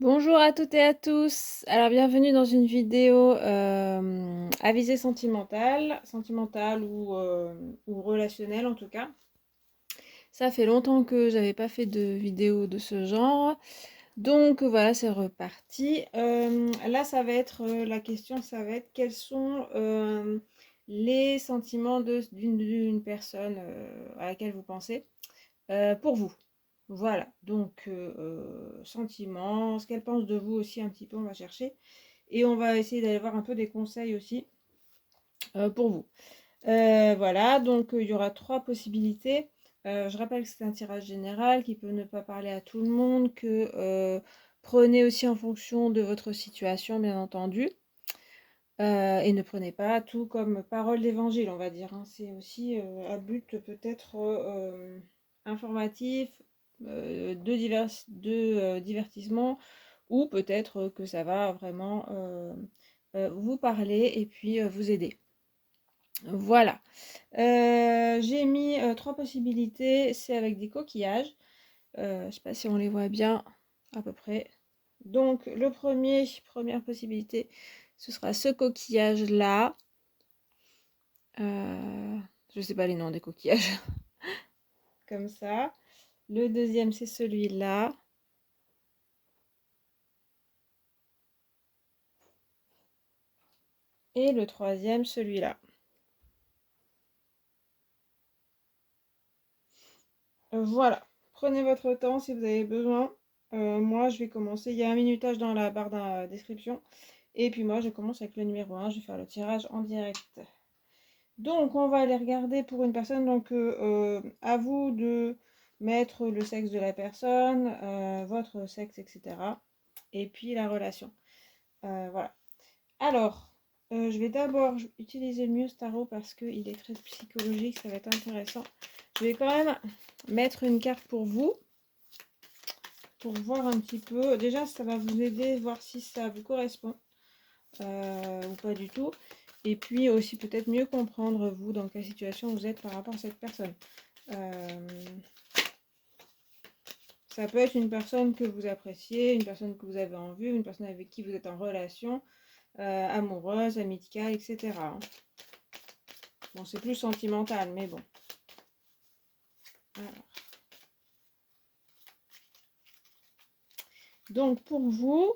Bonjour à toutes et à tous. Alors bienvenue dans une vidéo à visée sentimentale ou relationnelle en tout cas. Ça fait longtemps que j'avais pas fait de vidéo de ce genre. Donc voilà, c'est reparti. Là, ça va être la question, ça va être quels sont les sentiments d'une personne à laquelle vous pensez pour vous. Voilà, donc sentiments, ce qu'elle pense de vous aussi un petit peu, on va chercher. Et on va essayer d'aller voir un peu des conseils aussi pour vous. Voilà, donc il y aura trois possibilités. Je rappelle que c'est un tirage général qui peut ne pas parler à tout le monde, que prenez aussi en fonction de votre situation, bien entendu. Et ne prenez pas tout comme parole d'évangile, on va dire, hein. C'est aussi un but peut-être informatif, de divertissement, ou peut-être que ça va vraiment vous parler et puis vous aider. Voilà. J'ai mis trois possibilités. C'est avec des coquillages. Je ne sais pas si on les voit bien à peu près. Donc première possibilité, ce sera ce coquillage-là. Je ne sais pas les noms des coquillages. Comme ça. Le deuxième, c'est celui-là. Et le troisième, celui-là. Voilà. Prenez votre temps si vous avez besoin. Moi, je vais commencer. Il y a un minutage dans la barre de description. Et puis moi, je commence avec le numéro 1. Je vais faire le tirage en direct. Donc, on va aller regarder pour une personne. Donc, à vous de mettre le sexe de la personne, votre sexe, etc. Et puis la relation. Voilà. Alors, je vais d'abord utiliser le Muse Tarot parce qu'il est très psychologique, ça va être intéressant. Je vais quand même mettre une carte pour vous, pour voir un petit peu. Déjà, ça va vous aider, voir si ça vous correspond ou pas du tout. Et puis aussi peut-être mieux comprendre, vous, dans quelle situation vous êtes par rapport à cette personne. Ça peut être une personne que vous appréciez, une personne que vous avez en vue, une personne avec qui vous êtes en relation, amoureuse, amicale, etc. Bon, c'est plus sentimental, mais bon. Alors. Donc, pour vous,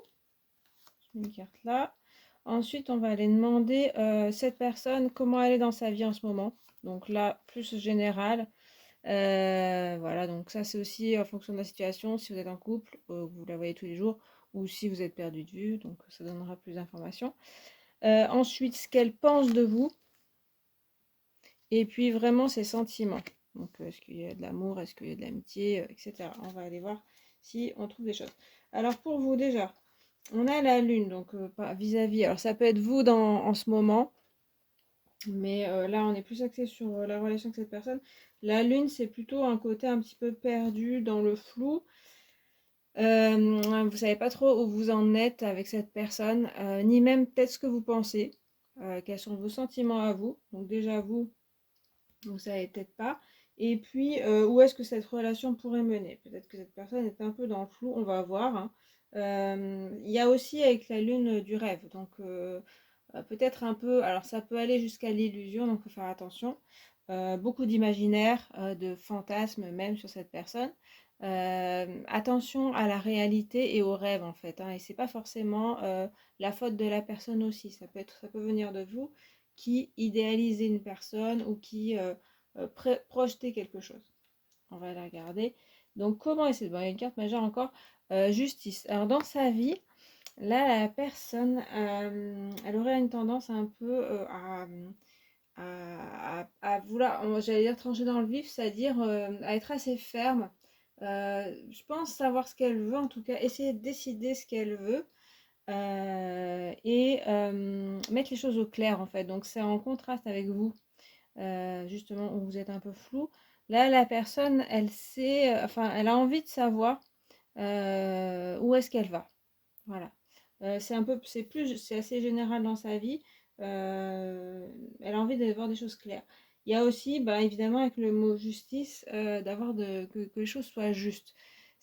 je mets une carte là. Ensuite, on va aller demander cette personne, comment elle est dans sa vie en ce moment. Donc là, plus général. Voilà, donc ça, c'est aussi en fonction de la situation. Si vous êtes en couple, vous la voyez tous les jours. Ou si vous êtes perdu de vue, donc ça donnera plus d'informations. Ensuite, ce qu'elle pense de vous. Et puis vraiment ses sentiments. Donc est-ce qu'il y a de l'amour, est-ce qu'il y a de l'amitié, etc. On va aller voir si on trouve des choses. Alors pour vous déjà, on a la lune, donc vis-à-vis. Alors ça peut être vous en ce moment, mais là on est plus axé sur la relation avec cette personne. La lune, c'est plutôt un côté un petit peu perdu dans le flou. Vous savez pas trop où vous en êtes avec cette personne, ni même peut-être ce que vous pensez, quels sont vos sentiments à vous. Donc déjà vous, vous savez peut-être pas. Et puis, où est-ce que cette relation pourrait mener? Peut-être que cette personne est un peu dans le flou, on va voir, hein. Il y a aussi avec la lune du rêve, donc peut-être un peu, alors ça peut aller jusqu'à l'illusion, donc il faut faire attention. Beaucoup d'imaginaire, de fantasmes même sur cette personne. Attention à la réalité et au rêve en fait, hein, et c'est pas forcément la faute de la personne aussi, ça peut venir de vous qui idéalisez une personne ou qui projetez quelque chose. On va la regarder. Donc comment essayer de voir une carte majeure encore, justice. Alors dans sa vie, là la personne, elle aurait une tendance un peu à vouloir, j'allais dire trancher dans le vif, c'est-à-dire à être assez ferme. Je pense savoir ce qu'elle veut, en tout cas essayer de décider ce qu'elle veut. Et mettre les choses au clair en fait. Donc c'est en contraste avec vous, justement où vous êtes un peu flou. Là, la personne, elle sait, enfin, elle a envie de savoir où est-ce qu'elle va. Voilà. C'est un peu, c'est assez général dans sa vie. Elle a envie d'avoir des choses claires. Il y a aussi, bah, évidemment, avec le mot justice, que les choses soient justes.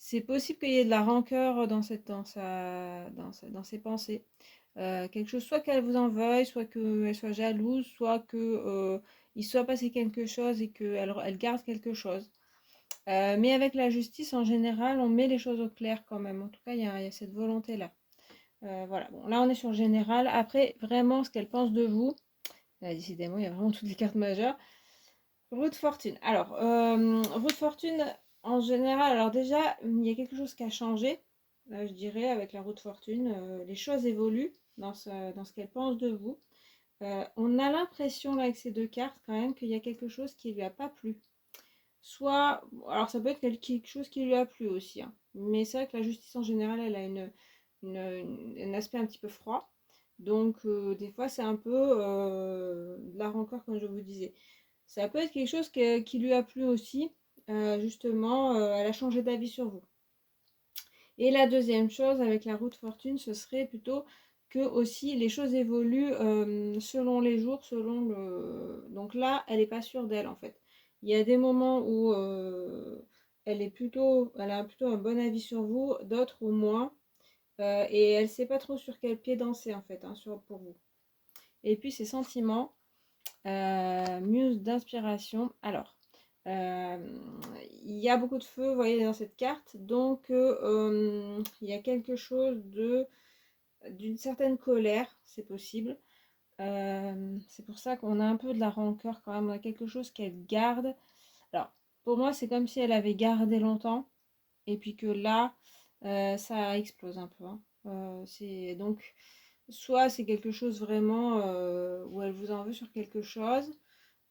C'est possible qu'il y ait de la rancœur dans ses pensées. Quelque chose, soit qu'elle vous en veuille, soit qu'elle soit jalouse, soit que il soit passé quelque chose et qu'elle garde quelque chose. Mais avec la justice, en général, on met les choses au clair quand même. En tout cas, il y a cette volonté-là. Voilà, bon, là on est sur le général. Après, vraiment, ce qu'elle pense de vous, décidément, il y a vraiment toutes les cartes majeures. Roue de fortune. Alors, roue de fortune, en général, alors déjà, il y a quelque chose qui a changé, je dirais, avec la roue de fortune. Les choses évoluent dans ce qu'elle pense de vous. On a l'impression, là, avec ces deux cartes, quand même, qu'il y a quelque chose qui lui a pas plu. Soit, alors ça peut être quelque chose qui lui a plu aussi, hein. Mais c'est vrai que la justice en général, elle a un aspect un petit peu froid. Donc, des fois, c'est un peu de la rancœur, comme je vous disais. Ça peut être quelque chose qui lui a plu aussi. Justement, elle a changé d'avis sur vous. Et la deuxième chose avec la roue de fortune, ce serait plutôt que aussi les choses évoluent selon les jours, selon le. Donc là, elle n'est pas sûre d'elle en fait. Il y a des moments où elle a plutôt un bon avis sur vous, d'autres ou moins. Et elle ne sait pas trop sur quel pied danser en fait, hein, pour vous. Et puis ses sentiments, muse d'inspiration. Alors, euh, il y a beaucoup de feu, vous voyez, dans cette carte. Donc, il y a quelque chose d'une certaine colère, c'est possible. C'est pour ça qu'on a un peu de la rancœur quand même. On a quelque chose qu'elle garde. Alors, pour moi, c'est comme si elle avait gardé longtemps. Et puis que là, ça explose un peu, hein. C'est donc, soit c'est quelque chose vraiment où elle vous en veut sur quelque chose.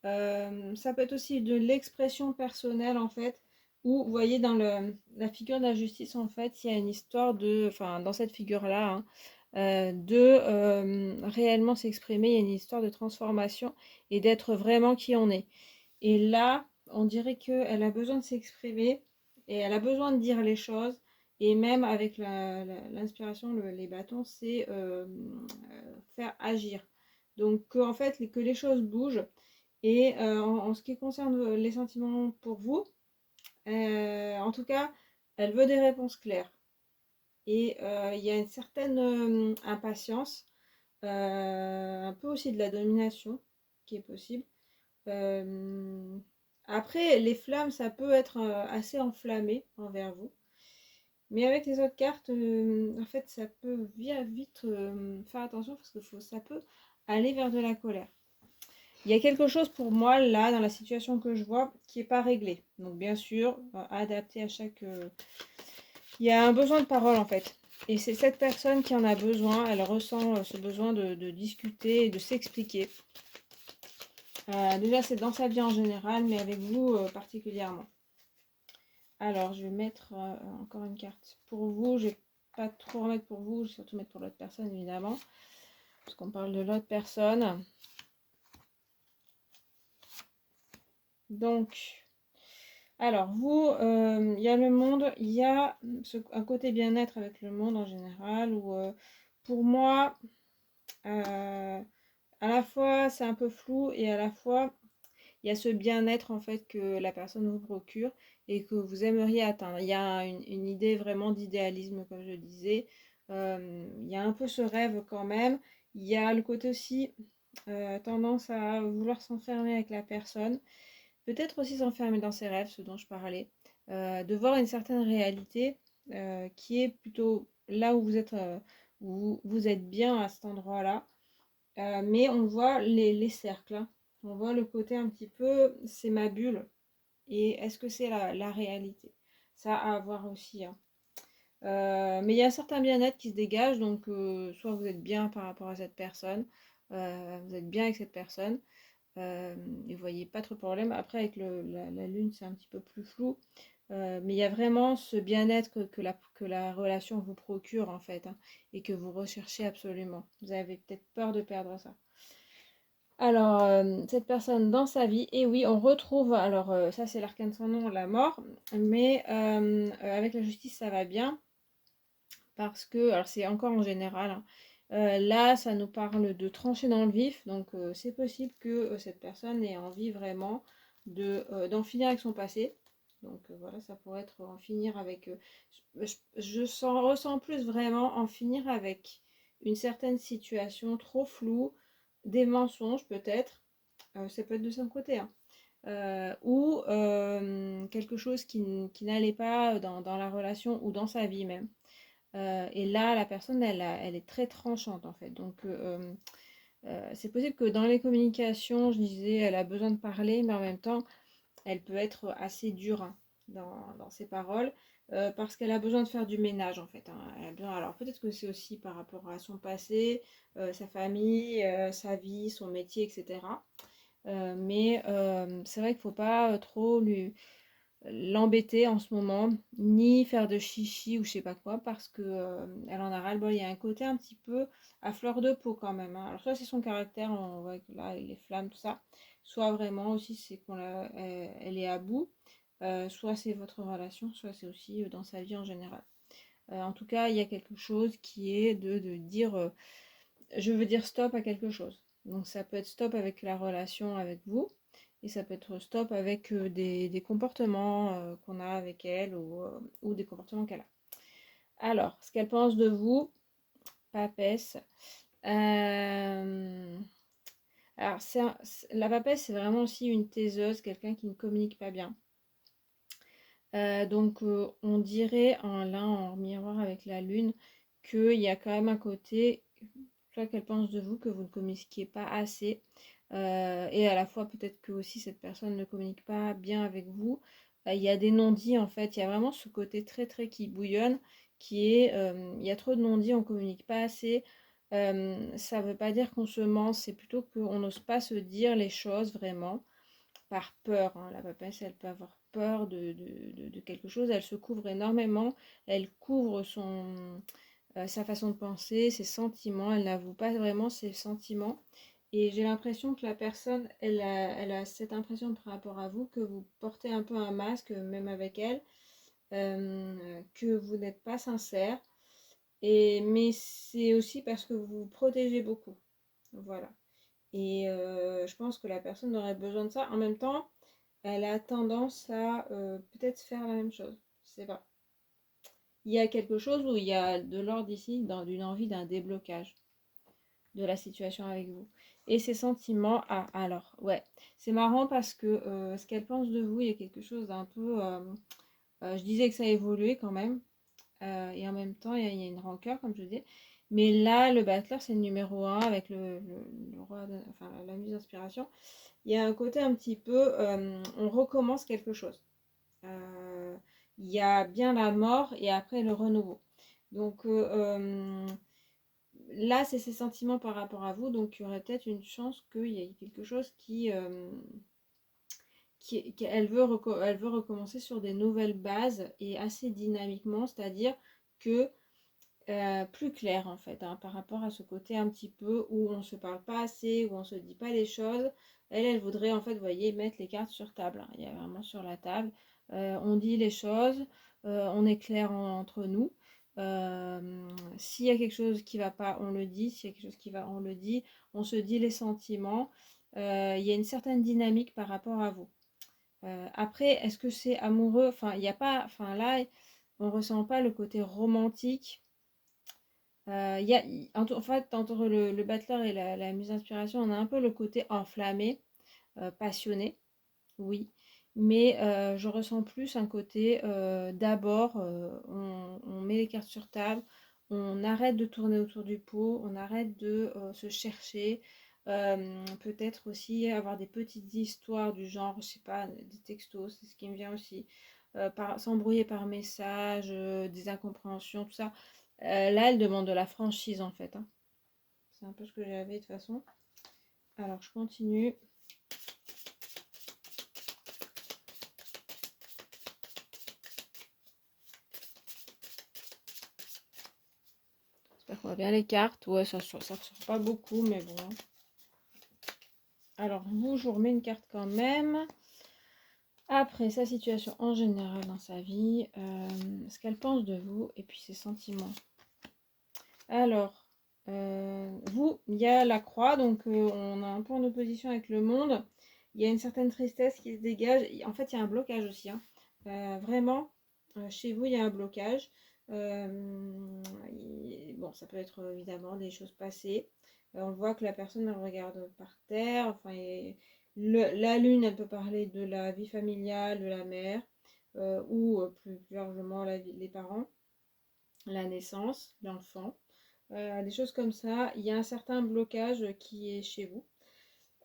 Ça peut être aussi de l'expression personnelle en fait, où vous voyez dans la figure de la justice en fait, il y a une histoire de, enfin dans cette figure-là, hein, réellement s'exprimer, il y a une histoire de transformation et d'être vraiment qui on est. Et là, on dirait qu'elle a besoin de s'exprimer et elle a besoin de dire les choses. Et même avec l'inspiration, les bâtons, c'est faire agir. Donc en fait, que les choses bougent. Et en ce qui concerne les sentiments pour vous, en tout cas, elle veut des réponses claires. Et il y a une certaine impatience, un peu aussi de la domination qui est possible. Euh, Après, les flammes, ça peut être assez enflammé envers vous. Mais avec les autres cartes, en fait, ça peut vite faire attention parce que ça peut aller vers de la colère. Il y a quelque chose pour moi là dans la situation que je vois qui n'est pas réglé. Donc bien sûr, adapté à chaque. Il y a un besoin de parole en fait. Et c'est cette personne qui en a besoin. Elle ressent ce besoin de discuter et de s'expliquer. Déjà c'est dans sa vie en général, mais avec vous particulièrement. Alors je vais mettre encore une carte pour vous. Je vais pas trop remettre pour vous, je vais surtout mettre pour l'autre personne évidemment. Parce qu'on parle de l'autre personne. Donc, alors, vous, il y a le monde, il y a un côté bien-être avec le monde en général, où pour moi, à la fois c'est un peu flou et à la fois il y a ce bien-être en fait que la personne vous procure et que vous aimeriez atteindre. Il y a une idée vraiment d'idéalisme, comme je disais. Il y a un peu ce rêve quand même. Il y a le côté aussi tendance à vouloir s'enfermer avec la personne. Peut-être aussi s'enfermer dans ses rêves, ce dont je parlais, de voir une certaine réalité qui est plutôt là où vous êtes bien à cet endroit-là. Mais on voit les cercles, hein. On voit le côté un petit peu, c'est ma bulle. Et est-ce que c'est la réalité? Ça à voir aussi, hein. Mais il y a un certain bien-être qui se dégage, donc soit vous êtes bien par rapport à cette personne, vous êtes bien avec cette personne, et vous voyez pas trop de problème. Après, avec la lune, c'est un petit peu plus flou. Mais il y a vraiment ce bien-être que la relation vous procure, en fait, hein, et que vous recherchez absolument. Vous avez peut-être peur de perdre ça. Alors, cette personne dans sa vie, et oui, on retrouve, alors ça c'est l'arcane sans nom, la mort, mais avec la justice ça va bien, parce que, alors c'est encore en général, hein, là ça nous parle de trancher dans le vif, donc c'est possible que cette personne ait envie vraiment d'en finir avec son passé, Donc voilà, ça pourrait être en finir avec... ressens plus vraiment en finir avec une certaine situation trop floue, des mensonges peut-être, ça peut être de son côté, hein. Ou quelque chose qui n'allait pas dans la relation ou dans sa vie même. Et là, la personne, elle est très tranchante en fait. Donc, c'est possible que dans les communications, je disais, elle a besoin de parler, mais en même temps, elle peut être assez dure, hein, dans ses paroles, parce qu'elle a besoin de faire du ménage en fait, hein. Elle a besoin, alors peut-être que c'est aussi par rapport à son passé, sa famille, sa vie, son métier, etc. Mais c'est vrai qu'il ne faut pas trop l'embêter en ce moment, ni faire de chichi ou je sais pas quoi, parce que elle en a ras-le-bol. Il y a un côté un petit peu à fleur de peau quand même, hein. Alors soit c'est son caractère, on voit que là les flammes, tout ça, soit vraiment aussi c'est elle est à bout, soit c'est votre relation, soit c'est aussi dans sa vie en général. En tout cas, il y a quelque chose qui est de dire je veux dire stop à quelque chose. Donc ça peut être stop avec la relation avec vous, et ça peut être stop avec des comportements qu'on a avec elle, ou des comportements qu'elle a. Alors, ce qu'elle pense de vous, papesse. Euh, alors, la papesse, c'est vraiment aussi une taiseuse, quelqu'un qui ne communique pas bien. Donc, on dirait en miroir avec la lune qu'il y a quand même un côté, soit qu'elle pense de vous que vous ne communiquiez pas assez, et à la fois peut-être que aussi cette personne ne communique pas bien avec vous. Il y a des non-dits en fait, il y a vraiment ce côté très très qui bouillonne, qui est, il y a trop de non-dits, on communique pas assez. Ça veut pas dire qu'on se ment, c'est plutôt qu'on n'ose pas se dire les choses vraiment par peur, hein. La papesse, elle peut avoir peur de quelque chose, elle se couvre énormément, elle couvre sa façon de penser, ses sentiments, elle n'avoue pas vraiment ses sentiments. Et j'ai l'impression que la personne, elle a cette impression par rapport à vous, que vous portez un peu un masque, même avec elle, que vous n'êtes pas sincère. Mais c'est aussi parce que vous vous protégez beaucoup. Voilà. Et je pense que la personne aurait besoin de ça. En même temps, elle a tendance à peut-être faire la même chose. Je sais pas. Il y a quelque chose où il y a de l'ordre ici, d'une envie d'un déblocage de la situation avec vous. Et ses sentiments, ah, alors, ouais, c'est marrant parce que ce qu'elle pense de vous, il y a quelque chose d'un peu... je disais que ça a évolué quand même, et en même temps, il y a une rancœur, comme je dis. Mais là, le battleur, c'est le numéro un avec le roi, enfin la muse d'inspiration. Il y a un côté un petit peu, on recommence quelque chose. Euh, il y a bien la mort et après le renouveau. Donc là, c'est ses sentiments par rapport à vous. Donc il y aurait peut-être une chance qu'il y ait quelque chose elle elle veut recommencer sur des nouvelles bases et assez dynamiquement, c'est-à-dire que plus clair en fait, hein, par rapport à ce côté un petit peu où on se parle pas assez, où on se dit pas les choses. Elle voudrait en fait, vous voyez, mettre les cartes sur table, hein. Il y a vraiment sur la table, on dit les choses, on est clair entre nous. S'il y a quelque chose qui va pas, on le dit. S'il y a quelque chose qui va, on le dit. On se dit les sentiments. Il y a une certaine dynamique par rapport à vous. Après, est-ce que c'est amoureux? Enfin, il n'y a pas, enfin là, on ressent pas le côté romantique. En fait, entre le battleur et la muse d'inspiration, on a un peu le côté enflammé, passionné, oui. Mais je ressens plus un côté, d'abord, on met les cartes sur table, on arrête de tourner autour du pot, on arrête de se chercher. Peut-être aussi avoir des petites histoires du genre, je sais pas, des textos, c'est ce qui me vient aussi. S'embrouiller par message, des incompréhensions, tout ça. Là, elle demande de la franchise en fait, hein. C'est un peu ce que j'avais de toute façon. Alors, je continue. J'espère qu'on voit bien les cartes. Ouais, ça ressort pas beaucoup, mais bon. Alors, vous, je vous remets une carte quand même. Après, sa situation en général dans sa vie, ce qu'elle pense de vous, et puis ses sentiments. Alors, vous, il y a la croix, donc on a un peu en opposition avec le monde. Il y a une certaine tristesse qui se dégage. En fait, il y a un blocage aussi, hein. Vraiment, chez vous, il y a un blocage. Bon, ça peut être évidemment des choses passées. On voit que la personne elle regarde par terre. Enfin, la lune, elle peut parler de la vie familiale, de la mère, ou plus largement les parents, la naissance, l'enfant. Des choses comme ça. Il y a un certain blocage qui est chez vous.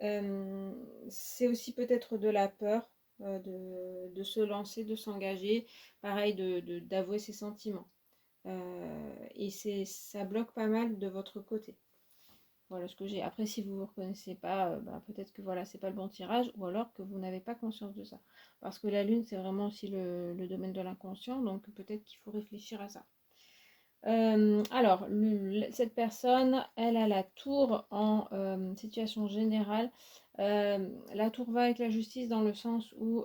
Euh, c'est aussi peut-être de la peur de se lancer, de s'engager, pareil, d'avouer ses sentiments. Et ça bloque pas mal de votre côté. Voilà ce que j'ai. Après, si vous ne vous reconnaissez pas, bah, peut-être que voilà, c'est pas le bon tirage, ou alors que vous n'avez pas conscience de ça. Parce que la lune, c'est vraiment aussi le domaine de l'inconscient, donc peut-être qu'il faut réfléchir à ça. Alors, cette personne, elle a la tour en situation générale. La tour va avec la justice dans le sens où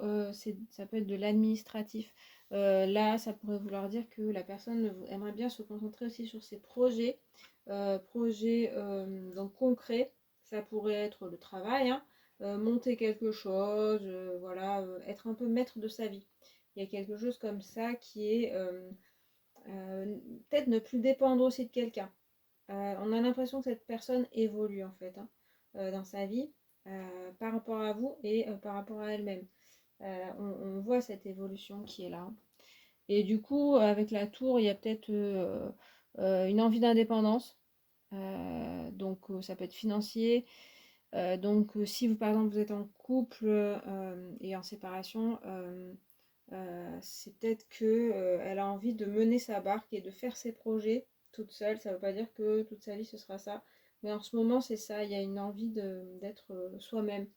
ça peut être de l'administratif. Là, ça pourrait vouloir dire que la personne aimerait bien se concentrer aussi sur ses projets donc concrets. Ça pourrait être le travail, hein, monter quelque chose, voilà, être un peu maître de sa vie. Il y a quelque chose comme ça qui est peut-être ne plus dépendre aussi de quelqu'un. On a l'impression que cette personne évolue en fait, hein, dans sa vie par rapport à vous et par rapport à elle-même. On voit cette évolution qui est là. Et du coup, avec la tour, il y a peut-être une envie d'indépendance. Donc ça peut être financier. Donc si vous par exemple vous êtes en couple et en séparation, c'est peut-être que elle a envie de mener sa barque et de faire ses projets toute seule. Ça ne veut pas dire que toute sa vie ce sera ça, mais en ce moment c'est ça. Il y a une envie d'être soi-même.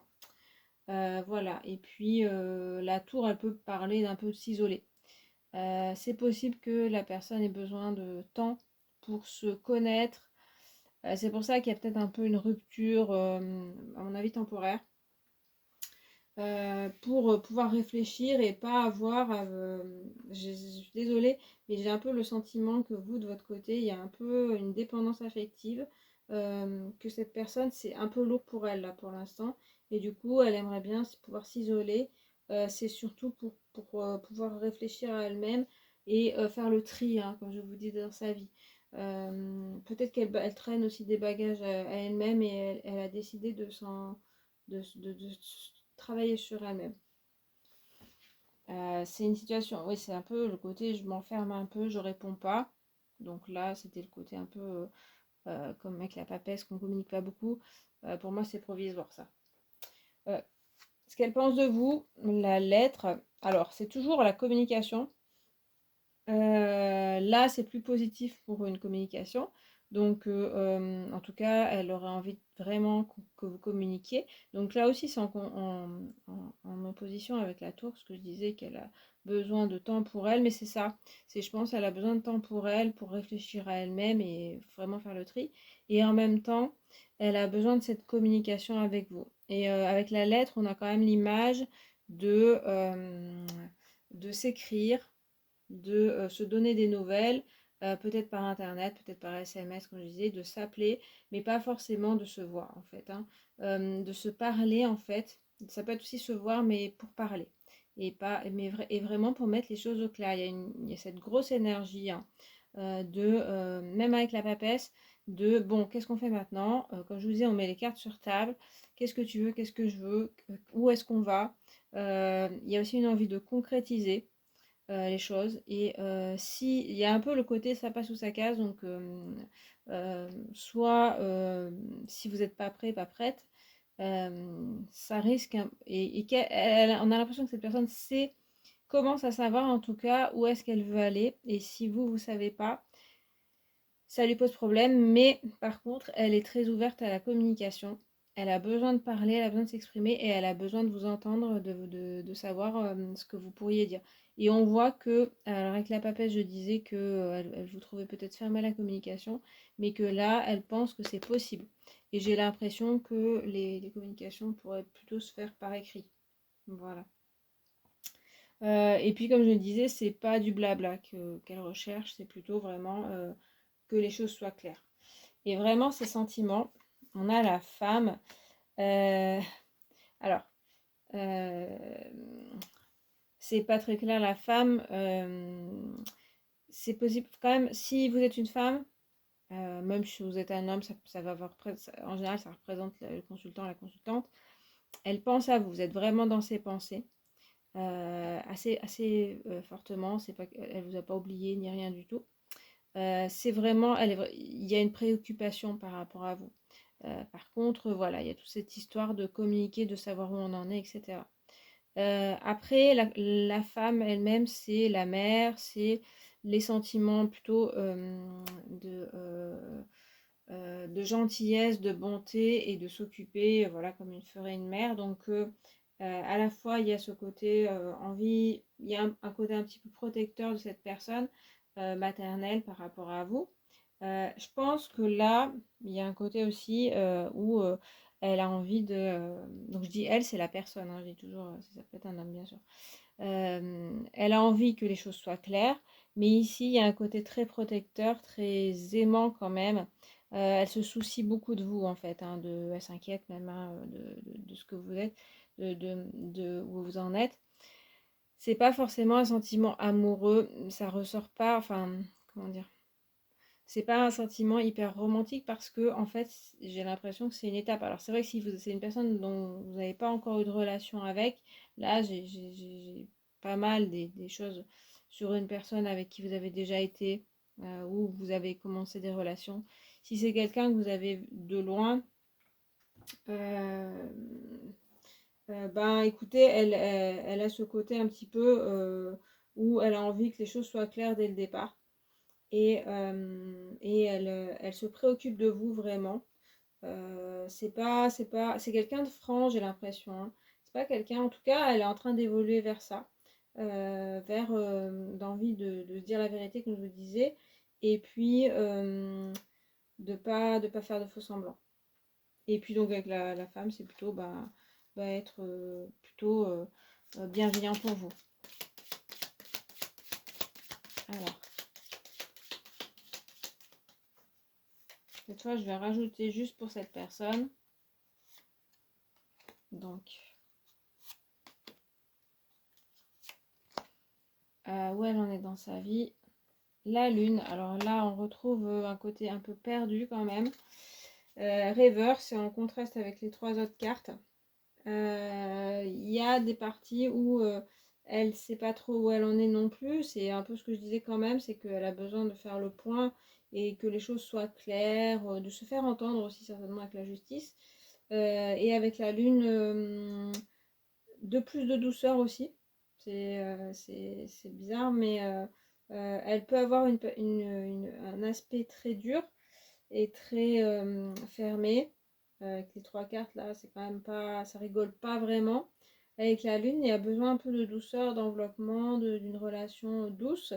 Voilà. Et puis la tour, elle peut parler d'un peu de s'isoler. C'est possible que la personne ait besoin de temps pour se connaître. C'est pour ça qu'il y a peut-être un peu une rupture, à mon avis temporaire. Pour pouvoir réfléchir et pas avoir. Je suis désolée, mais j'ai un peu le sentiment que vous, de votre côté, il y a un peu une dépendance affective, que cette personne, c'est un peu lourd pour elle, là, pour l'instant. Et du coup, elle aimerait bien pouvoir s'isoler. C'est surtout pour pouvoir réfléchir à elle-même et faire le tri, hein, comme je vous dis, dans sa vie. Peut-être qu'elle traîne aussi des bagages à elle-même et elle a décidé de travailler sur elle-même. C'est une situation, oui, c'est un peu le côté je m'enferme un peu, je réponds pas. Donc là, c'était le côté un peu comme avec la papesse qu'on communique pas beaucoup. Pour moi, c'est provisoire ça. Euh, Ce qu'elle pense de vous, la lettre, alors c'est toujours la communication. Là, c'est plus positif pour une communication. Donc, en tout cas, elle aurait envie vraiment que vous communiquiez. Donc là aussi, c'est en opposition avec la tour, ce que je disais qu'elle a besoin de temps pour elle. Mais c'est ça, je pense, elle a besoin de temps pour elle, pour réfléchir à elle-même et vraiment faire le tri. Et en même temps, elle a besoin de cette communication avec vous. Et avec la lettre, on a quand même l'image de s'écrire, de se donner des nouvelles, peut-être par internet, peut-être par SMS, comme je disais, de s'appeler, mais pas forcément de se voir en fait, hein. De se parler en fait. Ça peut être aussi se voir, mais pour parler. Et, pas, mais et vraiment pour mettre les choses au clair. Il y a cette grosse énergie, hein, même avec la papesse, de bon, qu'est-ce qu'on fait maintenant? Comme je vous disais, on met les cartes sur table. Qu'est-ce que tu veux? Qu'est-ce que je veux? Où est-ce qu'on va? Il y a aussi une envie de concrétiser les choses. Et si il y a un peu le côté ça passe ou ça casse, donc soit si vous n'êtes pas prêt, pas prête, ça risque on a l'impression que cette personne sait, commence à savoir en tout cas où est-ce qu'elle veut aller. Et si vous savez pas, ça lui pose problème, mais par contre, elle est très ouverte à la communication. Elle a besoin de parler, elle a besoin de s'exprimer et elle a besoin de vous entendre, de savoir ce que vous pourriez dire. Et on voit que, alors avec la papesse, je disais que elle vous trouvait peut-être fermée à la communication, mais que là, elle pense que c'est possible. Et j'ai l'impression que les communications pourraient plutôt se faire par écrit. Voilà. Et puis, comme je le disais, c'est pas du blabla qu'elle recherche, c'est plutôt vraiment que les choses soient claires. Et vraiment, ces sentiments, on a la femme. euh, alors, euh, c'est pas très clair. La femme, c'est possible quand même, si vous êtes une femme, même si vous êtes un homme, ça va en général, ça représente le consultant, la consultante. Elle pense à vous, vous êtes vraiment dans ses pensées, assez fortement. C'est pas, elle vous a pas oublié ni rien du tout. C'est vraiment, il y a une préoccupation par rapport à vous. Par contre, voilà, il y a toute cette histoire de communiquer, de savoir où on en est, etc. Après, la femme elle-même, c'est la mère, c'est les sentiments plutôt de gentillesse, de bonté et de s'occuper, voilà, comme une ferait une mère. Donc, à la fois, il y a ce côté envie, il y a un côté un petit peu protecteur de cette personne maternelle par rapport à vous. Je pense que là, il y a un côté aussi où elle a envie de... donc je dis elle, c'est la personne, hein, je dis toujours, ça peut être un homme bien sûr. Elle a envie que les choses soient claires, mais ici, il y a un côté très protecteur, très aimant quand même. Elle se soucie beaucoup de vous en fait, hein, elle s'inquiète même hein, de ce que vous êtes, de où vous en êtes. C'est pas forcément un sentiment amoureux, ça ressort pas, enfin, comment dire, c'est pas un sentiment hyper romantique parce que en fait j'ai l'impression que c'est une étape. Alors c'est vrai que si c'est une personne dont vous n'avez pas encore eu de relation avec, là j'ai pas mal des choses sur une personne avec qui vous avez déjà été ou vous avez commencé des relations. Si c'est quelqu'un que vous avez de loin, euh, ben écoutez, elle a ce côté un petit peu où elle a envie que les choses soient claires dès le départ et elle se préoccupe de vous vraiment. C'est quelqu'un de franc, j'ai l'impression, hein. C'est pas quelqu'un, en tout cas, elle est en train d'évoluer vers ça, vers d'envie de se dire la vérité, comme je vous disais, et puis de pas faire de faux semblants. Et puis donc avec la femme, c'est plutôt être plutôt bienveillant pour vous. Alors, cette fois, je vais rajouter juste pour cette personne. Donc, où elle en est dans sa vie. La lune, alors là, on retrouve un côté un peu perdu quand même. Rêveur, c'est en contraste avec les trois autres cartes. Il y a des parties où elle ne sait pas trop où elle en est non plus. C'est un peu ce que je disais quand même, c'est qu'elle a besoin de faire le point et que les choses soient claires, de se faire entendre aussi certainement avec la justice. Et avec la lune, de plus de douceur aussi. C'est bizarre, mais elle peut avoir un aspect très dur et très fermé. Avec les trois cartes là, c'est quand même pas, ça rigole pas vraiment. Avec la lune, il y a besoin un peu de douceur, d'enveloppement, d'une relation douce,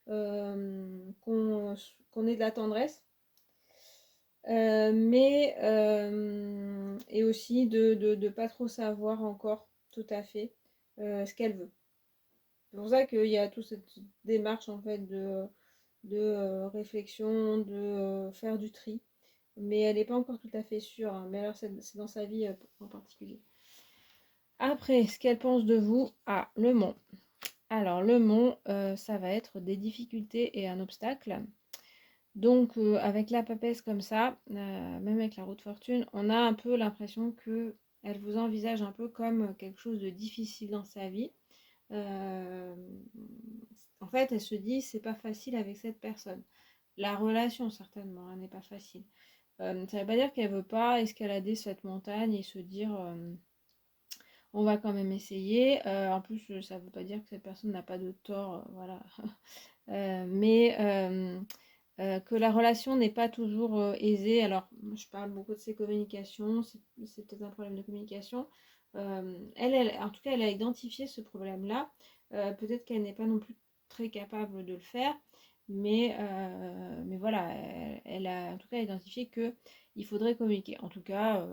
qu'on ait de la tendresse. Et aussi de pas trop savoir encore tout à fait ce qu'elle veut. C'est pour ça qu'il y a toute cette démarche en fait de réflexion, de faire du tri. Mais elle n'est pas encore tout à fait sûre, hein. Mais alors c'est dans sa vie en particulier. Après, ce qu'elle pense de vous, le mont. Alors le mont, ça va être des difficultés et un obstacle. Donc avec la papesse comme ça, même avec la roue de fortune, on a un peu l'impression que elle vous envisage un peu comme quelque chose de difficile dans sa vie. Euh, En fait, elle se dit c'est pas facile avec cette personne. La relation certainement n'est pas facile. Ça veut pas dire qu'elle veut pas escalader cette montagne et se dire on va quand même essayer. En plus, ça veut pas dire que cette personne n'a pas de tort, voilà. Mais que la relation n'est pas toujours aisée. Alors, je parle beaucoup de ses communications, c'est peut-être un problème de communication. En tout cas, elle a identifié ce problème-là. Peut-être qu'elle n'est pas non plus très capable de le faire, mais voilà, elle a en tout cas identifié qu'il faudrait communiquer. En tout cas,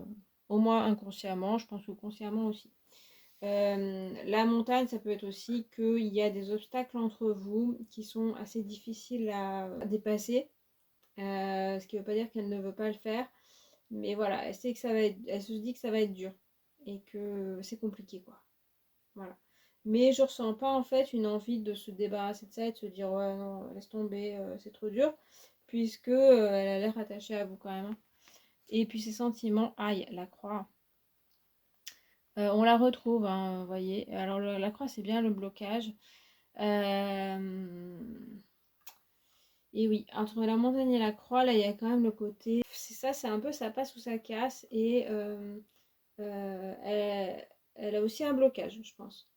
au moins inconsciemment, je pense que consciemment aussi. La montagne, ça peut être aussi qu'il y a des obstacles entre vous qui sont assez difficiles à dépasser. Ce qui ne veut pas dire qu'elle ne veut pas le faire. Mais voilà, elle se dit que ça va être dur et que c'est compliqué, quoi. Voilà. Mais je ressens pas en fait une envie de se débarrasser de ça et de se dire ouais non, laisse tomber, c'est trop dur, puisque elle a l'air attachée à vous quand même, hein. Et puis ses sentiments, aïe, la croix. On la retrouve, hein, vous voyez. Alors la croix, c'est bien le blocage. Euh, Et oui, entre la montagne et la croix, là, il y a quand même le côté. C'est ça, c'est un peu ça passe ou ça casse. Et elle a aussi un blocage, je pense,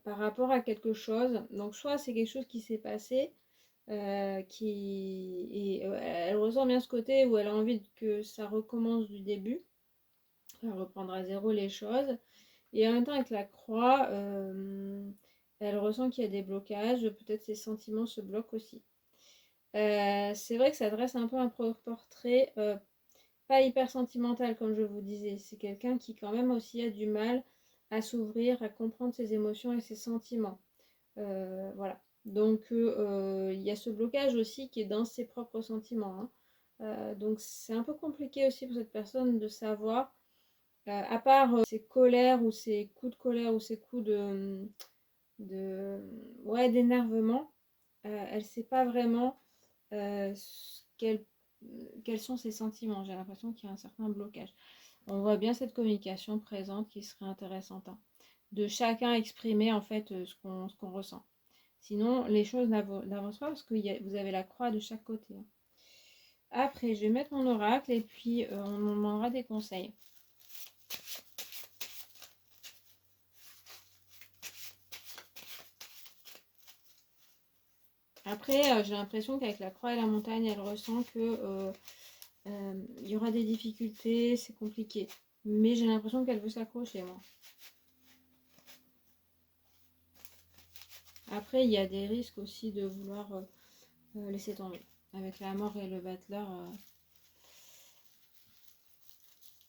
par rapport à quelque chose. Donc, soit c'est quelque chose qui s'est passé, elle ressent bien ce côté où elle a envie que ça recommence du début, reprendre à zéro les choses. Et en même temps, avec la croix, elle ressent qu'il y a des blocages, peut-être ses sentiments se bloquent aussi. C'est vrai que ça dresse un peu un portrait pas hyper sentimental, comme je vous disais. C'est quelqu'un qui quand même aussi a du mal à s'ouvrir, à comprendre ses émotions et ses sentiments. Voilà. Donc il y a ce blocage aussi qui est dans ses propres sentiments, hein. Donc c'est un peu compliqué aussi pour cette personne de savoir, à part ses colères ou ses coups de colère ou ses coups de ouais, d'énervement, elle ne sait pas vraiment quels, quels sont ses sentiments. J'ai l'impression qu'il y a un certain blocage. On voit bien cette communication présente qui serait intéressante, hein, de chacun exprimer en fait ce qu'on ressent. Sinon, les choses n'avancent pas parce que vous avez la croix de chaque côté, hein. Après, je vais mettre mon oracle et puis on demandera des conseils. Après, j'ai l'impression qu'avec la croix et la montagne, elle ressent que il y aura des difficultés, c'est compliqué. Mais j'ai l'impression qu'elle veut s'accrocher, moi. Après, il y a des risques aussi de vouloir laisser tomber. Avec la mort et le battleur.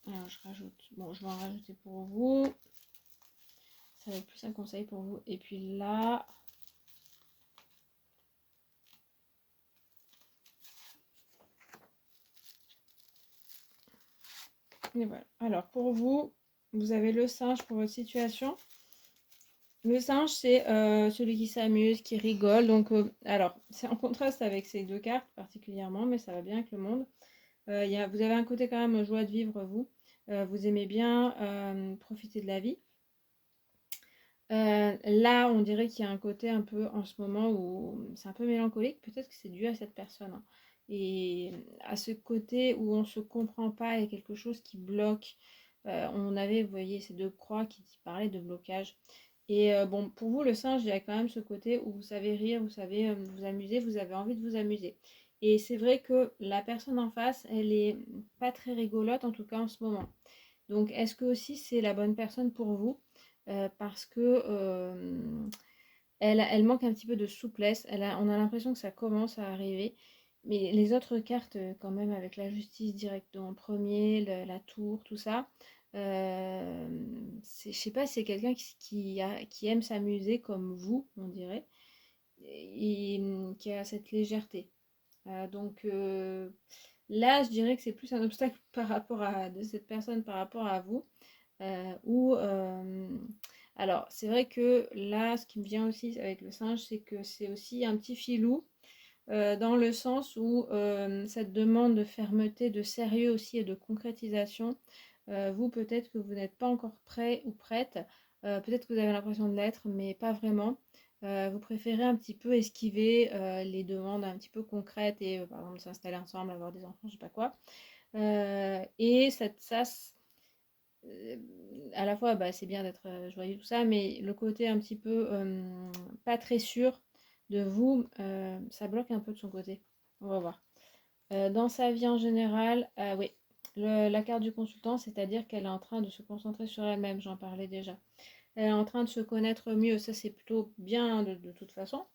Alors, je rajoute. Bon, je vais en rajouter pour vous. Ça va être plus un conseil pour vous. Et puis là. Et voilà. Alors, pour vous, vous avez le singe pour votre situation. Le singe, c'est celui qui s'amuse, qui rigole. Donc, alors, c'est en contraste avec ces deux cartes particulièrement, mais ça va bien avec le monde. Vous avez un côté quand même joie de vivre, vous. Vous aimez bien profiter de la vie. Là, on dirait qu'il y a un côté un peu en ce moment où c'est un peu mélancolique. Peut-être que c'est dû à cette personne, hein. Et à ce côté où on ne se comprend pas, il y a quelque chose qui bloque. On avait, vous voyez, ces deux croix qui parlaient de blocage. Et bon, pour vous, le singe, il y a quand même ce côté où vous savez rire, vous savez vous amuser, vous avez envie de vous amuser. Et c'est vrai que la personne en face, elle est pas très rigolote, en tout cas en ce moment. Donc, est-ce que aussi c'est la bonne personne pour vous? Parce que elle manque un petit peu de souplesse. On a l'impression que ça commence à arriver. Mais les autres cartes, quand même, avec la justice directe en premier, la tour, tout ça, je sais pas, c'est quelqu'un qui aime s'amuser comme vous, on dirait, et qui a cette légèreté. Donc là, je dirais que c'est plus un obstacle de cette personne par rapport à vous. Ou alors, c'est vrai que là, ce qui me vient aussi avec le singe, c'est que c'est aussi un petit filou, dans le sens où cette demande de fermeté, de sérieux aussi et de concrétisation, vous, peut-être que vous n'êtes pas encore prêt ou prête, peut-être que vous avez l'impression de l'être, mais pas vraiment. Vous préférez un petit peu esquiver les demandes un petit peu concrètes et par exemple s'installer ensemble, avoir des enfants, je sais pas quoi. Et à la fois, bah, c'est bien d'être joyeux, tout ça, mais le côté un petit peu pas très sûr de vous, ça bloque un peu de son côté. On va voir. Dans sa vie en général, oui, la carte du consultant, c'est-à-dire qu'elle est en train de se concentrer sur elle-même, j'en parlais déjà. Elle est en train de se connaître mieux, ça c'est plutôt bien de toute façon.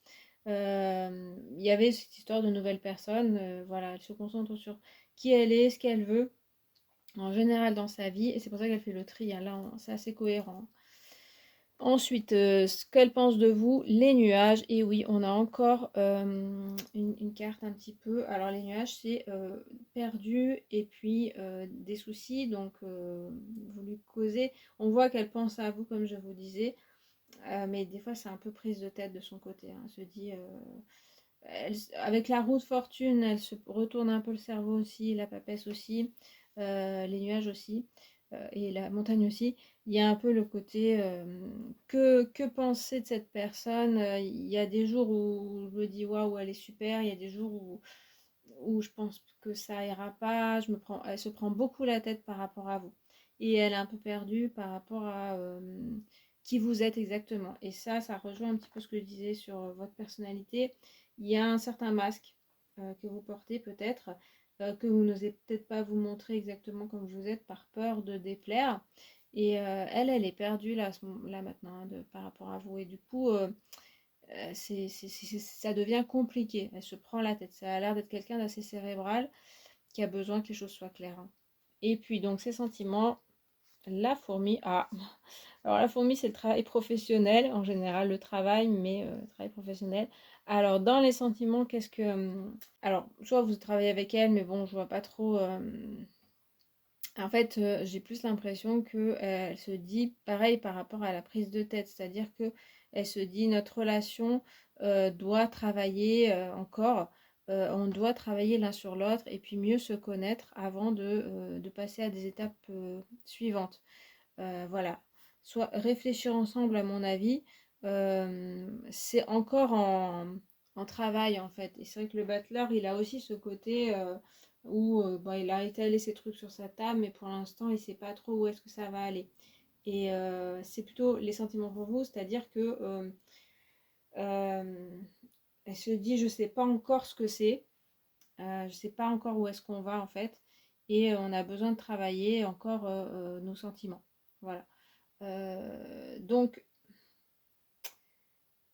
Il y avait cette histoire de nouvelle personne, voilà, elle se concentre sur qui elle est, ce qu'elle veut en général dans sa vie, et c'est pour ça qu'elle fait le tri, hein. Là, c'est assez cohérent. Ensuite, ce qu'elle pense de vous, les nuages. Et oui, on a encore une carte un petit peu. Alors, les nuages, c'est perdu et puis des soucis. Donc, vous lui causez. On voit qu'elle pense à vous, comme je vous disais. mais des fois c'est un peu prise de tête de son côté, hein. Elle se dit, avec la roue de fortune, elle se retourne un peu le cerveau aussi, la papesse aussi, les nuages aussi, et la montagne aussi. Il y a un peu le côté, que penser de cette personne? Il y a des jours où je me dis: «Waouh, elle est super», il y a des jours où je pense que ça ira pas, elle se prend beaucoup la tête par rapport à vous. Et elle est un peu perdue par rapport à qui vous êtes exactement. Et ça rejoint un petit peu ce que je disais sur votre personnalité. Il y a un certain masque que vous portez peut-être, que vous n'osez peut-être pas vous montrer exactement comme vous êtes par peur de déplaire. Et elle est perdue là, là maintenant, hein, par rapport à vous. Et du coup, ça devient compliqué. Elle se prend la tête. Ça a l'air d'être quelqu'un d'assez cérébral qui a besoin que les choses soient claires, hein. Et puis, donc, ces sentiments, la fourmi. Ah, alors la fourmi, c'est le travail professionnel, en général, le travail, mais le travail professionnel. Alors, dans les sentiments, qu'est-ce que. Alors, soit vous travaillez avec elle, mais bon, je vois pas trop. En fait, j'ai plus l'impression que, elle se dit pareil par rapport à la prise de tête. C'est-à-dire que elle se dit: «Notre relation, doit travailler, encore, on doit travailler l'un sur l'autre et puis mieux se connaître avant de passer à des étapes, suivantes». Voilà. Soit réfléchir ensemble à mon avis, c'est encore en travail en fait. Et c'est vrai que le battleur, il a aussi ce côté où bah, il a étalé ses trucs sur sa table, mais pour l'instant, il sait pas trop où est-ce que ça va aller. Et c'est plutôt les sentiments pour vous, c'est-à-dire que euh, elle se dit, je sais pas encore ce que c'est, je sais pas encore où est-ce qu'on va en fait, et on a besoin de travailler encore nos sentiments. Voilà. Donc,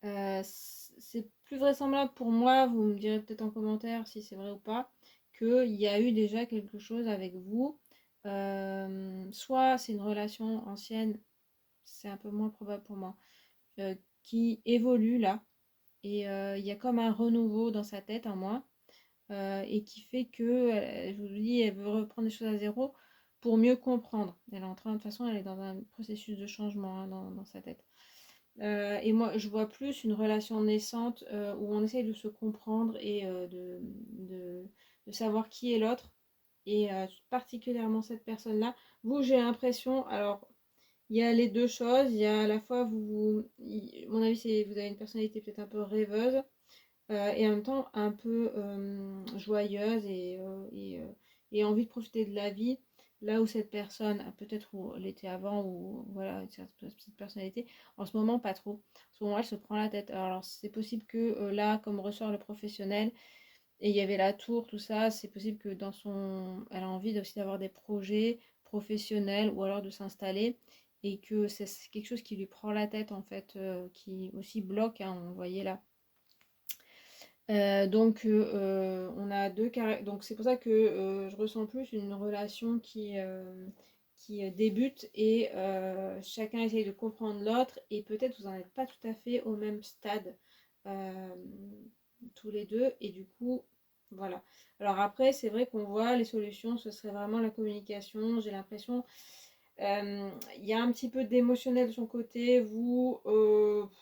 c'est plus vraisemblable pour moi, vous me direz peut-être en commentaire si c'est vrai ou pas, qu'il y a eu déjà quelque chose avec vous. Soit c'est une relation ancienne, c'est un peu moins probable pour moi, qui évolue là, et il y a comme un renouveau dans sa tête en moi, et qui fait que, je vous dis, elle veut reprendre les choses à zéro pour mieux comprendre. Elle est en train, de toute façon, elle est dans un processus de changement, hein, dans sa tête. Et moi, je vois plus une relation naissante où on essaye de se comprendre et de savoir qui est l'autre. Et particulièrement cette personne-là. Vous, j'ai l'impression, alors, il y a les deux choses. Il y a à la fois, mon avis, c'est vous avez une personnalité peut-être un peu rêveuse et en même temps un peu joyeuse et envie de profiter de la vie. Là où cette personne, peut-être où elle était avant, ou voilà, une petite personnalité, en ce moment pas trop. En ce moment elle se prend la tête. Alors c'est possible que là, comme ressort le professionnel, et il y avait la tour, tout ça, c'est possible que elle a envie aussi d'avoir des projets professionnels ou alors de s'installer et que c'est quelque chose qui lui prend la tête en fait, qui aussi bloque, hein, on voyait là. Donc on a donc c'est pour ça que je ressens plus une relation qui débute et chacun essaye de comprendre l'autre et peut-être vous n'en êtes pas tout à fait au même stade euh, tous les deux et du coup voilà. Alors après c'est vrai qu'on voit les solutions, ce serait vraiment la communication, j'ai l'impression. Il y a un petit peu d'émotionnel de son côté, vous,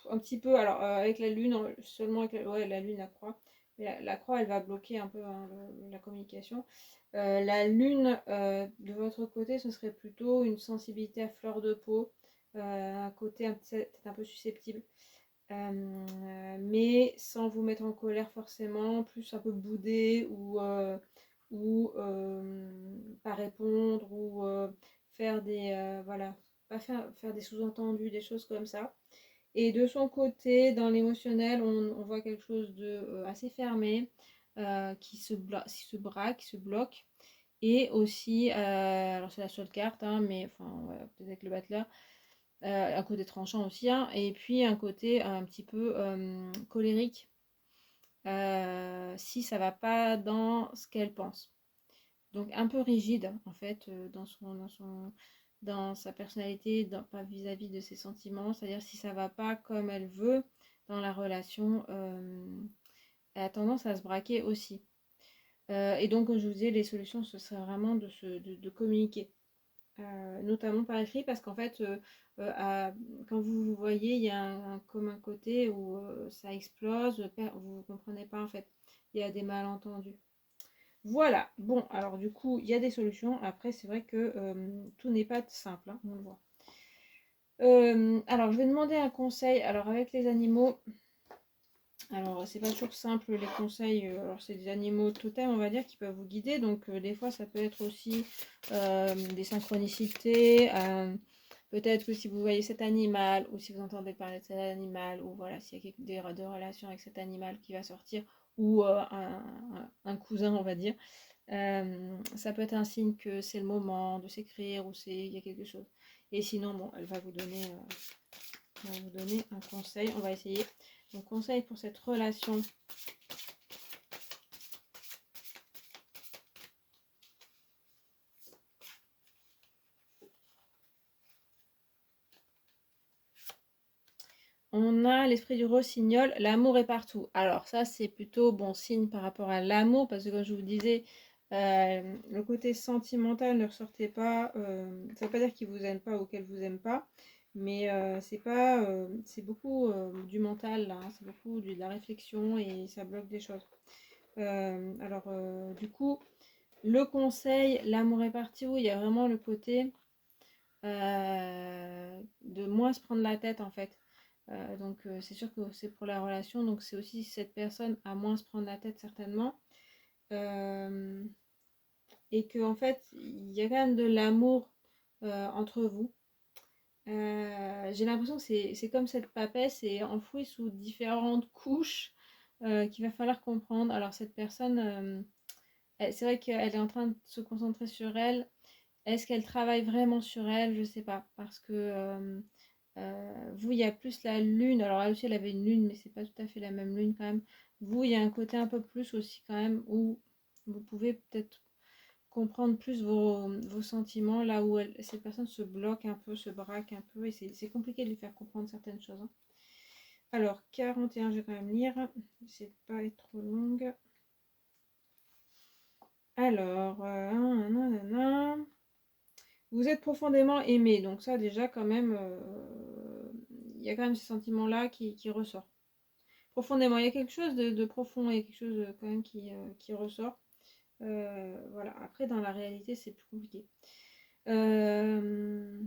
un petit peu, alors avec la lune, seulement avec ouais, la lune, la croix. Mais la croix, elle va bloquer un peu, hein, la communication. La lune, de votre côté, ce serait plutôt une sensibilité à fleur de peau, un côté peut-être un peu susceptible, mais sans vous mettre en colère forcément, plus un peu boudé ou pas répondre ou faire des voilà, pas faire des sous-entendus, des choses comme ça. Et de son côté, dans l'émotionnel, on voit quelque chose de assez fermé, qui se braque, qui se bloque. Et aussi, alors c'est la seule carte, hein, mais enfin, voilà, peut-être avec le battleur, un côté tranchant aussi, hein, et puis un côté un petit peu colérique, si ça va pas dans ce qu'elle pense. Donc un peu rigide en fait dans sa personnalité, pas vis-à-vis de ses sentiments, c'est-à-dire si ça va pas comme elle veut dans la relation, elle a tendance à se braquer aussi. Et donc comme je vous disais, les solutions ce serait vraiment de communiquer. notamment par écrit, parce qu'en fait, quand vous voyez, il y a comme un côté où ça explose, vous ne comprenez pas en fait, il y a des malentendus. Voilà, bon, alors du coup, il y a des solutions. Après, c'est vrai que tout n'est pas simple, hein, on le voit. Alors, je vais demander un conseil. Alors, avec les animaux, alors c'est pas toujours simple les conseils. Alors, c'est des animaux totems, on va dire, qui peuvent vous guider. Donc, des fois, ça peut être aussi des synchronicités. Peut-être que si vous voyez cet animal, ou si vous entendez parler de cet animal, ou voilà, s'il y a des relations avec cet animal qui va sortir, ou un cousin, on va dire. Ça peut être un signe que c'est le moment de s'écrire ou il y a quelque chose. Et sinon, bon, elle va vous donner un conseil. On va essayer. Donc, conseil pour cette relation. On a l'esprit du rossignol, l'amour est partout. Alors ça, c'est plutôt bon signe par rapport à l'amour, parce que comme je vous disais, le côté sentimental ne ressortait pas. Ça ne veut pas dire qu'il vous aime pas ou qu'elle vous aime pas, mais c'est pas, c'est beaucoup du mental là, hein, c'est beaucoup de la réflexion et ça bloque des choses. Alors du coup, le conseil, l'amour est partout, il y a vraiment le côté de moins se prendre la tête en fait. Donc c'est sûr que c'est pour la relation, donc c'est aussi cette personne à moins se prendre la tête certainement. Euh, et que en fait il y a quand même de l'amour entre vous. J'ai l'impression que c'est comme cette papesse est enfouie sous différentes couches qu'il va falloir comprendre. Alors cette personne, c'est vrai qu'elle est en train de se concentrer sur elle. Est-ce qu'elle travaille vraiment sur elle? Je sais pas. Parce que vous, il y a plus la lune. Alors elle aussi, elle avait une lune, mais c'est pas tout à fait la même lune quand même. Vous, il y a un côté un peu plus aussi quand même où vous pouvez peut-être comprendre plus vos sentiments, là où cette personne se bloque un peu, se braque un peu, et c'est compliqué de lui faire comprendre certaines choses, hein. Alors, 41, je vais quand même lire. C'est pas être trop longue. Alors, nanana. Vous êtes profondément aimé, donc ça déjà quand même, il y a quand même ce sentiment-là qui ressort. Profondément, il y a quelque chose de profond, il y a quelque chose quand même qui ressort. Voilà, après dans la réalité c'est plus compliqué. Euh,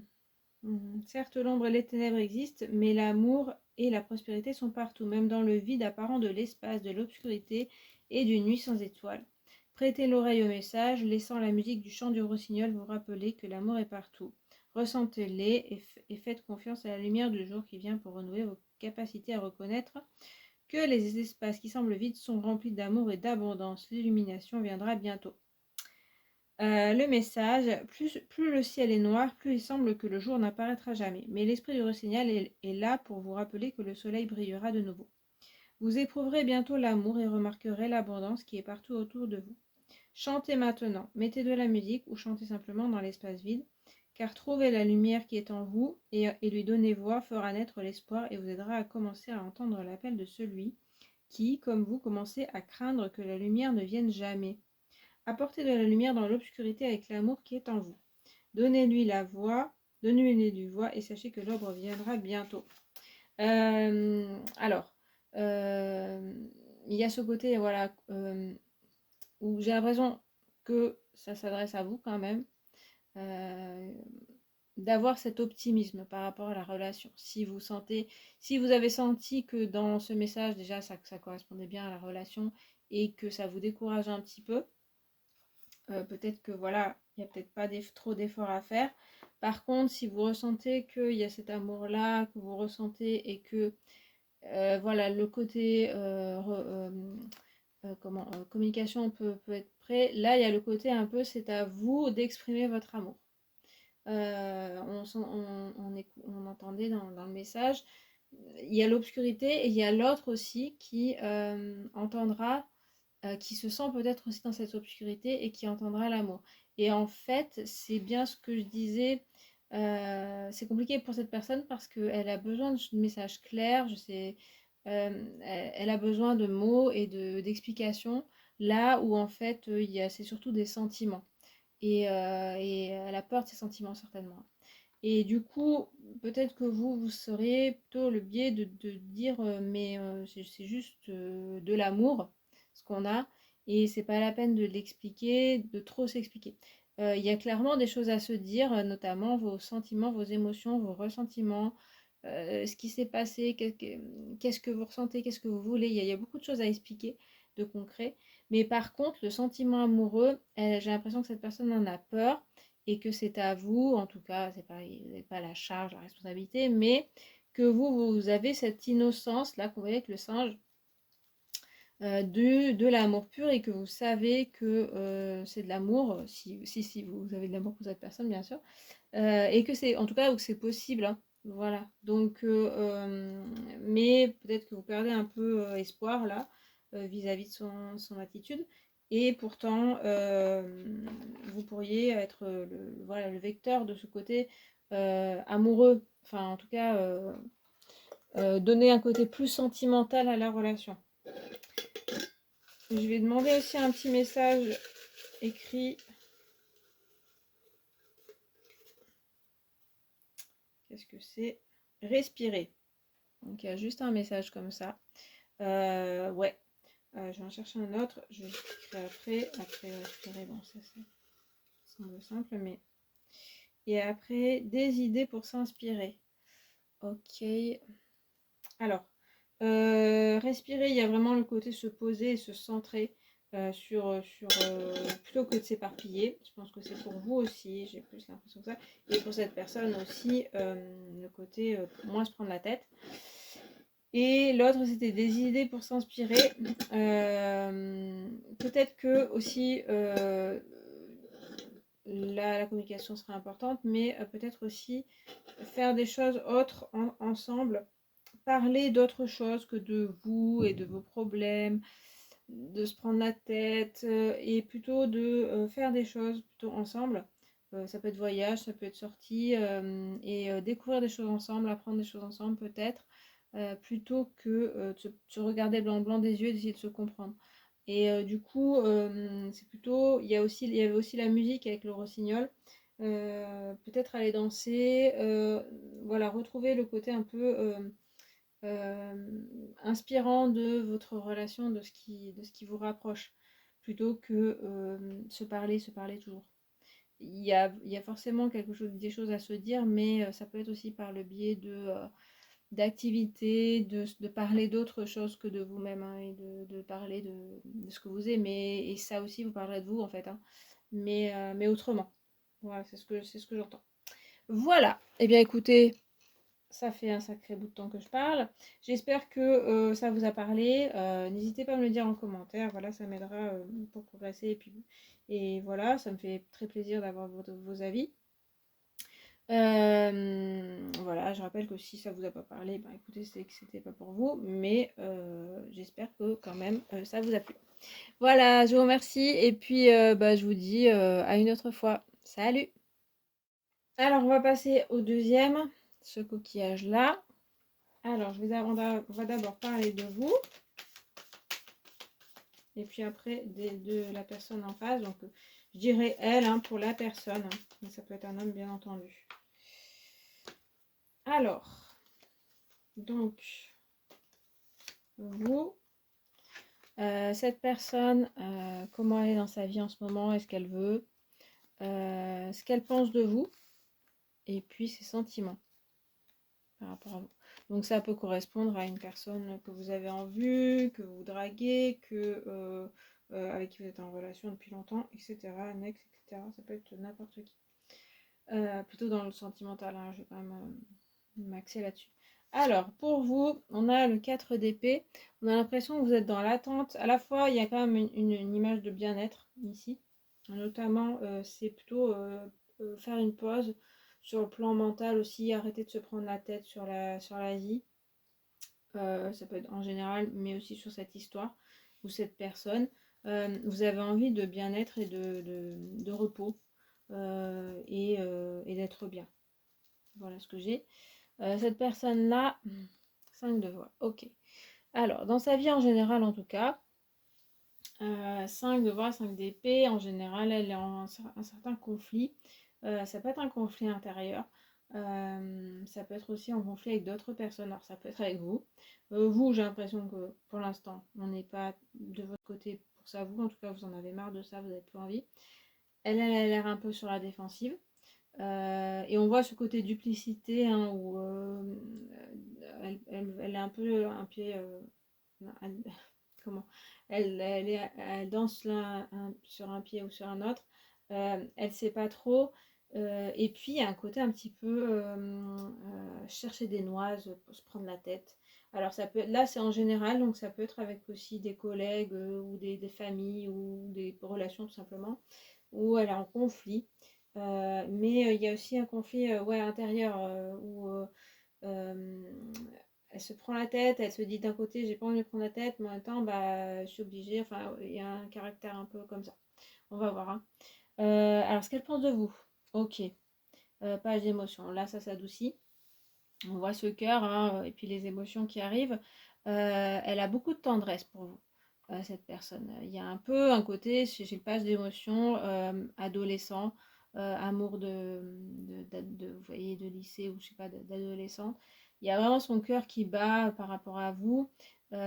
Certes, l'ombre et les ténèbres existent, mais l'amour et la prospérité sont partout, même dans le vide apparent de l'espace, de l'obscurité et d'une nuit sans étoiles. Prêtez l'oreille au message, laissant la musique du chant du rossignol vous rappeler que l'amour est partout. Ressentez-les et faites confiance à la lumière du jour qui vient pour renouer vos capacités à reconnaître que les espaces qui semblent vides sont remplis d'amour et d'abondance. L'illumination viendra bientôt. Le message, plus le ciel est noir, plus il semble que le jour n'apparaîtra jamais. Mais l'esprit du rossignol est là pour vous rappeler que le soleil brillera de nouveau. Vous éprouverez bientôt l'amour et remarquerez l'abondance qui est partout autour de vous. Chantez maintenant, mettez de la musique ou chantez simplement dans l'espace vide, car trouver la lumière qui est en vous et lui donner voix fera naître l'espoir et vous aidera à commencer à entendre l'appel de celui qui, comme vous, commencez à craindre que la lumière ne vienne jamais. Apportez de la lumière dans l'obscurité avec l'amour qui est en vous. Donnez-lui la voix, donnez-lui du voix et sachez que l'aube viendra bientôt. Alors, euh, il y a ce côté, voilà, où j'ai l'impression que ça s'adresse à vous quand même, euh, d'avoir cet optimisme par rapport à la relation. Si vous avez senti que dans ce message, déjà, ça correspondait bien à la relation et que ça vous décourage un petit peu, peut-être que voilà, il n'y a peut-être pas trop d'efforts à faire. Par contre, si vous ressentez qu'il y a cet amour-là, que vous ressentez et que voilà, le côté communication peut être prêt, là il y a le côté un peu, c'est à vous d'exprimer votre amour. On entendait dans le message, il y a l'obscurité et il y a l'autre aussi qui entendra qui se sent peut-être aussi dans cette obscurité et qui entendra l'amour. Et en fait, c'est bien ce que je disais, c'est compliqué pour cette personne parce qu'elle a besoin de messages clairs, je sais, elle a besoin de mots et d'explications, là où en fait, c'est surtout des sentiments. et elle a peur de ses sentiments certainement. Et du coup, peut-être que vous seriez plutôt le biais de dire mais c'est juste de l'amour, ce qu'on a, et c'est pas la peine de l'expliquer, de trop s'expliquer. Il y a clairement des choses à se dire, notamment vos sentiments, vos émotions, vos ressentiments, ce qui s'est passé, qu'est-ce que vous ressentez, qu'est-ce que vous voulez. Il y a beaucoup de choses à expliquer, de concret. Mais par contre, le sentiment amoureux, j'ai l'impression que cette personne en a peur et que c'est à vous, en tout cas, c'est pas, vous n'avez pas la charge, la responsabilité, mais que vous avez cette innocence là qu'on voyait avec le singe, de l'amour pur, et que vous savez que c'est de l'amour, si vous avez de l'amour pour cette personne, bien sûr, et que c'est, en tout cas, où c'est possible, hein. Voilà, donc, mais peut-être que vous perdez un peu espoir là, vis-à-vis de son attitude, et pourtant, vous pourriez être voilà, le vecteur de ce côté amoureux, enfin, en tout cas, donner un côté plus sentimental à la relation. Je vais demander aussi un petit message écrit. Qu'est-ce que c'est? Respirer. Donc il y a juste un message comme ça. Ouais. Je vais en chercher un autre. Je vais expliquer après. Respirer, bon, ça semble simple, mais. Et après, des idées pour s'inspirer. Ok. Alors, respirer, il y a vraiment le côté se poser et se centrer plutôt que de s'éparpiller. Je pense que c'est pour vous aussi, j'ai plus l'impression que ça. Et pour cette personne aussi, le côté moins se prendre la tête. Et l'autre, c'était des idées pour s'inspirer. Peut-être que aussi la communication serait importante, mais peut-être aussi faire des choses autres ensemble, parler d'autre chose que de vous et de vos problèmes, de se prendre la tête, et plutôt de faire des choses plutôt ensemble. Ça peut être voyage, ça peut être sortie, et découvrir des choses ensemble, apprendre des choses ensemble peut-être, plutôt que de se regarder blanc blanc des yeux et d'essayer de se comprendre. Et du coup, c'est plutôt, il y avait aussi la musique avec le rossignol. Peut-être aller danser, voilà, retrouver le côté un peu inspirant de votre relation, de ce qui vous rapproche, plutôt que se parler toujours. Il y a forcément des choses à se dire, mais ça peut être aussi par le biais d'activités, de parler d'autre chose que de vous-même, hein, et de parler de ce que vous aimez, et ça aussi vous parlerez de vous en fait, hein, mais autrement. Voilà, c'est ce que j'entends. Voilà, et bien écoutez, ça fait un sacré bout de temps que je parle. J'espère que ça vous a parlé. N'hésitez pas à me le dire en commentaire. Voilà, ça m'aidera pour progresser. Et voilà, ça me fait très plaisir d'avoir vos avis. Voilà, je rappelle que si ça vous a pas parlé, ben écoutez, c'est que c'était pas pour vous. Mais j'espère que quand même ça vous a plu. Voilà, je vous remercie. Et puis bah, je vous dis à une autre fois. Salut! Alors, on va passer au deuxième, ce coquillage-là. Alors, on va d'abord parler de vous, et puis après de la personne en face. Donc, je dirais elle, hein, pour la personne, hein, mais ça peut être un homme, bien entendu. Alors, donc, vous, cette personne, comment elle est dans sa vie en ce moment, est-ce qu'elle veut, ce qu'elle pense de vous, et puis ses sentiments par rapport à vous. Donc ça peut correspondre à une personne que vous avez en vue, que vous draguez, avec qui vous êtes en relation depuis longtemps, etc. Un ex, etc. Ça peut être n'importe qui. Plutôt dans le sentimental, hein, je vais quand même m'axer là-dessus. Alors, pour vous, on a le 4 d'épée. On a l'impression que vous êtes dans l'attente. À la fois, il y a quand même une image de bien-être ici. Notamment, c'est plutôt faire une pause sur le plan mental aussi, arrêter de se prendre la tête sur la vie. Ça peut être en général, mais aussi sur cette histoire ou cette personne. Vous avez envie de bien-être et de repos, et d'être bien. Voilà ce que j'ai. Cette personne-là, 5 de voix. Ok. Alors, dans sa vie en général, en tout cas, 5 de bras, 5 d'épée, en général, elle est en un certain conflit. Ça peut être un conflit intérieur. Ça peut être aussi en conflit avec d'autres personnes. Alors, ça peut être avec vous. Vous, j'ai l'impression que pour l'instant, on n'est pas de votre côté pour ça. Vous, en tout cas, vous en avez marre de ça, vous n'avez plus envie. Elle a l'air un peu sur la défensive. Et on voit ce côté duplicité hein, où elle est un peu un pied. Comment elle danse là sur un pied ou sur un autre. Elle sait pas trop. Et puis il y a un côté un petit peu chercher des noises pour se prendre la tête. Alors ça peut là c'est en général, donc ça peut être avec aussi des collègues ou des familles ou des relations tout simplement, où elle est en conflit. Mais il y a aussi un conflit ouais, intérieur où euh, elle se prend la tête, elle se dit d'un côté j'ai pas envie de prendre la tête, mais en même temps bah, je suis obligée, enfin il y a un caractère un peu comme ça. On va voir. Hein. Alors ce qu'elle pense de vous, ok, page d'émotion, là ça s'adoucit. On voit ce cœur hein, et puis les émotions qui arrivent. Elle a beaucoup de tendresse pour vous, cette personne. Il y a un peu un côté, chez le page d'émotion, adolescent, amour vous voyez, de lycée ou je sais pas, d'adolescent. Il y a vraiment son cœur qui bat par rapport à vous. Il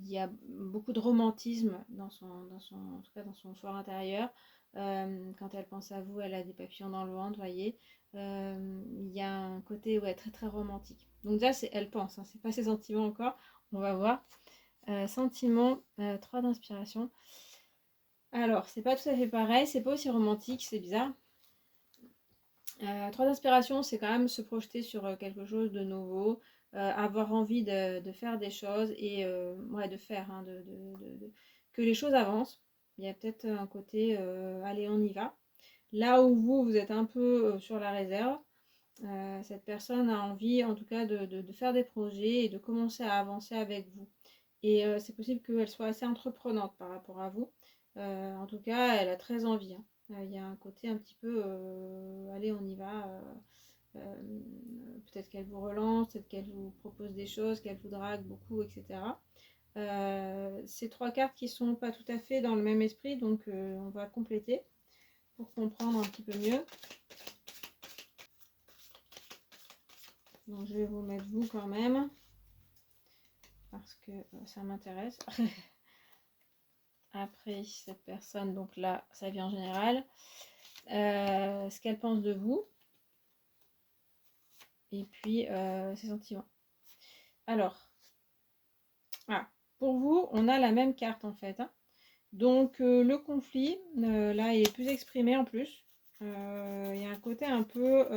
y a beaucoup de romantisme en tout cas dans son fort intérieur. Quand elle pense à vous, elle a des papillons dans le ventre, voyez. Il y a un côté ouais, très très romantique. Donc déjà, elle pense, hein, c'est pas ses sentiments encore. On va voir. Sentiments, 3 d'inspiration. Alors, c'est pas tout à fait pareil, c'est pas aussi romantique, c'est bizarre. 3 d'inspiration, c'est quand même se projeter sur quelque chose de nouveau, avoir envie de faire des choses et ouais, de faire, hein, que les choses avancent. Il y a peut-être un côté, allez, on y va. Là où vous êtes un peu sur la réserve, cette personne a envie en tout cas de faire des projets et de commencer à avancer avec vous. Et c'est possible qu'elle soit assez entreprenante par rapport à vous. En tout cas, elle a très envie. Hein. Il y a un côté un petit peu, allez, on y va. Euh, peut-être qu'elle vous relance, peut-être qu'elle vous propose des choses, qu'elle vous drague beaucoup, etc. Ces 3 cartes qui sont pas tout à fait dans le même esprit, donc on va compléter pour comprendre un petit peu mieux. Donc je vais vous mettre vous quand même, parce que ça m'intéresse. Après, cette personne, donc là, ça vient en général. Ce qu'elle pense de vous. Et puis, ses sentiments. Alors, pour vous, on a la même carte en fait. Hein. Donc, le conflit, là, il est plus exprimé en plus. Il y a un côté un peu...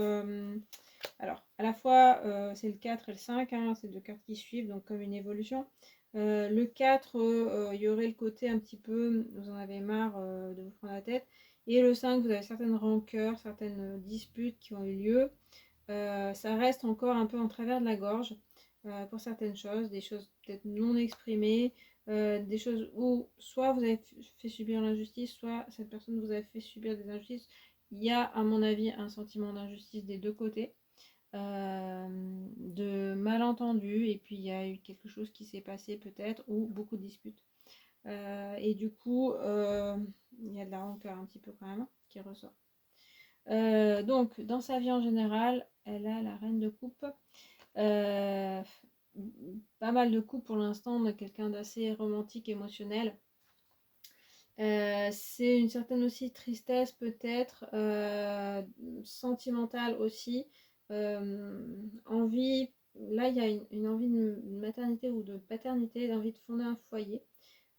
alors, à la fois, c'est le 4 et le 5, hein, c'est 2 cartes qui suivent, donc comme une évolution. Le 4, il y aurait le côté un petit peu, vous en avez marre de vous prendre la tête. Et le 5, vous avez certaines rancœurs, certaines disputes qui ont eu lieu. Ça reste encore un peu en travers de la gorge pour certaines choses, des choses peut-être non exprimées, des choses où soit vous avez fait subir l'injustice, soit cette personne vous a fait subir des injustices. Il y a, à mon avis, un sentiment d'injustice des deux côtés, de malentendus, et puis il y a eu quelque chose qui s'est passé peut-être, ou beaucoup de disputes. Et du coup, il y a de la rancœur un petit peu quand même qui ressort. Donc, dans sa vie en général, elle a la reine de coupe. Euh, Pas mal de coups pour l'instant, de quelqu'un d'assez romantique, émotionnel. C'est une certaine aussi tristesse peut-être, sentimentale aussi. Envie, là il y a une envie de maternité ou de paternité, d'envie de fonder un foyer.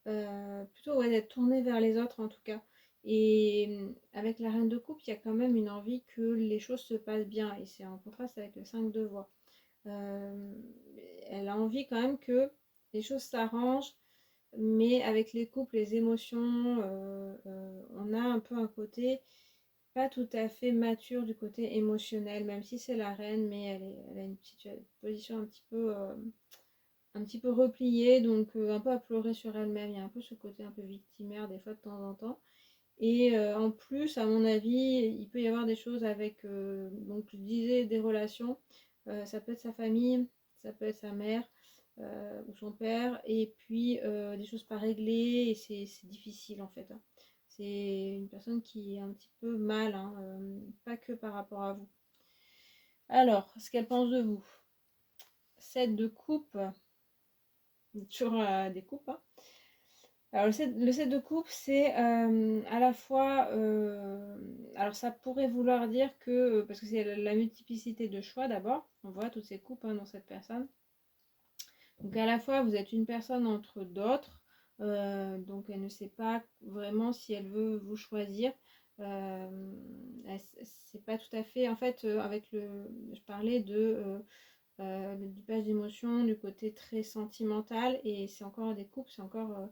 Plutôt ouais, d'être tourné vers les autres en tout cas. Et avec la reine de coupe, il y a quand même une envie que les choses se passent bien. Et c'est en contraste avec le 5 de voix. Euh, Elle a envie quand même que les choses s'arrangent, mais avec les couples, les émotions, on a un peu un côté pas tout à fait mature du côté émotionnel, même si c'est la reine, mais elle a une position un petit peu repliée, donc un peu à pleurer sur elle-même. Il y a un peu ce côté un peu victimaire des fois de temps en temps. Et en plus, à mon avis, il peut y avoir des choses avec, donc je disais, des relations. Ça peut être sa famille, ça peut être sa mère, ou son père, et puis des choses pas réglées, et c'est difficile en fait, hein. C'est une personne qui est un petit peu mal, hein, pas que par rapport à vous. Alors, ce qu'elle pense de vous. 7 de coupe, toujours des coupes, hein. Alors le 7 de coupe, c'est à la fois, alors ça pourrait vouloir dire que, parce que c'est la multiplicité de choix d'abord, on voit toutes ces coupes, hein, dans cette personne. Donc à la fois vous êtes une personne entre d'autres, donc elle ne sait pas vraiment si elle veut vous choisir. C'est pas tout à fait, en fait, avec je parlais du page d'émotion, du côté très sentimental, et c'est encore des couples, c'est encore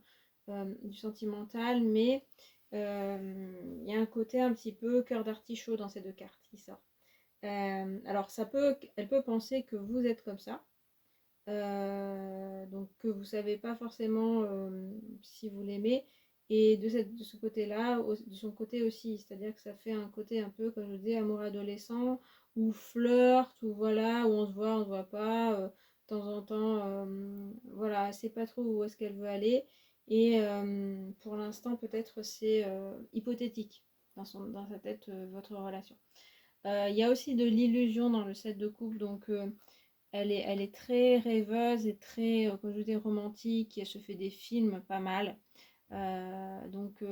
du sentimental, mais il y a un côté un petit peu cœur d'artichaut dans ces deux cartes qui sortent. Alors elle peut penser que vous êtes comme ça, donc que vous savez pas forcément si vous l'aimez, et de ce côté-là, de son côté aussi, c'est-à-dire que ça fait un côté un peu, comme je vous dis, amour adolescent, ou flirt, ou voilà, où on se voit pas, de temps en temps, voilà, elle sait pas trop où est-ce qu'elle veut aller, et pour l'instant peut-être c'est hypothétique dans sa tête, votre relation. Il y a aussi de l'illusion dans le set de couple, donc elle est très rêveuse et très, comme je vous dis, romantique, et elle se fait des films pas mal. Donc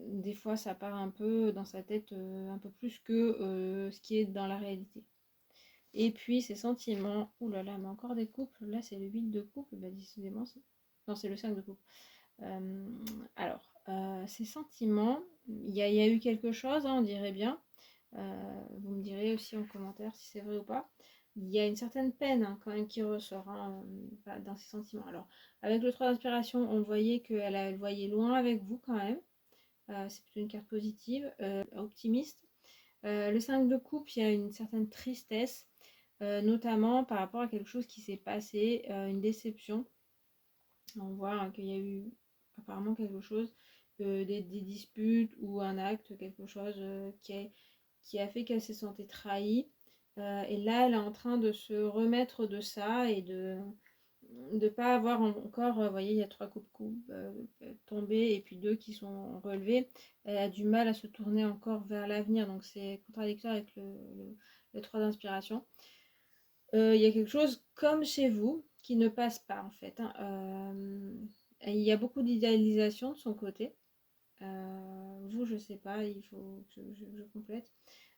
des fois ça part un peu dans sa tête, un peu plus que ce qui est dans la réalité. Et puis ses sentiments, ouh là là, mais encore des couples, là c'est le 8 de couple, bah décidément, non c'est le 5 de couple. Alors, ses sentiments, il y a eu quelque chose, hein, on dirait bien. Vous me direz aussi en commentaire si c'est vrai ou pas. Il y a une certaine peine, hein, quand même qui ressort, hein, dans ses sentiments. Alors, avec le 3 d'inspiration, on voyait qu'elle voyait loin avec vous quand même. C'est plutôt une carte positive, optimiste. Le 5 de coupe, il y a une certaine tristesse, notamment par rapport à quelque chose qui s'est passé, une déception. On voit, hein, qu'il y a eu apparemment quelque chose, des disputes ou un acte, quelque chose qui a fait qu'elle s'est sentie trahie. Et là, elle est en train de se remettre de ça, et de ne pas avoir encore, vous voyez, il y a 3 coupes tombées, et puis 2 qui sont relevées. Elle a du mal à se tourner encore vers l'avenir, donc c'est contradictoire avec le 3 d'inspiration. Il y a quelque chose comme chez vous qui ne passe pas en fait, hein. Il y a beaucoup d'idéalisation de son côté. Vous, je sais pas, il faut que je complète.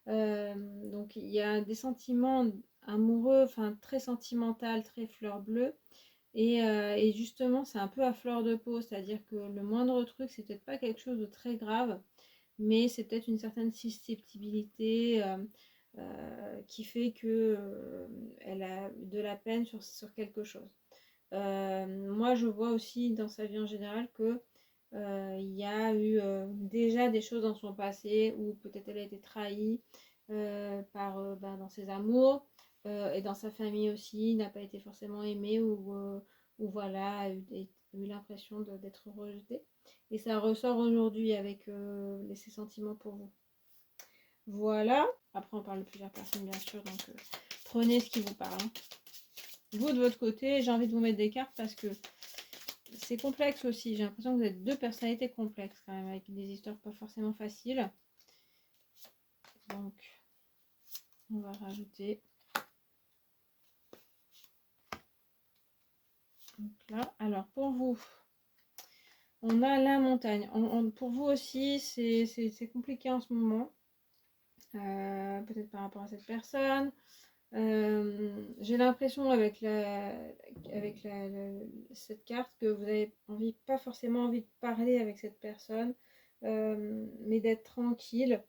Donc il y a des sentiments amoureux, enfin très sentimental, très fleur bleue. Et justement, c'est un peu à fleur de peau, c'est-à-dire que le moindre truc, c'est peut-être pas quelque chose de très grave, mais c'est peut-être une certaine susceptibilité, qui fait que elle a de la peine sur quelque chose. Moi, je vois aussi dans sa vie en général que il y a eu déjà des choses dans son passé où peut-être elle a été trahie dans ses amours, et dans sa famille aussi, n'a pas été forcément aimée, ou voilà, a eu l'impression d'être rejetée. Et ça ressort aujourd'hui avec ses sentiments pour vous. Voilà. Après, on parle de plusieurs personnes, bien sûr, donc prenez ce qui vous parle, hein. Vous, de votre côté, j'ai envie de vous mettre des cartes parce que c'est complexe aussi. J'ai l'impression que vous êtes deux personnalités complexes quand même, avec des histoires pas forcément faciles. Donc, on va rajouter. Donc là, alors pour vous, on a la montagne. Pour vous aussi, c'est compliqué en ce moment. Peut-être par rapport à cette personne. J'ai l'impression cette carte que vous avez pas forcément envie de parler avec cette personne, mais d'être tranquille.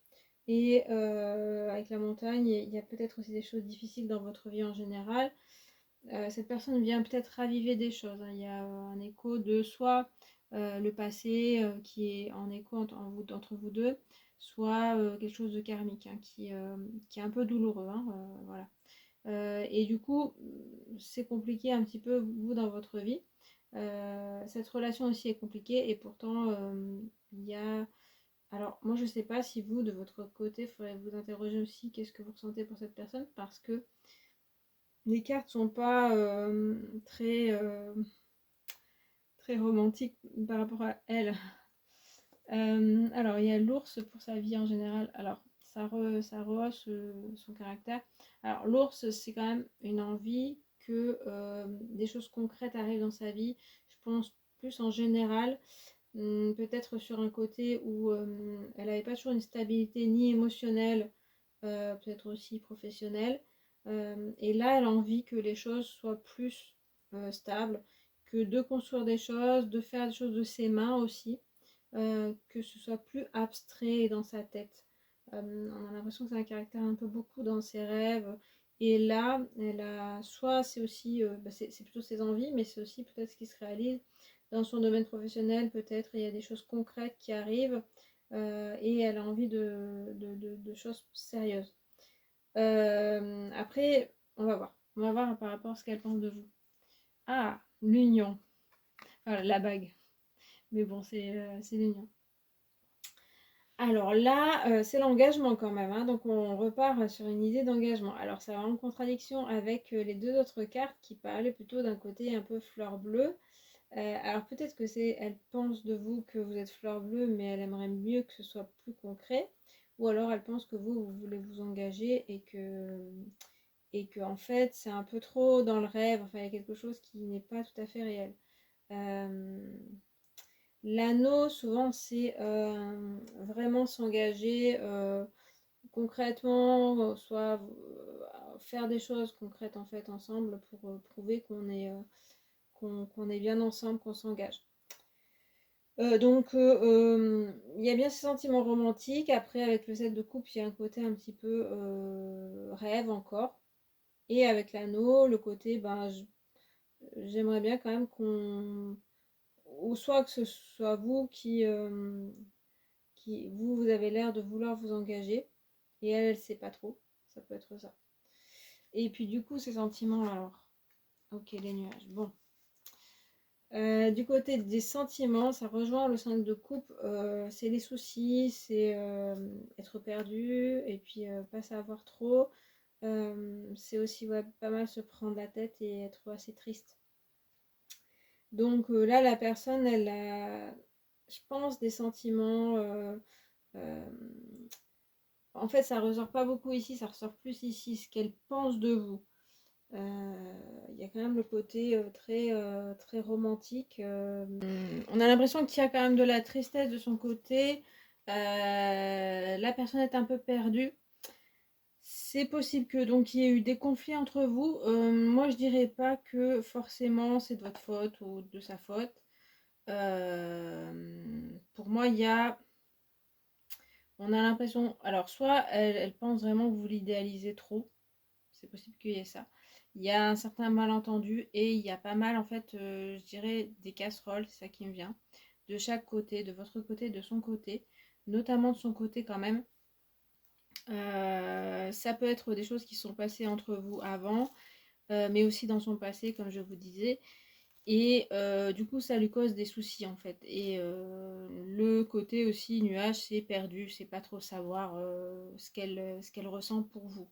Et avec la montagne, il y a peut-être aussi des choses difficiles dans votre vie en général. Cette personne vient peut-être raviver des choses, hein. Il y a un écho de soit le passé, qui est en écho entre vous deux, soit quelque chose de karmique, hein, qui est un peu douloureux, hein, voilà. Et du coup, c'est compliqué un petit peu, vous, dans votre vie. Cette relation aussi est compliquée, et pourtant, il y a... Alors, moi, je sais pas si vous, de votre côté, il faudrait vous interroger aussi qu'est-ce que vous ressentez pour cette personne, parce que les cartes sont pas très, très romantiques par rapport à elle. Alors, il y a l'ours pour sa vie en général. Alors, ça rehausse son caractère. Alors, l'ours, c'est quand même une envie que des choses concrètes arrivent dans sa vie. Je pense plus en général, peut-être sur un côté où elle n'avait pas toujours une stabilité ni émotionnelle, peut-être aussi professionnelle. Et là, elle a envie que les choses soient plus stables, que de construire des choses, de faire des choses de ses mains aussi, que ce soit plus abstrait dans sa tête. On a l'impression que c'est un caractère un peu beaucoup dans ses rêves. Et là, elle a soit c'est aussi, c'est plutôt ses envies, mais c'est aussi peut-être ce qui se réalise dans son domaine professionnel. Peut-être il y a des choses concrètes qui arrivent et elle a envie de choses sérieuses. Après, on va voir. On va voir par rapport à ce qu'elle pense de vous. Ah, l'union. Voilà, la bague. Mais bon, c'est l'union. Alors là, c'est l'engagement quand même, hein, donc on repart sur une idée d'engagement. Alors ça va en contradiction avec les deux autres cartes qui parlaient plutôt d'un côté un peu fleur bleue. Alors peut-être que elle pense de vous que vous êtes fleur bleue, mais elle aimerait mieux que ce soit plus concret. Ou alors elle pense que vous voulez vous engager et que en fait c'est un peu trop dans le rêve. Enfin, il y a quelque chose qui n'est pas tout à fait réel. Euh, L'anneau, souvent, c'est vraiment s'engager concrètement, soit faire des choses concrètes en fait ensemble pour prouver qu'on est bien ensemble, qu'on s'engage. Donc, il y a bien ces sentiments romantiques. Après, avec le 7 de coupe, il y a un côté un petit peu rêve encore. Et avec l'anneau, le côté, ben, j'aimerais bien quand même qu'on... Ou soit que ce soit vous vous avez l'air de vouloir vous engager et elle sait pas trop. Ça peut être ça. Et puis du coup, ces sentiments, alors, ok, les nuages. Bon. Du côté des sentiments, ça rejoint le 5 de coupe. C'est les soucis, c'est être perdu et puis pas savoir trop. C'est aussi ouais, pas mal se prendre la tête et être assez triste. Donc là, la personne, elle a, je pense, des sentiments. Euh, En fait, ça ressort pas beaucoup ici, ça ressort plus ici ce qu'elle pense de vous. Il y a quand même le côté très romantique. On a l'impression qu'il y a quand même de la tristesse de son côté. La personne est un peu perdue. C'est possible que donc il y ait eu des conflits entre vous. Moi, je dirais pas que forcément c'est de votre faute ou de sa faute. Pour moi, on a l'impression, alors soit elle pense vraiment que vous l'idéalisez trop, c'est possible qu'il y ait ça. Il y a un certain malentendu et il y a pas mal en fait, je dirais des casseroles, c'est ça qui me vient, de chaque côté, de votre côté, de son côté, notamment de son côté quand même. Ça peut être des choses qui sont passées entre vous avant, mais aussi dans son passé, comme je vous disais. Et du coup, ça lui cause des soucis en fait. Et le côté aussi nuage, c'est perdu, c'est pas trop savoir ce qu'elle ressent pour vous.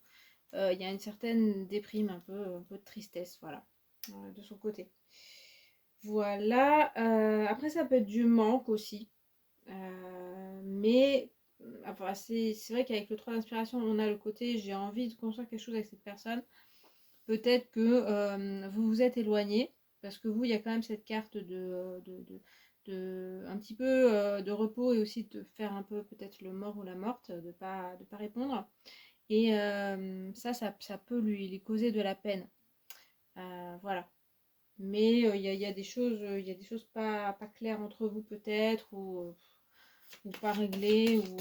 Il y a une certaine déprime, un peu de tristesse, voilà, de son côté. Voilà. Après, ça peut être du manque aussi. Mais enfin, c'est vrai qu'avec le 3 d'inspiration, on a le côté j'ai envie de construire quelque chose avec cette personne. Peut-être que vous vous êtes éloigné, parce que vous, il y a quand même cette carte un petit peu de repos et aussi de faire un peu peut-être le mort ou la morte, de pas répondre. Et ça peut lui causer de la peine. Voilà. Mais il y a des choses, il y a des choses pas claires entre vous peut-être, ou pas réglées, ou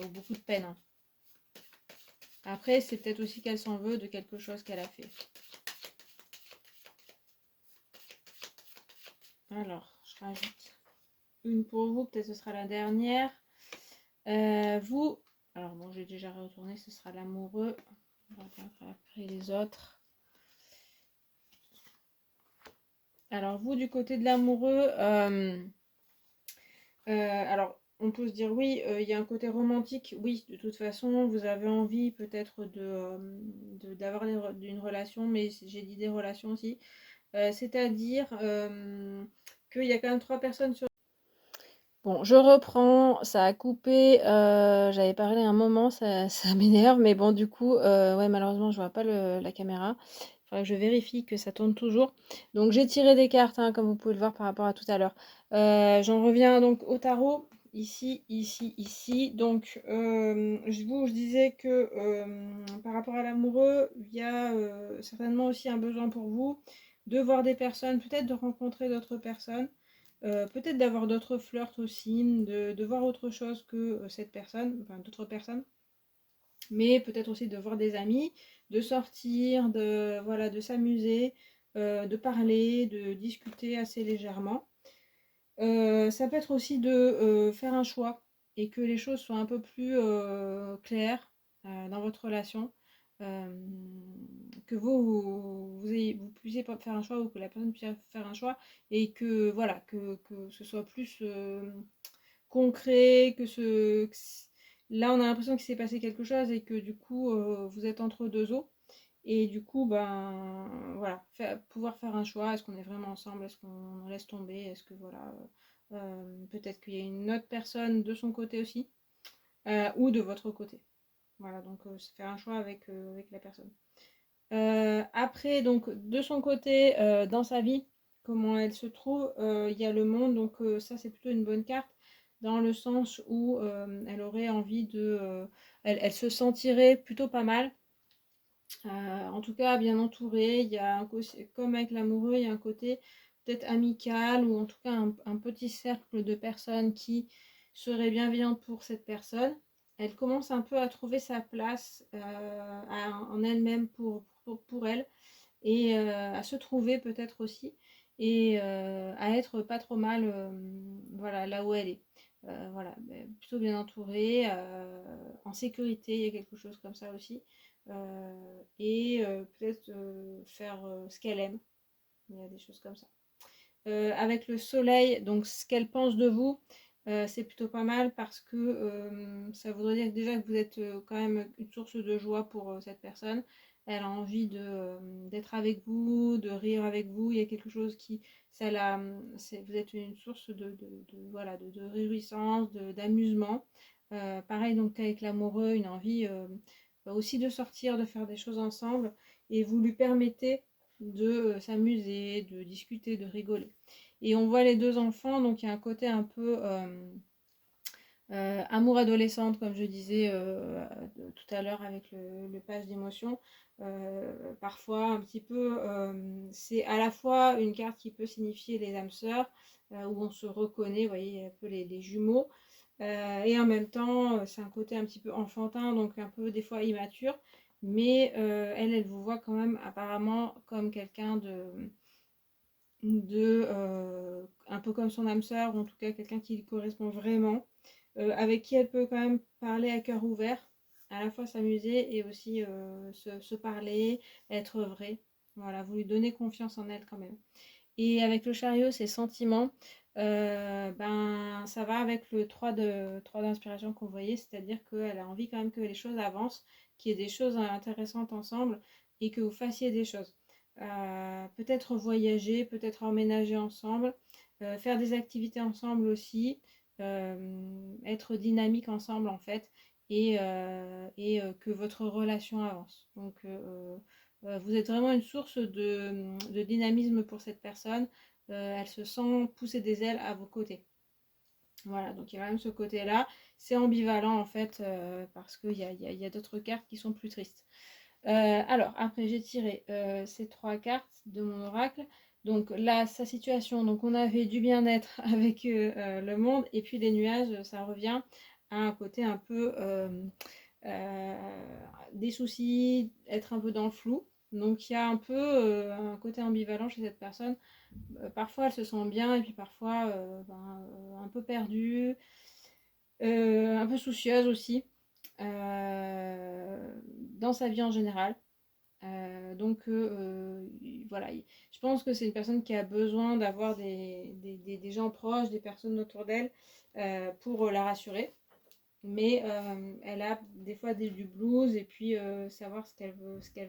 beaucoup de peine, hein. Après, c'est peut-être aussi qu'elle s'en veut de quelque chose qu'elle a fait. Alors, je rajoute une pour vous, peut-être ce sera la dernière. Vous, alors bon, j'ai déjà retourné, ce sera l'amoureux. On va regarder après les autres. Alors, vous, du côté de l'amoureux, alors, on peut se dire oui, il y a un côté romantique, oui, de toute façon, vous avez envie peut-être d'avoir une relation, mais j'ai dit des relations aussi. C'est-à-dire qu'il y a quand même trois personnes sur... Bon, je reprends, ça a coupé, j'avais parlé un moment, ça m'énerve, mais bon, du coup, ouais, malheureusement, je vois pas la caméra. Il faudrait que je vérifie que ça tourne toujours. Donc, j'ai tiré des cartes, hein, comme vous pouvez le voir par rapport à tout à l'heure. J'en reviens donc au tarot, ici, ici, ici. Donc, je disais que par rapport à l'amoureux, il y a certainement aussi un besoin pour vous de voir des personnes, peut-être de rencontrer d'autres personnes. Peut-être d'avoir d'autres flirts aussi, de voir autre chose que cette personne, enfin d'autres personnes, mais peut-être aussi de voir des amis, de sortir, voilà, de s'amuser, de parler, de discuter assez légèrement. Ça peut être aussi de faire un choix et que les choses soient un peu plus claires dans votre relation. Euh, que vous puissiez pas faire un choix ou que la personne puisse faire un choix et que voilà, que ce soit plus concret, là on a l'impression qu'il s'est passé quelque chose et que du coup vous êtes entre deux eaux. Et du coup, ben voilà, pouvoir faire un choix, est-ce qu'on est vraiment ensemble, est-ce qu'on laisse tomber, est-ce que voilà, peut-être qu'il y a une autre personne de son côté aussi, ou de votre côté. Voilà, donc c'est faire un choix avec la personne. Après, donc de son côté, dans sa vie, comment elle se trouve, il y a le monde, donc ça c'est plutôt une bonne carte, dans le sens où elle aurait envie elle se sentirait plutôt pas mal. En tout cas, bien entourée, il y a comme avec l'amoureux, il y a un côté peut-être amical ou en tout cas un petit cercle de personnes qui seraient bienveillantes pour cette personne. Elle commence un peu à trouver sa place en elle-même pour elle et à se trouver peut-être aussi et à être pas trop mal voilà, là où elle est. Voilà, plutôt bien entourée, en sécurité, il y a quelque chose comme ça aussi. Et peut-être faire ce qu'elle aime. Il y a des choses comme ça. Avec le soleil, donc ce qu'elle pense de vous, c'est plutôt pas mal parce que ça voudrait dire déjà que vous êtes quand même une source de joie pour cette personne. Elle a envie d'être avec vous, de rire avec vous. Il y a quelque chose qui, vous êtes une source voilà, de réjouissance, d'amusement. Pareil donc avec l'amoureux, une envie aussi de sortir, de faire des choses ensemble. Et vous lui permettez de s'amuser, de discuter, de rigoler. Et on voit les deux enfants, donc il y a un côté un peu amour adolescente, comme je disais tout à l'heure avec le page d'émotion. Parfois un petit peu, c'est à la fois une carte qui peut signifier les âmes sœurs, où on se reconnaît, vous voyez, un peu les jumeaux. Et en même temps, c'est un côté un petit peu enfantin, donc un peu des fois immature. Mais elle vous voit quand même apparemment comme quelqu'un un peu comme son âme sœur, ou en tout cas quelqu'un qui lui correspond vraiment, avec qui elle peut quand même parler à cœur ouvert, à la fois s'amuser et aussi se parler, être vrai. Voilà, vous lui donnez confiance en elle quand même. Et avec le chariot, ses sentiments, ben, ça va avec le 3 d'inspiration qu'on voyait, c'est-à-dire qu'elle a envie quand même que les choses avancent, qu'il y ait des choses intéressantes ensemble et que vous fassiez des choses. Peut-être voyager, peut-être emménager ensemble, faire des activités ensemble aussi, être dynamique ensemble en fait, et que votre relation avance. Donc, vous êtes vraiment une source de dynamisme pour cette personne. Elle se sent pousser des ailes à vos côtés. Voilà, donc il y a quand même ce côté-là. C'est ambivalent en fait, parce qu'il y a d'autres cartes qui sont plus tristes. Alors, après, j'ai tiré ces trois cartes de mon oracle. Donc là, sa situation, donc on avait du bien-être avec le monde, et puis les nuages, ça revient à un côté un peu euh, des soucis, être un peu dans le flou. Donc il y a un peu un côté ambivalent chez cette personne. Parfois elle se sent bien et puis parfois un peu perdue, un peu soucieuse aussi dans sa vie en général. Voilà, je pense que c'est une personne qui a besoin d'avoir des gens proches, des personnes autour d'elle pour la rassurer. Mais elle a des fois du blues et puis savoir ce qu'elle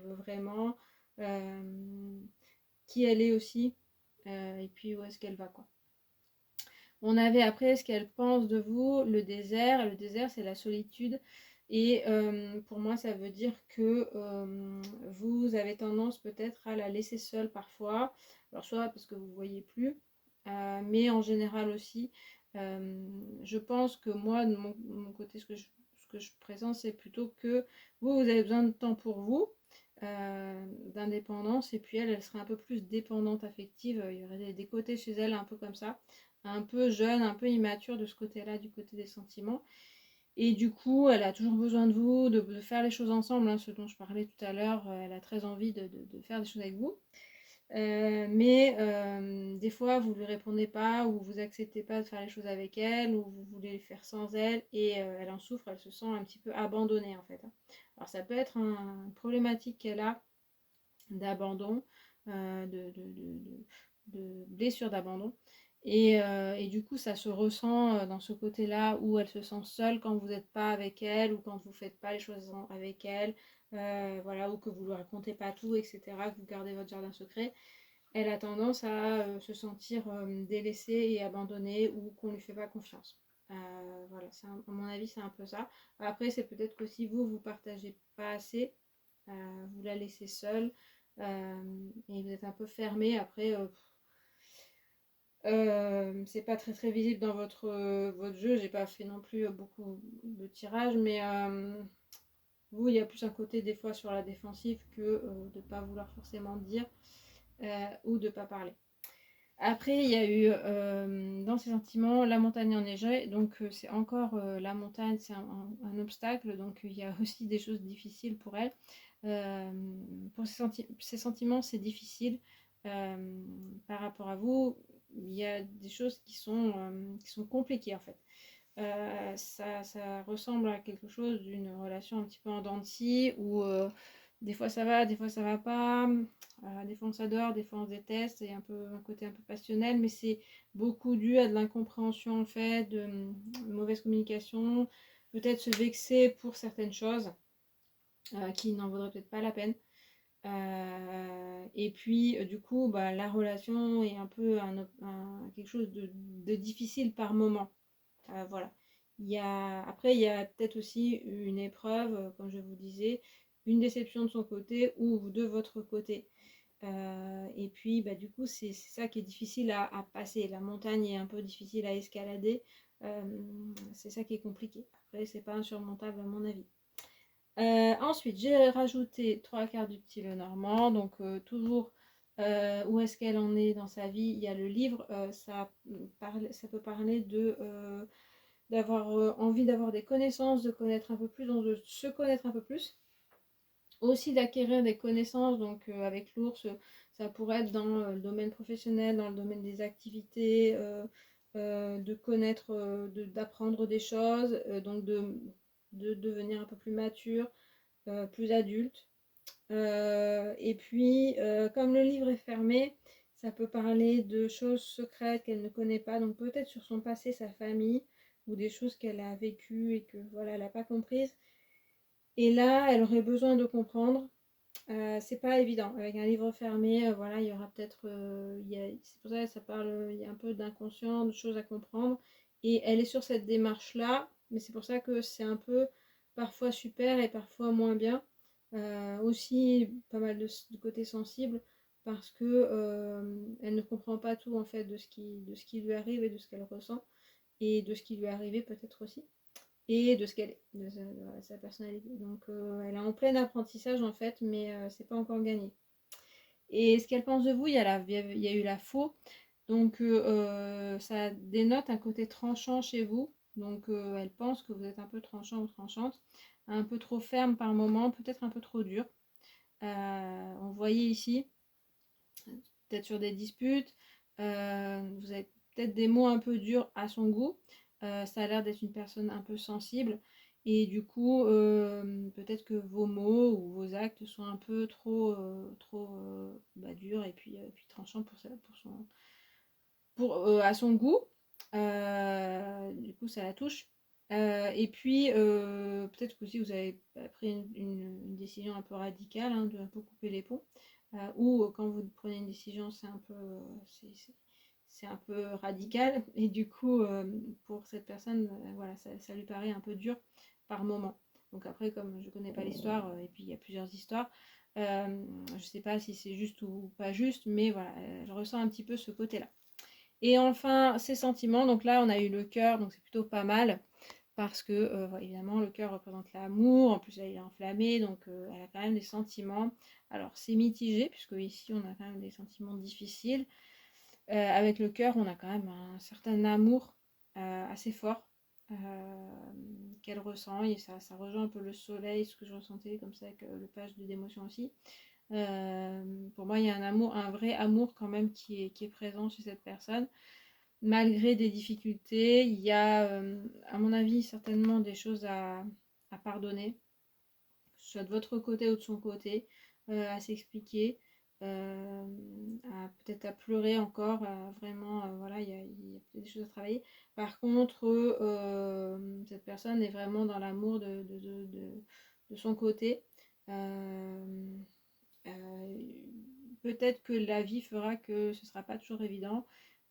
veut vraiment, qui elle est aussi, et puis où est-ce qu'elle va, quoi. On avait après ce qu'elle pense de vous, le désert. Le désert, c'est la solitude. Et pour moi, ça veut dire que vous avez tendance peut-être à la laisser seule parfois. Alors, soit parce que vous ne voyez plus, mais en général aussi. Je pense que moi, de mon côté, ce que je présente, c'est plutôt que vous avez besoin de temps pour vous, d'indépendance. Et puis elle serait un peu plus dépendante affective. Il y aurait des côtés chez elle un peu comme ça, un peu jeune, un peu immature de ce côté-là, du côté des sentiments. Et du coup, elle a toujours besoin de vous, de faire les choses ensemble, hein, ce dont je parlais tout à l'heure. Elle a très envie de faire des choses avec vous. Mais des fois, vous ne lui répondez pas ou vous acceptez pas de faire les choses avec elle ou vous voulez les faire sans elle et elle en souffre, elle se sent un petit peu abandonnée en fait. Alors ça peut être une problématique qu'elle a d'abandon, de blessure d'abandon. Et du coup, ça se ressent dans ce côté-là où elle se sent seule quand vous n'êtes pas avec elle ou quand vous ne faites pas les choses avec elle, voilà, ou que vous ne lui racontez pas tout, etc., que vous gardez votre jardin secret. Elle a tendance à se sentir délaissée et abandonnée ou qu'on ne lui fait pas confiance. Voilà, à mon avis, c'est un peu ça. Après, c'est peut-être que si vous ne partagez pas assez, vous la laissez seule et vous êtes un peu fermé. Après, c'est pas très très visible dans votre jeu. J'ai pas fait non plus beaucoup de tirages, mais vous, il y a plus un côté des fois sur la défensive que de pas vouloir forcément dire ou de pas parler. Après, il y a eu dans ces sentiments la montagne enneigée, donc c'est encore la montagne, c'est un obstacle, donc il y a aussi des choses difficiles pour elle. Pour ces sentiments, c'est difficile par rapport à vous. Il y a des choses qui sont compliquées en fait. Ça ressemble à quelque chose d'une relation un petit peu en dents de scie où des fois ça va, des fois ça va pas, des fois on s'adore, des fois on se déteste, il y a un côté un peu passionnel, mais c'est beaucoup dû à de l'incompréhension en fait, de mauvaise communication, peut-être se vexer pour certaines choses qui n'en vaudraient peut-être pas la peine. Et puis du coup, bah, la relation est un peu quelque chose de difficile par moment. Voilà. Après, il y a peut-être aussi une épreuve, comme je vous disais, une déception de son côté ou de votre côté. Et puis, bah, du coup, c'est ça qui est difficile à passer. La montagne est un peu difficile à escalader. Euh, c'est ça qui est compliqué. Après, c'est pas insurmontable à mon avis. Ensuite, j'ai rajouté 3 quarts du petit Lenormand. Donc, toujours où est-ce qu'elle en est dans sa vie. Il y a le livre. Ça peut parler d'avoir envie d'avoir des connaissances, de connaître un peu plus, donc de se connaître un peu plus. Aussi d'acquérir des connaissances, donc avec l'ours, ça pourrait être dans le domaine professionnel, dans le domaine des activités, de connaître, d'apprendre des choses, donc de devenir un peu plus mature, plus adulte. Et puis, comme le livre est fermé, ça peut parler de choses secrètes qu'elle ne connaît pas, donc peut-être sur son passé, sa famille, ou des choses qu'elle a vécues et que voilà, elle n'a pas comprises. Et là, elle aurait besoin de comprendre. C'est pas évident. Avec un livre fermé, voilà, il y aura peut-être. C'est pour ça que ça parle, il y a un peu d'inconscient, de choses à comprendre. Et elle est sur cette démarche-là, mais c'est pour ça que c'est un peu parfois super et parfois moins bien. Aussi, pas mal de côté sensible, parce que elle ne comprend pas tout en fait de ce qui lui arrive et de ce qu'elle ressent, et de ce qui lui est arrivé peut-être aussi et de ce qu'elle est, de sa personnalité. Donc elle est en plein apprentissage en fait, mais c'est pas encore gagné. Et ce qu'elle pense de vous, il y a eu la faux, donc ça dénote un côté tranchant chez vous. Donc elle pense que vous êtes un peu tranchant ou tranchante, un peu trop ferme par moment, peut-être un peu trop dur. On voyait ici, peut-être sur des disputes, vous avez peut-être des mots un peu durs à son goût. Ça a l'air d'être une personne un peu sensible Et du coup, peut-être que vos mots ou vos actes sont un peu trop durs et puis tranchants à son goût. Du coup, ça la touche. Et puis, peut-être qu'aussi vous avez pris une décision un peu radicale, hein, de un peu couper les ponts. Ou quand vous prenez une décision, c'est un peu radical. Et du coup, pour cette personne, voilà, ça lui paraît un peu dur par moment. Donc après, comme je ne connais pas l'histoire, et puis il y a plusieurs histoires, je ne sais pas si c'est juste ou pas juste, mais voilà, je ressens un petit peu ce côté-là. Et enfin, ses sentiments. Donc là, on a eu le cœur, donc c'est plutôt pas mal. Parce que, évidemment, le cœur représente l'amour. En plus, là, il est enflammé, donc elle a quand même des sentiments. Alors, c'est mitigé, puisque ici, on a quand même des sentiments difficiles. Avec le cœur, on a quand même un certain amour assez fort qu'elle ressent. Et ça rejoint un peu le soleil, ce que je ressentais comme ça avec le page d'émotion aussi. Pour moi, il y a un vrai amour quand même qui est présent chez cette personne. Malgré des difficultés, il y a, à mon avis, certainement des choses à pardonner, que ce soit de votre côté ou de son côté, à s'expliquer, peut-être à pleurer encore, vraiment, voilà, il y a peut-être des choses à travailler. Par contre, cette personne est vraiment dans l'amour de son côté. Euh, Peut-être que la vie fera que ce ne sera pas toujours évident.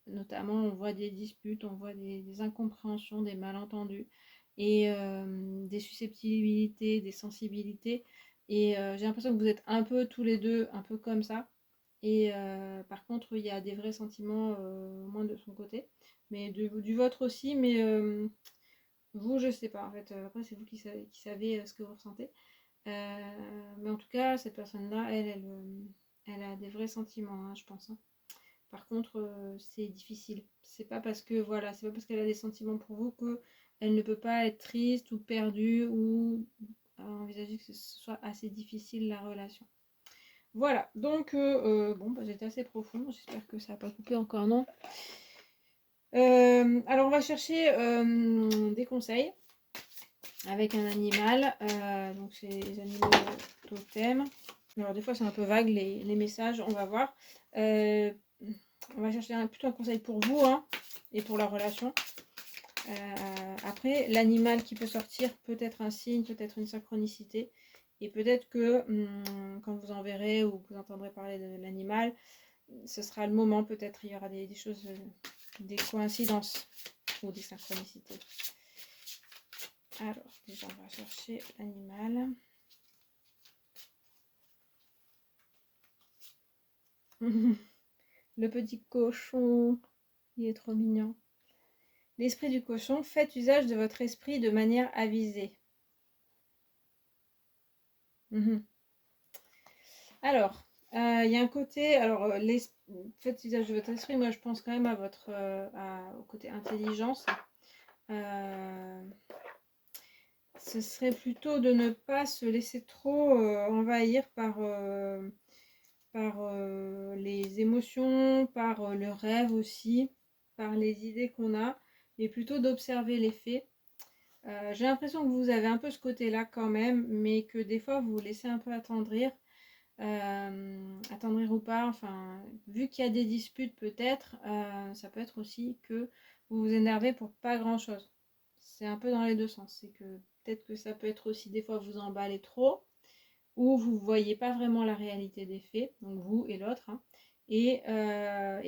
Notamment, on voit des disputes, on voit des incompréhensions, des malentendus et des susceptibilités, des sensibilités. Et j'ai l'impression que vous êtes un peu tous les deux, un peu comme ça. Et par contre, il y a des vrais sentiments, moins de son côté, mais du vôtre aussi. Mais vous, je sais pas. En fait, après, c'est vous qui savez ce que vous ressentez. Mais en tout cas, cette personne-là, elle a des vrais sentiments, hein, je pense, hein. Par contre, c'est difficile. C'est pas parce que voilà, c'est pas parce qu'elle a des sentiments pour vous que elle ne peut pas être triste ou perdue ou envisager que ce soit assez difficile la relation. Voilà, donc bon, bah, j'étais assez profond. J'espère que ça n'a pas coupé encore, non. Alors, on va chercher des conseils avec un animal. Donc, c'est les animaux totems. Alors, des fois, c'est un peu vague les messages, on va voir. On va chercher plutôt un conseil pour vous, hein, et pour la relation. Après, l'animal qui peut sortir peut être un signe, peut être une synchronicité. Et peut-être que quand vous en verrez ou que vous entendrez parler de l'animal, ce sera le moment, peut-être il y aura des choses, des coïncidences ou des synchronicités. Alors, déjà, on va chercher l'animal. Le petit cochon, il est trop mignon. L'esprit du cochon, faites usage de votre esprit de manière avisée. Alors, il y a un côté, alors faites usage de votre esprit, moi je pense quand même à au côté intelligence. Euh, Ce serait plutôt de ne pas se laisser trop envahir par les émotions, par le rêve aussi, par les idées qu'on a, mais plutôt d'observer les faits. J'ai l'impression que vous avez un peu ce côté-là quand même, mais que des fois vous vous laissez un peu attendrir. Attendrir ou pas, enfin, vu qu'il y a des disputes peut-être, ça peut être aussi que vous vous énervez pour pas grand-chose. C'est un peu dans les deux sens. C'est que peut-être que ça peut être aussi des fois vous emballez trop, ou vous voyez pas vraiment la réalité des faits, donc vous et l'autre, hein. Et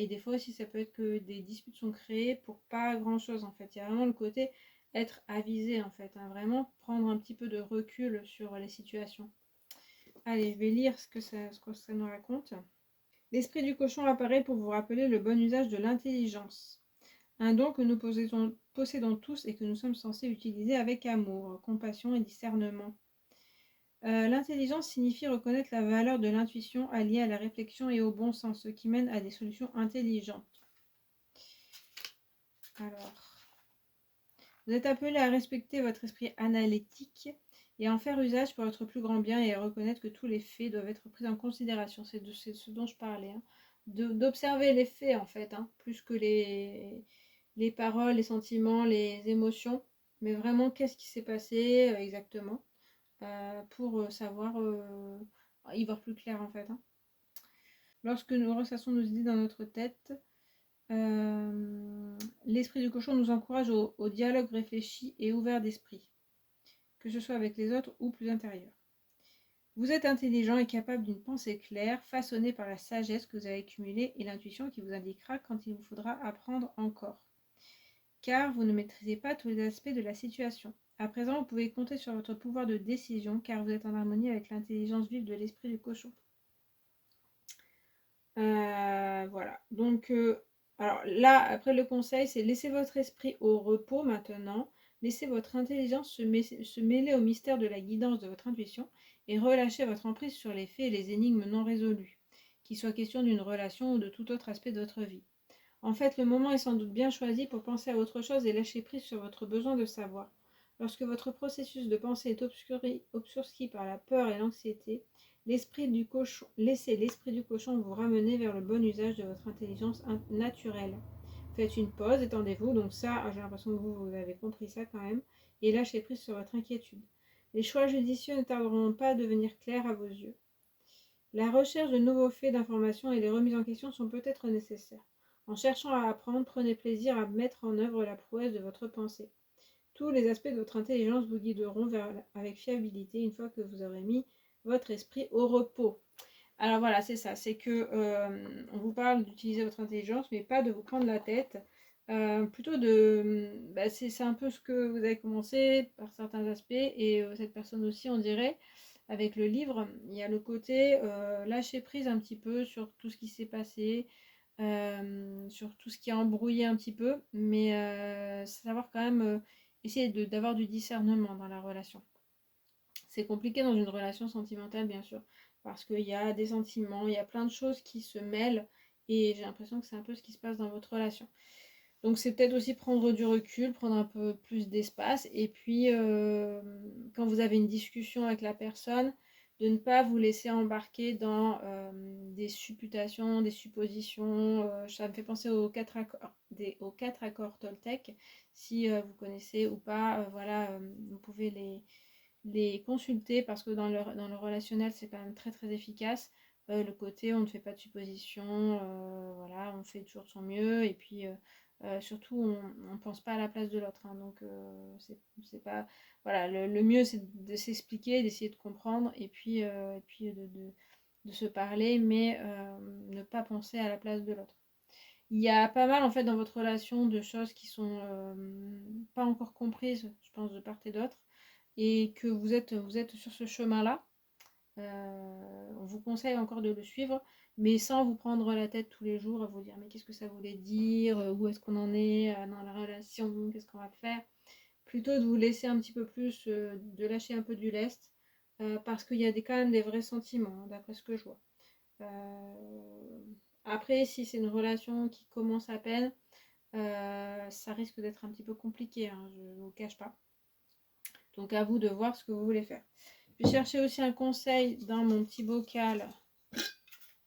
des fois aussi ça peut être que des disputes sont créées pour pas grand-chose en fait. Il y a vraiment le côté être avisé en fait, hein, vraiment prendre un petit peu de recul sur les situations. Allez, je vais lire ce que ça nous raconte. L'esprit du cochon apparaît pour vous rappeler le bon usage de l'intelligence. Un don que nous possédons tous et que nous sommes censés utiliser avec amour, compassion et discernement. L'intelligence signifie reconnaître la valeur de l'intuition alliée à la réflexion et au bon sens, ce qui mène à des solutions intelligentes. Alors, vous êtes appelé à respecter votre esprit analytique et à en faire usage pour votre plus grand bien et à reconnaître que tous les faits doivent être pris en considération. C'est de ce dont je parlais, hein. D'observer les faits en fait, hein, plus que les paroles, les sentiments, les émotions. mais vraiment qu'est-ce qui s'est passé exactement, pour savoir y voir plus clair en fait, hein. Lorsque nous ressassons nos idées dans notre tête, l'esprit du cochon nous encourage au dialogue réfléchi et ouvert d'esprit, que ce soit avec les autres ou plus intérieur. Vous êtes intelligent et capable d'une pensée claire, façonnée par la sagesse que vous avez accumulée et l'intuition qui vous indiquera quand il vous faudra apprendre encore. Car vous ne maîtrisez pas tous les aspects de la situation. À présent, vous pouvez compter sur votre pouvoir de décision car vous êtes en harmonie avec l'intelligence vive de l'esprit du cochon. Voilà. Donc, alors là, après le conseil, c'est laissez votre esprit au repos maintenant. Laissez votre intelligence se mêler au mystère de la guidance de votre intuition et relâchez votre emprise sur les faits et les énigmes non résolues, qu'il soit question d'une relation ou de tout autre aspect de votre vie. En fait, le moment est sans doute bien choisi pour penser à autre chose et lâcher prise sur votre besoin de savoir. Lorsque votre processus de pensée est obscurci par la peur et l'anxiété, laissez l'esprit du cochon vous ramener vers le bon usage de votre intelligence naturelle. Faites une pause, étendez-vous, donc ça, j'ai l'impression que vous avez compris ça quand même, et lâchez prise sur votre inquiétude. Les choix judicieux ne tarderont pas à devenir clairs à vos yeux. La recherche de nouveaux faits d'information et les remises en question sont peut-être nécessaires. En cherchant à apprendre, prenez plaisir à mettre en œuvre la prouesse de votre pensée. Tous les aspects de votre intelligence vous guideront avec fiabilité une fois que vous aurez mis votre esprit au repos. Alors voilà, c'est ça, c'est que on vous parle d'utiliser votre intelligence, mais pas de vous prendre la tête. Plutôt de... c'est un peu ce que vous avez commencé par certains aspects, et cette personne aussi, on dirait, avec le livre, il y a le côté lâcher prise un petit peu sur tout ce qui s'est passé, sur tout ce qui a embrouillé un petit peu, mais savoir quand même essayer d'avoir du discernement dans la relation. C'est compliqué dans une relation sentimentale, bien sûr, parce qu'il y a des sentiments, il y a plein de choses qui se mêlent, et j'ai l'impression que c'est un peu ce qui se passe dans votre relation. Donc c'est peut-être aussi prendre du recul, prendre un peu plus d'espace, et puis quand vous avez une discussion avec la personne, de ne pas vous laisser embarquer dans des supputations, des suppositions. Ça me fait penser aux 4 accords Toltec, si vous connaissez ou pas, voilà, vous pouvez les consulter parce que dans le relationnel, c'est quand même très très efficace. Le côté on ne fait pas de suppositions, voilà, on fait toujours de son mieux, et puis surtout on ne pense pas à la place de l'autre, hein, donc c'est pas, voilà, le mieux c'est de s'expliquer, d'essayer de comprendre, et puis de se parler, mais ne pas penser à la place de l'autre. Il y a pas mal en fait dans votre relation de choses qui sont pas encore comprises, je pense, de part et d'autre, et que vous êtes sur ce chemin-là. On vous conseille encore de le suivre, mais sans vous prendre la tête tous les jours à vous dire mais qu'est-ce que ça voulait dire, où est-ce qu'on en est dans la relation, qu'est-ce qu'on va faire. Plutôt de vous laisser un petit peu plus, de lâcher un peu du lest, parce qu'il y a quand même des vrais sentiments, hein, d'après ce que je vois. Après, si c'est une relation qui commence à peine, ça risque d'être un petit peu compliqué, hein, je ne vous le cache pas. Donc à vous de voir ce que vous voulez faire. Je vais chercher aussi un conseil dans mon petit bocal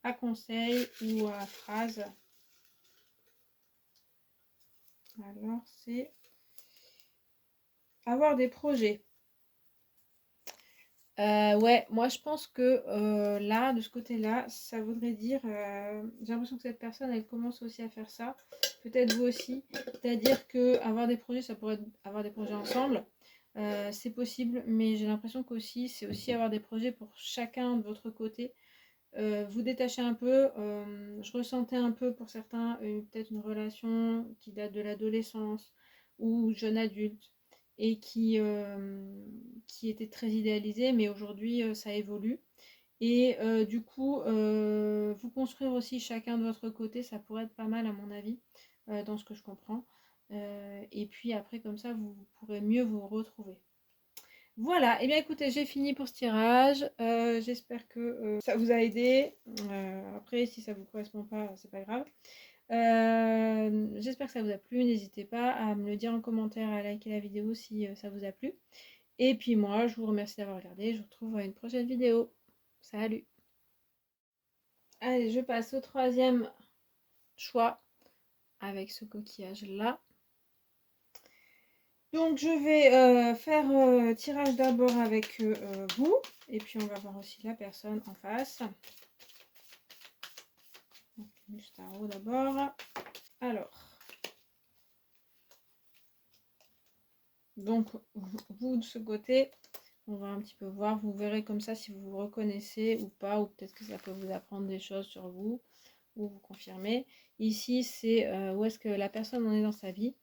à conseils ou à phrases. Alors c'est avoir des projets. Ouais, moi je pense que là, de ce côté-là, ça voudrait dire, j'ai l'impression que cette personne, elle commence aussi à faire ça. Peut-être vous aussi. C'est-à-dire que avoir des projets, ça pourrait être avoir des projets ensemble. C'est possible, mais j'ai l'impression qu'aussi, c'est aussi avoir des projets pour chacun de votre côté. Vous détacher un peu. Je ressentais un peu pour certains peut-être une relation qui date de l'adolescence ou jeune adulte, et qui était très idéalisée, mais aujourd'hui ça évolue. Et du coup, vous construire aussi chacun de votre côté, ça pourrait être pas mal à mon avis, dans ce que je comprends. Et puis après, comme ça, vous pourrez mieux vous retrouver. Voilà, et bien écoutez, j'ai fini pour ce tirage. J'espère que ça vous a aidé. Après, si ça vous correspond pas, c'est pas grave. J'espère que ça vous a plu. N'hésitez pas à me le dire en commentaire, à liker la vidéo si ça vous a plu. Et puis moi, je vous remercie d'avoir regardé. Je vous retrouve à une prochaine vidéo. Salut! Allez, je passe au troisième choix avec ce coquillage là. Donc je vais faire tirage d'abord avec vous, et puis on va voir aussi la personne en face. Donc juste un haut d'abord. Alors, donc vous de ce côté, on va un petit peu voir, vous verrez comme ça si vous vous reconnaissez ou pas, ou peut-être que ça peut vous apprendre des choses sur vous, ou vous confirmer. Ici, c'est où est-ce que la personne en est dans sa vie,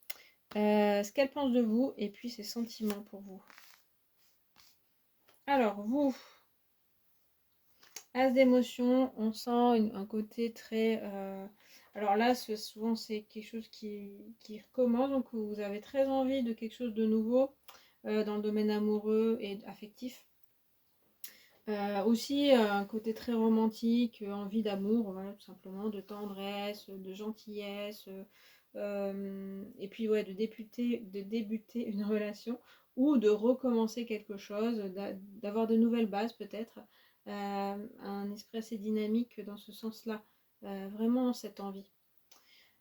ce qu'elle pense de vous, et puis ses sentiments pour vous. Alors, vous, as d'émotions, on sent un côté très... alors là, souvent, c'est quelque chose qui recommence, donc vous avez très envie de quelque chose de nouveau dans le domaine amoureux et affectif. Aussi un côté très romantique, envie d'amour, voilà, tout simplement, de tendresse, de gentillesse, et puis ouais, de débuter une relation ou de recommencer quelque chose, d'avoir de nouvelles bases peut-être, un esprit assez dynamique dans ce sens-là, vraiment cette envie.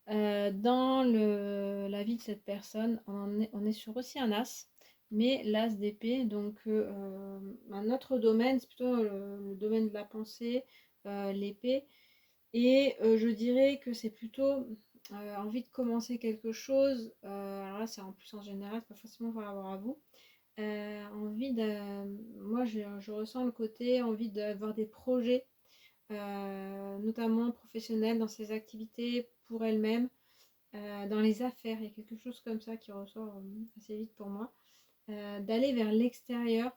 Dans la vie de cette personne, on est sur aussi un as, mais l'as d'épée, donc un autre domaine, c'est plutôt le domaine de la pensée, l'épée, et je dirais que c'est plutôt envie de commencer quelque chose, alors là c'est en plus en général, c'est pas forcément par rapport à vous, envie de, moi je ressens le côté envie d'avoir des projets, notamment professionnels dans ses activités pour elle-même, dans les affaires, il y a quelque chose comme ça qui ressort assez vite pour moi. D'aller vers l'extérieur,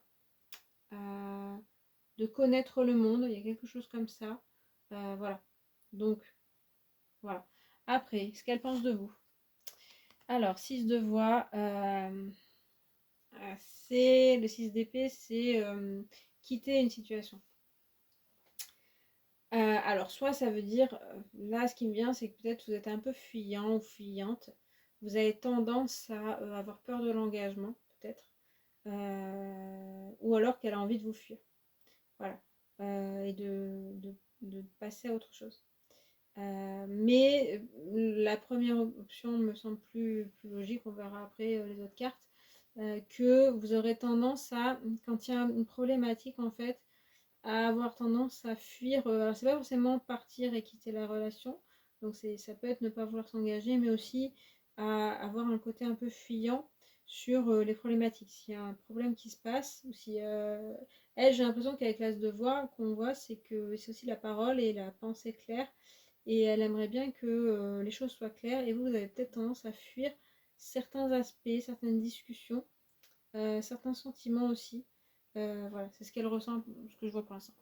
euh, de connaître le monde, il y a quelque chose comme ça. Voilà. Donc, voilà. Après, ce qu'elle pense de vous. Alors, 6 de voix, c'est le 6 d'épée, c'est quitter une situation. Alors, soit ça veut dire, là, ce qui me vient, c'est que peut-être vous êtes un peu fuyant ou fuyante. Vous avez tendance à avoir peur de l'engagement, peut-être. Ou alors qu'elle a envie de vous fuir. Voilà. Et de passer à autre chose. Mais la première option me semble plus logique. On verra après les autres cartes. Que vous aurez tendance à, quand il y a une problématique en fait, à avoir tendance à fuir. Alors c'est pas forcément partir et quitter la relation, donc ça peut être ne pas vouloir s'engager, mais aussi à avoir un côté un peu fuyant sur les problématiques. S'il y a un problème qui se passe, ou si elle, j'ai l'impression qu'avec l'as de voix qu'on voit, c'est que c'est aussi la parole et la pensée claire, et elle aimerait bien que les choses soient claires, et vous avez peut-être tendance à fuir certains aspects, certaines discussions, certains sentiments aussi. Voilà, c'est ce qu'elle ressent, ce que je vois pour l'instant.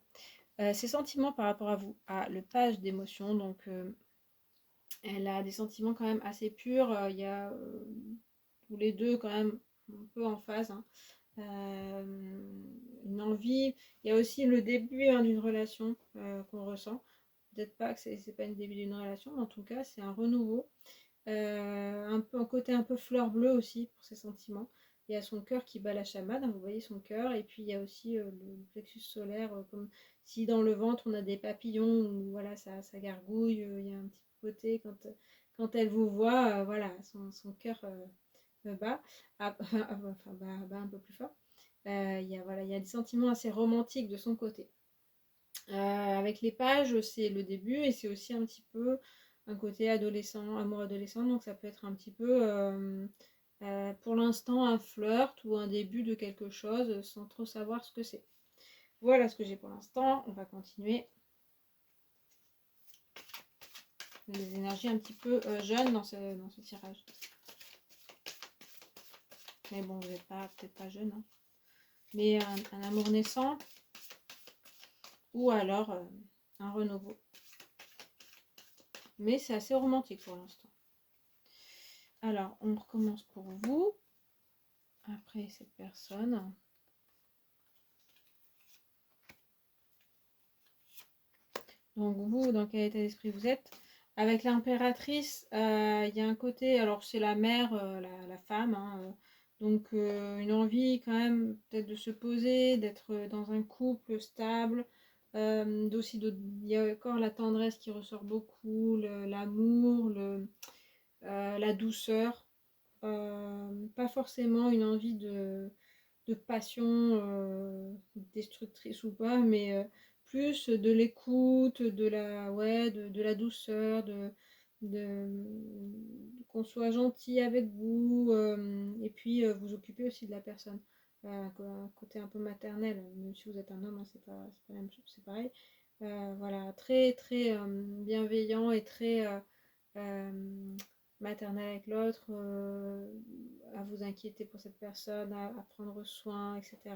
Ses sentiments par rapport à vous, le page d'émotions, donc elle a des sentiments quand même assez purs, il y a tous les deux quand même un peu en phase, hein. Une envie, il y a aussi le début hein, d'une relation qu'on ressent, peut-être pas que c'est pas le début d'une relation, mais en tout cas c'est un renouveau. Un peu un côté un peu fleur bleue aussi pour ses sentiments. Il y a son cœur qui bat la chamade, hein, vous voyez son cœur, et puis il y a aussi le plexus solaire, comme si dans le ventre on a des papillons, ou voilà, ça gargouille, il y a un petit côté quand elle vous voit, voilà, son cœur bat, enfin, bat un peu plus fort. Voilà, il y a des sentiments assez romantiques de son côté. Avec les pages, c'est le début et c'est aussi un petit peu un côté adolescent, amour adolescent, donc ça peut être un petit peu pour l'instant un flirt ou un début de quelque chose sans trop savoir ce que c'est. Voilà ce que j'ai pour l'instant, on va continuer. Les énergies un petit peu jeunes dans ce tirage. Mais bon, vous n'êtes peut-être pas jeune, hein. Mais un amour naissant ou alors un renouveau. Mais c'est assez romantique pour l'instant. Alors, on recommence pour vous. Après cette personne. Donc vous, dans quel état d'esprit vous êtes? Avec l'impératrice, il y a un côté, alors c'est la mère, la femme, hein, donc une envie quand même peut-être de se poser, d'être dans un couple stable, il y a encore la tendresse qui ressort beaucoup, l'amour, la douceur, pas forcément une envie de passion destructrice ou pas, mais plus de l'écoute, de la douceur, de- qu'on soit gentil avec vous, et puis vous occuper aussi de la personne. Un côté un peu maternel, même si vous êtes un homme, hein, c'est pas la même chose, c'est pareil. Voilà, très très bienveillant et très euh, maternel avec l'autre, à vous inquiéter pour cette personne, à prendre soin, etc.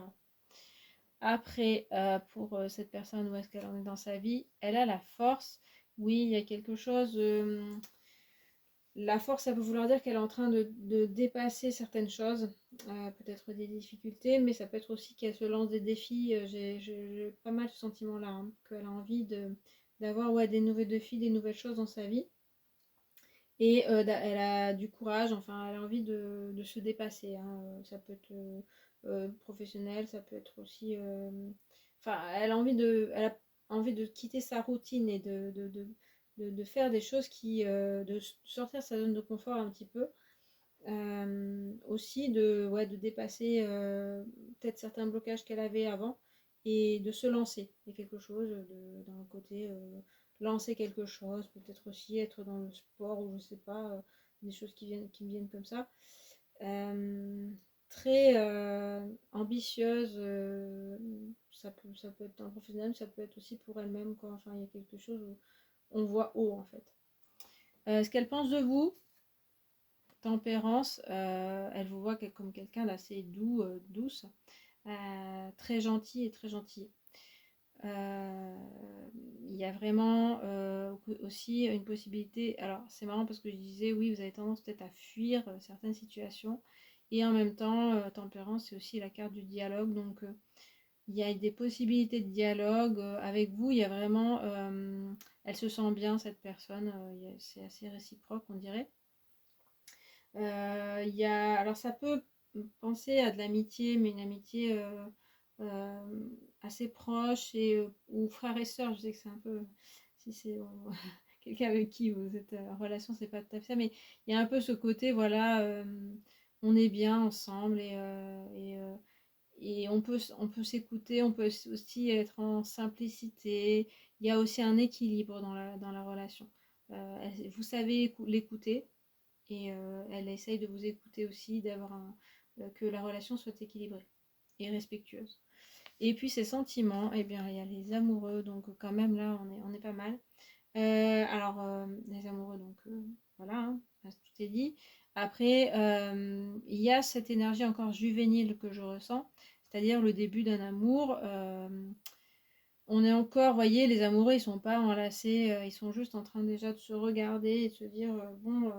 Après, pour cette personne, où est-ce qu'elle en est dans sa vie? Elle a la force. Oui, il y a quelque chose. La force, ça peut vouloir dire qu'elle est en train de dépasser certaines choses, peut-être des difficultés, mais ça peut être aussi qu'elle se lance des défis. J'ai pas mal ce sentiment-là, hein, qu'elle a envie d'avoir ouais, des nouveaux défis, des nouvelles choses dans sa vie. Et elle a du courage, enfin, elle a envie de se dépasser, hein. Ça peut être professionnel, ça peut être aussi. Enfin, elle a envie de quitter sa routine et de faire des choses de sortir de sa zone de confort un petit peu. Aussi ouais, de dépasser peut-être certains blocages qu'elle avait avant et de se lancer. Il y a quelque chose dans le côté lancer quelque chose, peut-être aussi être dans le sport ou je sais pas, des choses qui me viennent comme ça. Euh, Très ambitieuse, ça peut être un professionnel, ça peut être aussi pour elle-même, quoi. Enfin, il y a quelque chose où on voit haut en fait. Ce qu'elle pense de vous, tempérance, elle vous voit comme quelqu'un d'assez douce, très gentil et très gentil. Euh, Il y a vraiment aussi une possibilité. Alors, c'est marrant parce que je disais, oui, vous avez tendance peut-être à fuir certaines situations. Et en même temps, tempérance, c'est aussi la carte du dialogue. Donc, il y a des possibilités de dialogue avec vous. Il y a vraiment. Elle se sent bien, cette personne. C'est assez réciproque, on dirait. Alors ça peut penser à de l'amitié, mais une amitié assez proche ou frère et sœur. Je sais que c'est un peu, si c'est quelqu'un avec qui vous êtes en relation, c'est pas tout à fait ça, mais il y a un peu ce côté, voilà, on est bien ensemble et on peut s'écouter, on peut aussi être en simplicité. Il y a aussi un équilibre dans la relation. Vous savez l'écouter et elle essaye de vous écouter aussi, que la relation soit équilibrée et respectueuse. Et puis ses sentiments, eh bien il y a les amoureux, donc quand même là on est pas mal. Les amoureux, donc voilà, hein, tout est dit. Après, il y a cette énergie encore juvénile que je ressens, c'est-à-dire le début d'un amour. On est encore, vous voyez, les amoureux, ils sont pas enlacés, ils sont juste en train déjà de se regarder et de se dire, bon,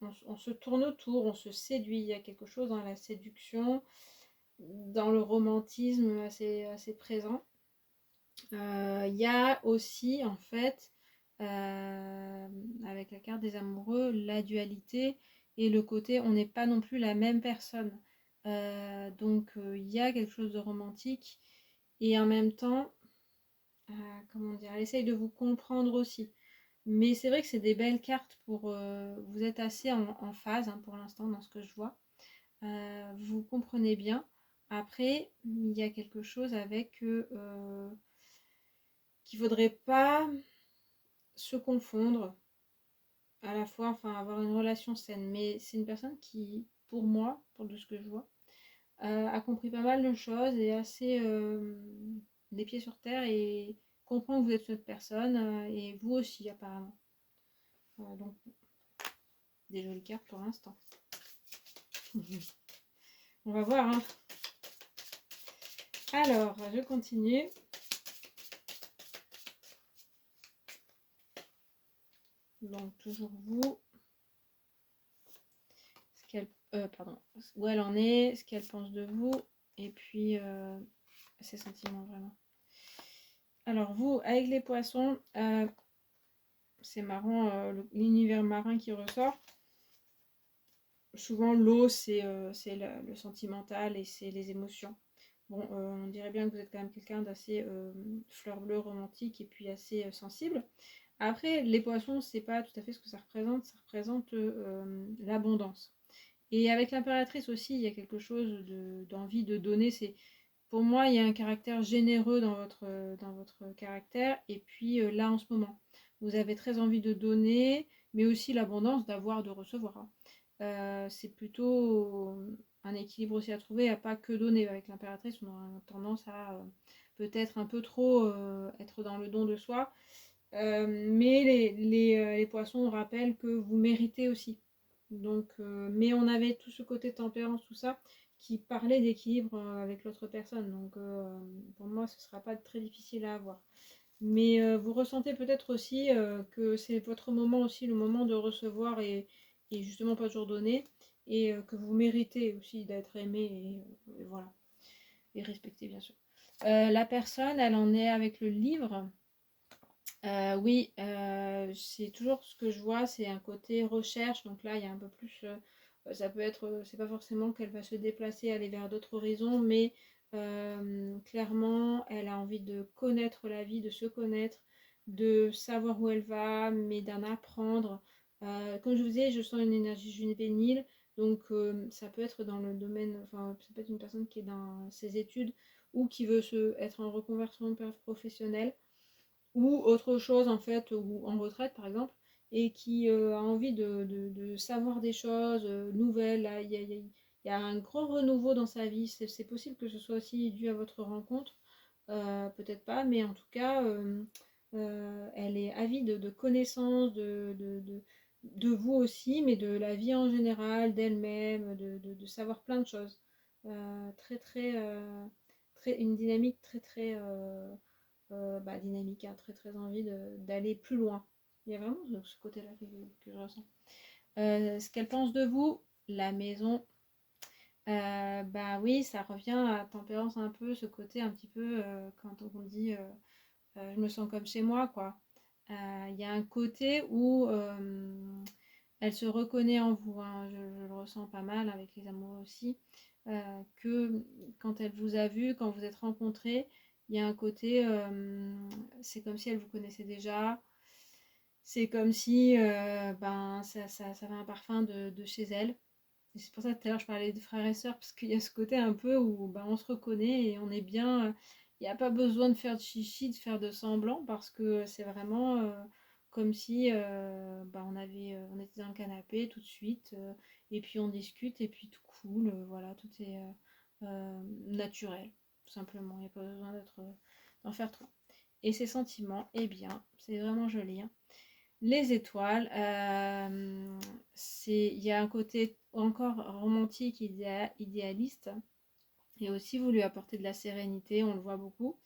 on se tourne autour, on se séduit. Il y a quelque chose dans la séduction, dans le romantisme assez présent. Il y a aussi, en fait, avec la carte des amoureux, la dualité et le côté on n'est pas non plus la même personne. Il y a quelque chose de romantique et en même temps, comment dire, elle essaye de vous comprendre aussi. Mais c'est vrai que c'est des belles cartes pour. Vous êtes assez en phase, hein, pour l'instant dans ce que je vois. Vous comprenez bien. Après, il y a quelque chose avec qu'il ne faudrait pas se confondre à la fois, enfin avoir une relation saine. Mais c'est une personne qui, pour moi, pour de ce que je vois, a compris pas mal de choses et assez les pieds sur terre et comprend que vous êtes cette personne et vous aussi apparemment. Donc des jolies cartes pour l'instant. On va voir, hein. Alors, je continue. Donc toujours vous. Pardon. Où elle en est, ce qu'elle pense de vous, et puis ses sentiments vraiment. Alors vous, avec les poissons, c'est marrant, l'univers marin qui ressort. Souvent l'eau, c'est le sentimental et c'est les émotions. Bon, on dirait bien que vous êtes quand même quelqu'un d'assez fleur bleue romantique et puis assez sensible. Après, les poissons, c'est pas tout à fait ce que ça représente. Ça représente l'abondance. Et avec l'impératrice aussi, il y a quelque chose d'envie de donner. Pour moi, il y a un caractère généreux dans votre caractère. Et puis là, en ce moment, vous avez très envie de donner, mais aussi l'abondance d'avoir, de recevoir, hein. C'est plutôt un équilibre aussi à trouver, à pas que donner. Avec l'impératrice, on a tendance à peut-être un peu trop être dans le don de soi. Mais les poissons rappellent que vous méritez aussi. Donc, mais on avait tout ce côté tempérance, tout ça, qui parlait d'équilibre avec l'autre personne. Donc, pour moi, ce ne sera pas très difficile à avoir. Mais vous ressentez peut-être aussi que c'est votre moment aussi, le moment de recevoir et justement pas toujours donner. Et que vous méritez aussi d'être aimé et voilà. Et respecté, bien sûr. La personne, elle en est avec le livre. Oui, c'est toujours ce que je vois, c'est un côté recherche. Donc là, il y a un peu plus, ça peut être, c'est pas forcément qu'elle va se déplacer, aller vers d'autres horizons, mais clairement, elle a envie de connaître la vie, de se connaître, de savoir où elle va, mais d'en apprendre. Comme je vous disais, je sens une énergie juvénile, donc ça peut être dans le domaine, enfin, ça peut être une personne qui est dans ses études ou qui veut être en reconversion professionnelle ou autre chose en fait, ou en retraite par exemple, et qui a envie de savoir des choses nouvelles. Là, il y a un grand renouveau dans sa vie. C'est possible que ce soit aussi dû à votre rencontre, peut-être pas, mais en tout cas, elle est avide de connaissances, de vous aussi, mais de la vie en général, d'elle-même, de savoir plein de choses. Très, très, une dynamique très, très dynamique, hein, très très envie d'aller plus loin. Il y a vraiment ce côté-là que je ressens. Ce qu'elle pense de vous, la maison, bah oui, ça revient à tempérance un peu, ce côté un petit peu quand on dit je me sens comme chez moi, quoi. Il y a un côté où elle se reconnaît en vous, hein, je le ressens pas mal avec les amoureux aussi, que quand elle vous a vu, quand vous êtes rencontrés, il y a un côté, c'est comme si elle vous connaissait déjà, c'est comme si ça avait un parfum de chez elle. Et c'est pour ça que tout à l'heure je parlais de frères et sœurs, parce qu'il y a ce côté un peu où on se reconnaît et on est bien. Il n'y a pas besoin de faire de chichi, de faire de semblant, parce que c'est vraiment comme si on était dans le canapé tout de suite, et puis on discute, et puis tout cool, voilà, tout est naturel, tout simplement. Il n'y a pas besoin d'en faire trop. Et ces sentiments, eh bien, c'est vraiment joli, hein. Les étoiles, il y a un côté encore romantique, idéaliste, et aussi vous lui apportez de la sérénité, on le voit beaucoup.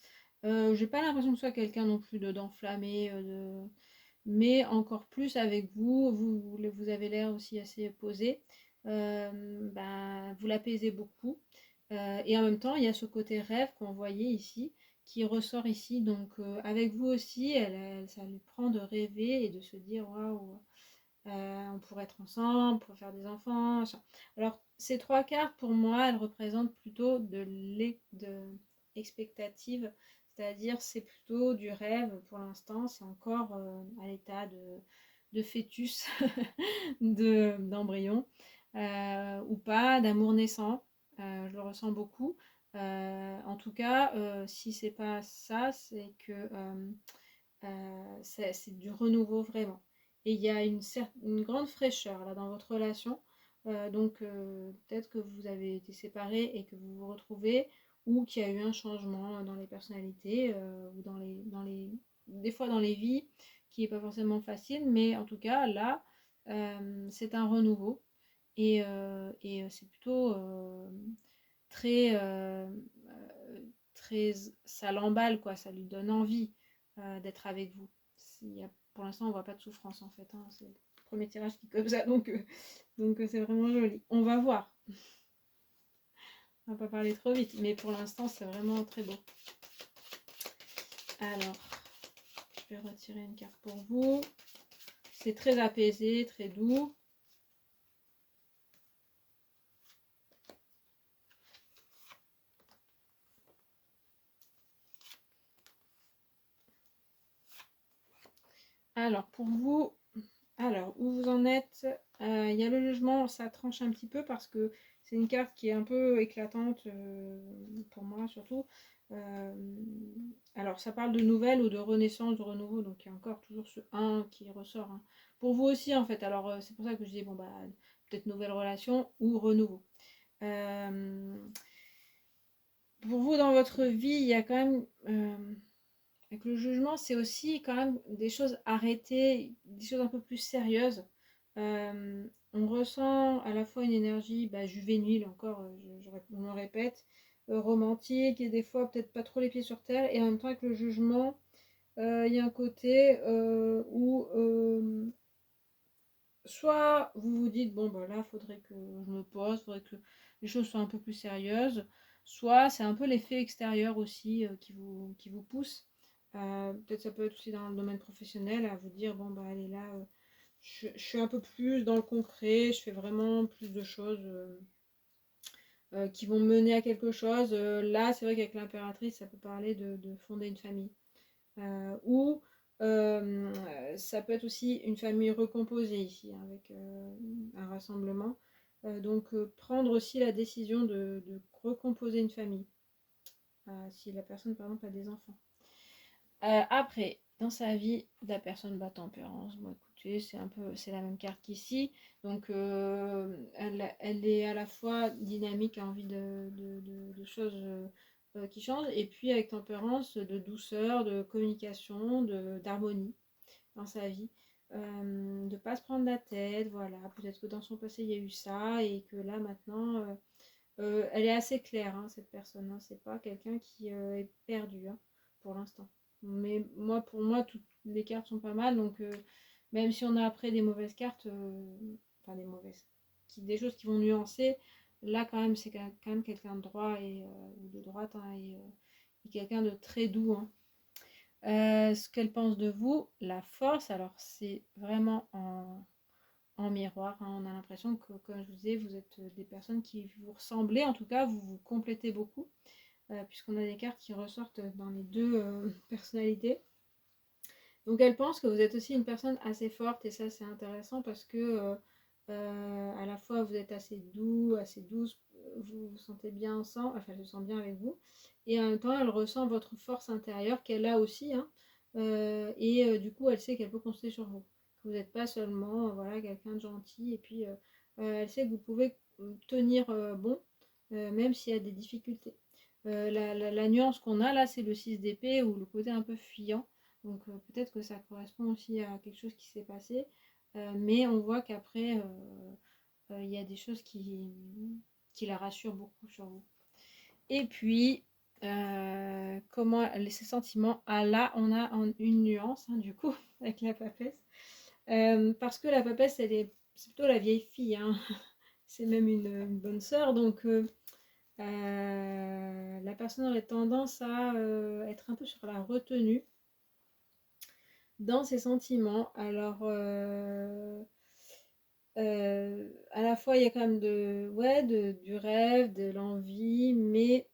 J'ai pas l'impression que ce soit quelqu'un non plus d'enflammé, mais encore plus avec vous, vous avez l'air aussi assez posé. Vous l'apaisez beaucoup. Et en même temps, il y a ce côté rêve qu'on voyait ici, qui ressort ici. Donc, avec vous aussi, ça lui prend de rêver et de se dire waouh, on pourrait être ensemble, on pourrait faire des enfants. Alors, ces trois cartes, pour moi, elles représentent plutôt de l'expectative, c'est-à-dire c'est plutôt du rêve pour l'instant, c'est encore à l'état de fœtus, d'embryon, ou pas, d'amour naissant. Je le ressens beaucoup. En tout cas, si c'est pas ça, c'est que c'est du renouveau vraiment. Et il y a une grande fraîcheur là dans votre relation. Donc peut-être que vous avez été séparés et que vous vous retrouvez, ou qu'il y a eu un changement dans les personnalités ou des fois dans les vies qui n'est pas forcément facile, mais en tout cas là c'est un renouveau et c'est plutôt très, très, ça l'emballe quoi, ça lui donne envie d'être avec vous. Pour l'instant, on voit pas de souffrance en fait, hein. C'est le premier tirage qui est comme ça, donc c'est vraiment joli. On va voir. On va pas parler trop vite, mais pour l'instant, c'est vraiment très beau. Alors, je vais retirer une carte pour vous. C'est très apaisé, très doux. Alors, pour vous, Alors, où vous en êtes? Il y a le jugement, ça tranche un petit peu parce que c'est une carte qui est un peu éclatante, pour moi surtout. Euh, alors, ça parle de nouvelles ou de renaissance, de renouveau, donc il y a encore toujours ce 1 qui ressort, hein. Pour vous aussi, en fait. Alors, c'est pour ça que je dis, bon, bah, peut-être nouvelle relation ou renouveau. Euh, pour vous, dans votre vie, il y a quand même, avec le jugement, c'est aussi quand même des choses arrêtées, des choses un peu plus sérieuses. On ressent à la fois une énergie juvénile, encore, on le répète, romantique, et des fois peut-être pas trop les pieds sur terre, et en même temps avec le jugement, il y a un côté où soit vous vous dites, bon, bah là, faudrait que je me pose, faudrait que les choses soient un peu plus sérieuses, soit c'est un peu l'effet extérieur aussi qui vous pousse. Peut-être ça peut être aussi dans le domaine professionnel, à vous dire, bon, bah allez là, je suis un peu plus dans le concret, je fais vraiment plus de choses qui vont mener à quelque chose. Là, c'est vrai qu'avec l'impératrice, ça peut parler de fonder une famille. Ou ça peut être aussi une famille recomposée ici, hein, avec un rassemblement. Donc prendre aussi la décision de recomposer une famille, si la personne par exemple a des enfants. Après, dans sa vie, la personne tempérance. Bon, écoutez, c'est la même carte qu'ici. Donc, elle est à la fois dynamique, a envie de choses qui changent, et puis avec tempérance, de douceur, de communication, d'harmonie dans sa vie. De pas se prendre la tête, voilà. Peut-être que dans son passé, il y a eu ça, et que là, maintenant, elle est assez claire, hein, cette personne, hein. C'est pas quelqu'un qui est perdu, hein, pour l'instant. Mais moi, pour moi, toutes les cartes sont pas mal. Donc, même si on a après des mauvaises cartes, enfin des mauvaises, des choses qui vont nuancer, là, quand même, c'est quand même quelqu'un de droit ou de droite, hein, et quelqu'un de très doux, hein. Ce qu'elle pense de vous, la force, alors c'est vraiment en miroir, hein. On a l'impression que, comme je vous disais, vous êtes des personnes qui vous ressemblez, en tout cas, vous vous complétez beaucoup, puisqu'on a des cartes qui ressortent dans les deux personnalités. Donc elle pense que vous êtes aussi une personne assez forte, et ça c'est intéressant parce que à la fois vous êtes assez doux, assez douce, vous vous sentez bien ensemble, enfin je sens bien avec vous, et en même temps elle ressent votre force intérieure qu'elle a aussi, hein, et du coup elle sait qu'elle peut compter sur vous. Que vous n'êtes pas seulement voilà, quelqu'un de gentil, et puis elle sait que vous pouvez tenir bon, même s'il y a des difficultés. La nuance qu'on a là, c'est le 6 d'épée ou le côté un peu fuyant. Donc peut-être que ça correspond aussi à quelque chose qui s'est passé. Mais on voit qu'après, il y a des choses qui la rassurent beaucoup sur vous. Et puis, comment ses sentiments. Ah là, on a une nuance, hein, du coup, avec la papesse. Parce que la papesse, c'est plutôt la vieille fille, hein. C'est même une bonne sœur. Donc, la personne aurait tendance à être un peu sur la retenue dans ses sentiments. Alors, à la fois, il y a quand même du rêve, de l'envie, mais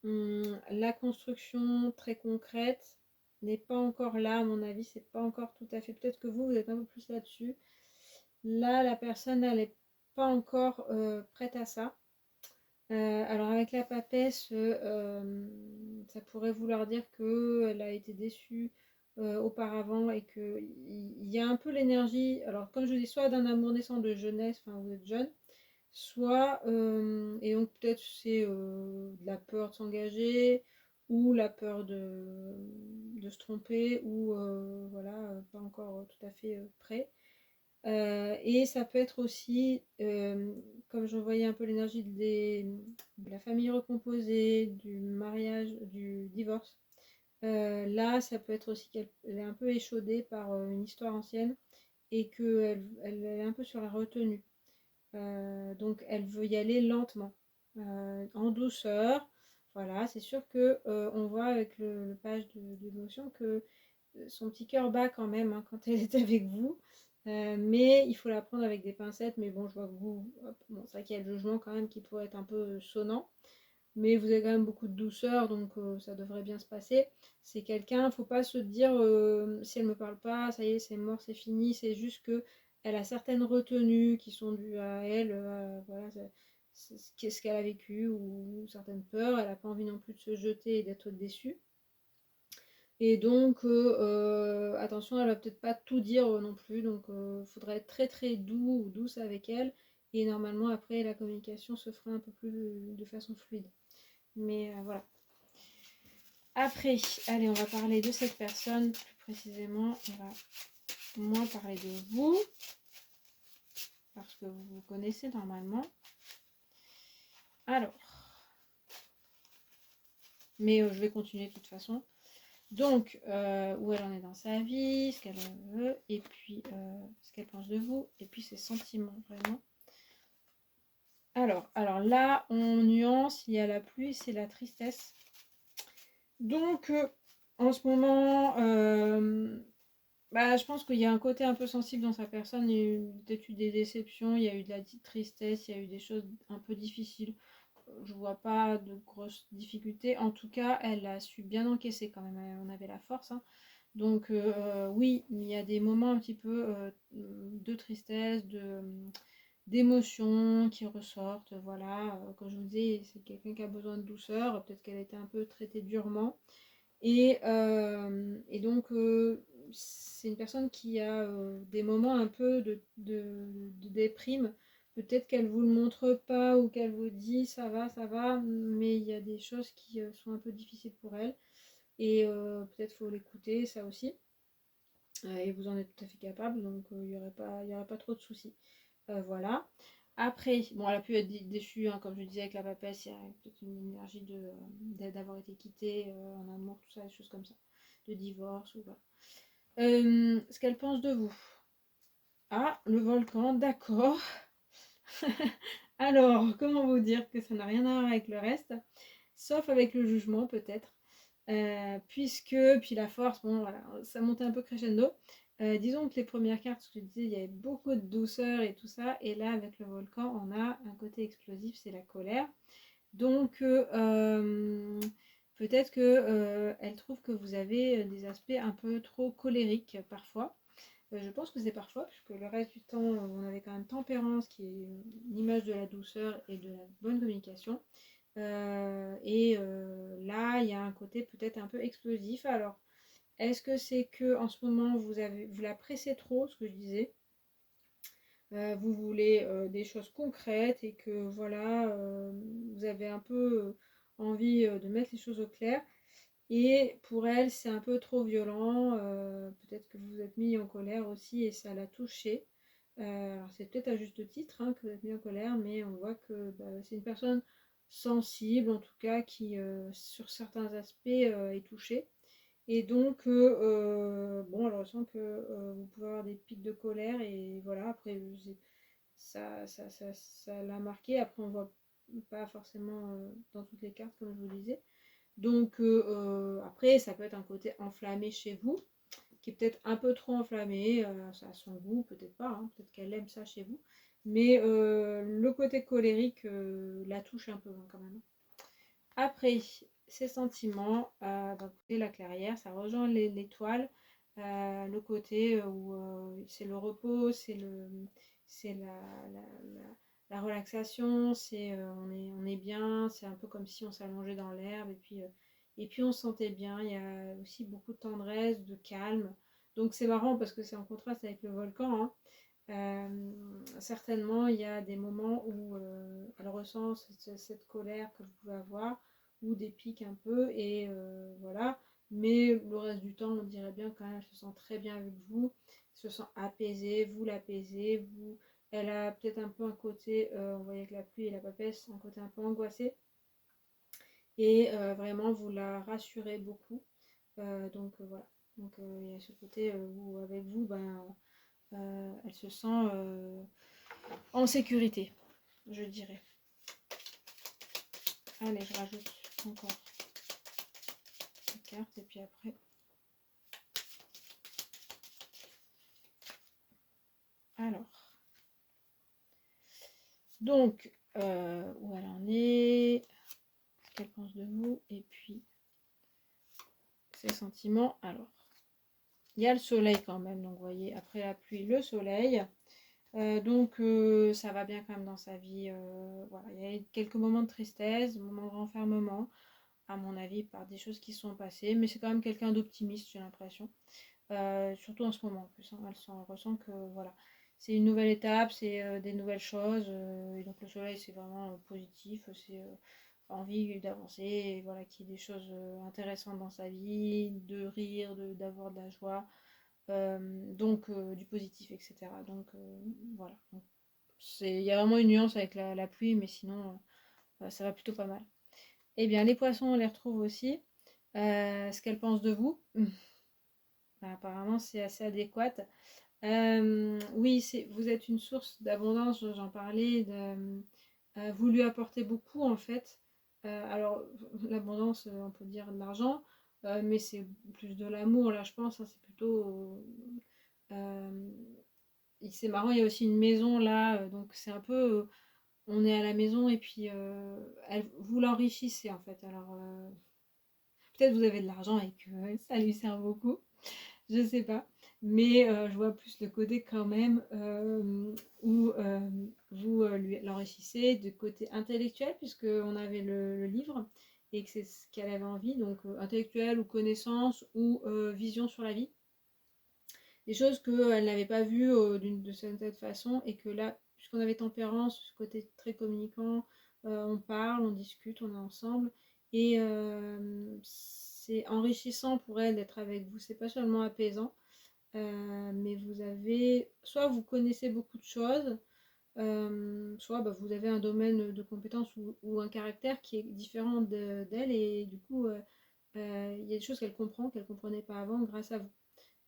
la construction très concrète n'est pas encore là, à mon avis, c'est pas encore tout à fait. Peut-être que vous êtes un peu plus là-dessus. Là, la personne, elle n'est pas encore prête à ça. Alors avec la papesse, ça pourrait vouloir dire qu'elle a été déçue auparavant, et qu'il y a un peu l'énergie, alors comme je dis, soit d'un amour naissant de jeunesse, enfin vous êtes jeune, soit, et donc peut-être c'est de la peur de s'engager, ou la peur de se tromper, ou voilà, pas encore tout à fait prêt. Et ça peut être aussi, comme je voyais un peu l'énergie de la famille recomposée, du mariage, du divorce. Là, ça peut être aussi qu'elle est un peu échaudée par une histoire ancienne, et qu'elle est un peu sur la retenue. Donc, elle veut y aller lentement, en douceur. Voilà, c'est sûr que on voit avec le page de l'émotion que son petit cœur bat quand même, hein, quand elle est avec vous. Mais il faut la prendre avec des pincettes. Mais bon, je vois que vous, hop, bon, c'est vrai qu'il y a le jugement quand même qui pourrait être un peu sonnant. mais vous avez quand même beaucoup de douceur, donc ça devrait bien se passer. C'est quelqu'un, faut pas se dire si elle me parle pas, ça y est, c'est mort, c'est fini. C'est juste que elle a certaines retenues qui sont dues à elle, voilà, ce qu'elle a vécu ou certaines peurs. Elle n'a pas envie non plus de se jeter et d'être déçue. Et donc, attention, elle va peut-être pas tout dire non plus, donc faudrait être très très doux ou douce avec elle. Et normalement, après, la communication se fera un peu plus de façon fluide. Mais voilà. Après, allez, on va parler de cette personne plus précisément. On va moins parler de vous, parce que vous vous connaissez normalement. Alors, mais je vais continuer de toute façon. Donc, où elle en est dans sa vie, ce qu'elle veut, et puis ce qu'elle pense de vous, et puis ses sentiments, vraiment. Alors là, on nuance, il y a la pluie, c'est la tristesse. Donc, en ce moment, je pense qu'il y a un côté un peu sensible dans sa personne. Il y a eu peut-être eu des déceptions, il y a eu de la tristesse, il y a eu des choses un peu difficiles. Je vois pas de grosses difficultés. En tout cas, elle a su bien encaisser quand même. On avait la force, hein. Donc oui, il y a des moments un petit peu de tristesse, d'émotions qui ressortent. Voilà, comme je vous dis, c'est quelqu'un qui a besoin de douceur. Peut-être qu'elle a été un peu traitée durement. Et donc, c'est une personne qui a des moments un peu de déprime. Peut-être qu'elle vous le montre pas ou qu'elle vous dit ça va, mais il y a des choses qui sont un peu difficiles pour elle. Et peut-être faut l'écouter, ça aussi. Et vous en êtes tout à fait capable, donc il y aurait pas trop de soucis. Voilà. Après, bon, elle a pu être déçue, hein, comme je disais avec la papesse, il y a peut-être une énergie d'avoir été quittée en amour, tout ça, des choses comme ça, de divorce ou voilà. Ce qu'elle pense de vous. Ah, le volcan, d'accord. Alors, comment vous dire que ça n'a rien à voir avec le reste, sauf avec le jugement peut-être. Puisque, puis la force, bon voilà, ça montait un peu crescendo. Disons que les premières cartes, ce que je disais, il y avait beaucoup de douceur et tout ça, et là avec le volcan, on a un côté explosif, c'est la colère. Donc peut-être que elle trouve que vous avez des aspects un peu trop colériques parfois. Je pense que c'est parfois, puisque le reste du temps, on avait quand même tempérance, qui est l'image de la douceur et de la bonne communication. Là, il y a un côté peut-être un peu explosif. Alors, est-ce que c'est que en ce moment vous la pressez trop, ce que je disais, vous voulez des choses concrètes et que voilà, vous avez un peu envie de mettre les choses au clair. Et pour elle, c'est un peu trop violent. Peut-être que vous vous êtes mis en colère aussi et ça l'a touchée. Alors c'est peut-être à juste titre hein, que vous êtes mis en colère, mais on voit que c'est une personne sensible, en tout cas, qui sur certains aspects est touchée. Et donc, bon, elle ressent que vous pouvez avoir des pics de colère et voilà, après, ça l'a marqué. Après, on voit pas forcément dans toutes les cartes, comme je vous disais. Donc après, ça peut être un côté enflammé chez vous, qui est peut-être un peu trop enflammé, ça a son goût, peut-être pas, hein, peut-être qu'elle aime ça chez vous. Mais le côté colérique la touche un peu hein, quand même. Après, ses sentiments, écoutez, la clairière, ça rejoint l'étoile, le côté où c'est le repos, c'est la relaxation, on est bien, c'est un peu comme si on s'allongeait dans l'herbe et puis on se sentait bien. Il y a aussi beaucoup de tendresse, de calme. Donc c'est marrant parce que c'est en contraste avec le volcan, hein. Certainement, il y a des moments où elle ressent cette colère que vous pouvez avoir ou des pics un peu et voilà. Mais le reste du temps, on dirait bien quand même, elle se sent très bien avec vous, elle se sent apaisée, vous l'apaisez, vous. Elle a peut-être un peu un côté, on voyait avec la pluie et la papesse, un côté un peu angoissé et vraiment vous la rassurez beaucoup. Donc voilà. Donc il y a ce côté où avec vous, elle se sent en sécurité, je dirais. Allez, je rajoute encore une carte et puis après. Alors, donc, où elle en est, qu'elle pense de vous, et puis ses sentiments. Alors, il y a le soleil quand même, donc vous voyez, après la pluie, le soleil. Donc ça va bien quand même dans sa vie. Voilà, il y a quelques moments de tristesse, moments de renfermement, à mon avis, par des choses qui sont passées, mais c'est quand même quelqu'un d'optimiste, j'ai l'impression. Surtout en ce moment en plus, hein. Elle ressent que voilà, c'est une nouvelle étape, c'est des nouvelles choses, et donc le soleil c'est vraiment positif, c'est envie d'avancer, et voilà, qu'il y ait des choses intéressantes dans sa vie, de rire, d'avoir de la joie, donc du positif, etc. Donc voilà, donc, il y a vraiment une nuance avec la pluie, mais sinon ça va plutôt pas mal. Eh bien, les poissons, on les retrouve aussi. Ce qu'elles pensent de vous, bah, apparemment c'est assez adéquat. Oui, vous êtes une source d'abondance, j'en parlais. Vous lui apportez beaucoup en fait. Alors, l'abondance, on peut dire de l'argent, mais c'est plus de l'amour là, je pense, hein. C'est plutôt. euh, c'est marrant, il y a aussi une maison là, donc c'est un peu. On est à la maison et puis vous l'enrichissez en fait. Alors, peut-être vous avez de l'argent et que ça lui sert beaucoup, je sais pas. Mais je vois plus le côté quand même où vous l'enrichissez de côté intellectuel, puisqu'on avait le livre et que c'est ce qu'elle avait envie, donc intellectuel ou connaissance ou vision sur la vie. Des choses qu'elle n'avait pas vues de cette façon et que là, puisqu'on avait tempérance, ce côté très communicant, on parle, on discute, on est ensemble et c'est enrichissant pour elle d'être avec vous. C'est pas seulement apaisant, mais vous avez, soit vous connaissez beaucoup de choses, soit bah, vous avez un domaine de compétences ou un caractère qui est différent d'elle et du coup, il y a des choses qu'elle comprenait pas avant grâce à vous.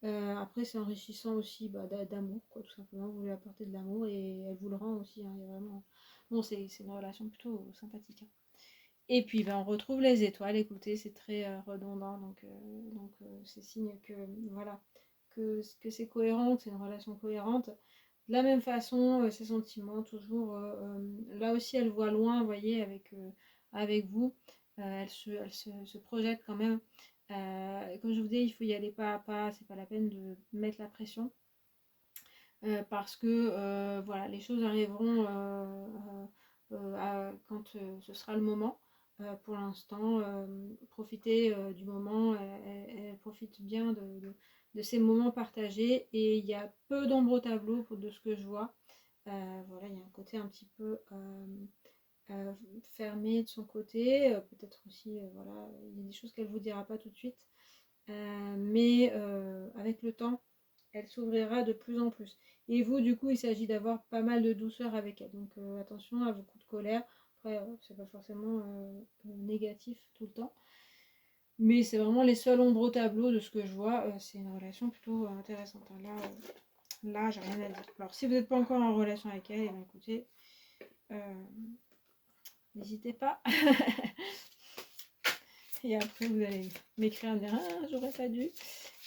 Après, c'est enrichissant aussi bah, d'amour, quoi, tout simplement. Vous lui apportez de l'amour et elle vous le rend aussi, hein, il y a vraiment. Bon, c'est une relation plutôt sympathique, hein. Et puis, ben, on retrouve les étoiles. Écoutez, c'est très redondant, donc c'est signe que voilà, que c'est cohérent, que c'est une relation cohérente. De la même façon, ses sentiments, toujours. Là aussi, elle voit loin, vous voyez, avec vous. Elle se projette quand même. Comme je vous dis, il faut y aller pas à pas. C'est pas la peine de mettre la pression. Parce que voilà, les choses arriveront quand ce sera le moment. Pour l'instant, profitez du moment, elle profite bien de ces moments partagés et il y a peu d'ombre au tableau de ce que je vois. Voilà, il y a un côté un petit peu fermé de son côté, peut-être aussi, voilà, il y a des choses qu'elle ne vous dira pas tout de suite, mais avec le temps, elle s'ouvrira de plus en plus. Et vous, du coup, il s'agit d'avoir pas mal de douceur avec elle. Donc attention à vos coups de colère. Après, c'est pas forcément négatif tout le temps. Mais c'est vraiment les seuls ombres au tableau de ce que je vois. C'est une relation plutôt intéressante, hein. Là j'ai rien à dire. Alors, si vous n'êtes pas encore en relation avec elle, eh bien, écoutez, n'hésitez pas. Et après, vous allez m'écrire et me dire ah, j'aurais pas dû.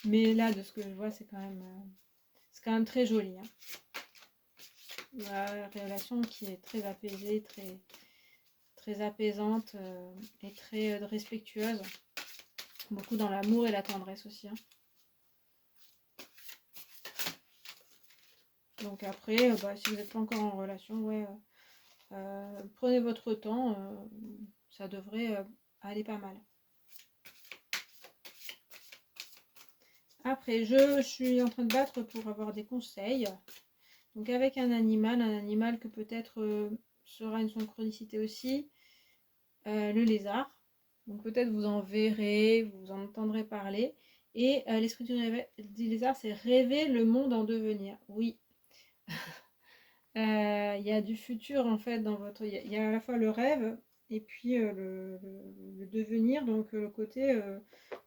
Mais là, de ce que je vois, c'est quand même très joli, hein. Une relation qui est très apaisée, très, très apaisante et très respectueuse. Beaucoup dans l'amour et la tendresse aussi, hein. Donc après, bah, si vous n'êtes pas encore en relation, ouais, prenez votre temps, ça devrait aller pas mal. Après, je suis en train de battre pour avoir des conseils. Donc avec un animal que peut-être sera une synchronicité aussi, le lézard. Donc peut-être vous en verrez, vous en entendrez parler. Et l'esprit du lézard, c'est rêver le monde en devenir. Oui. Il y a du futur en fait dans votre. Il y a à la fois le rêve et puis le devenir. Donc le côté.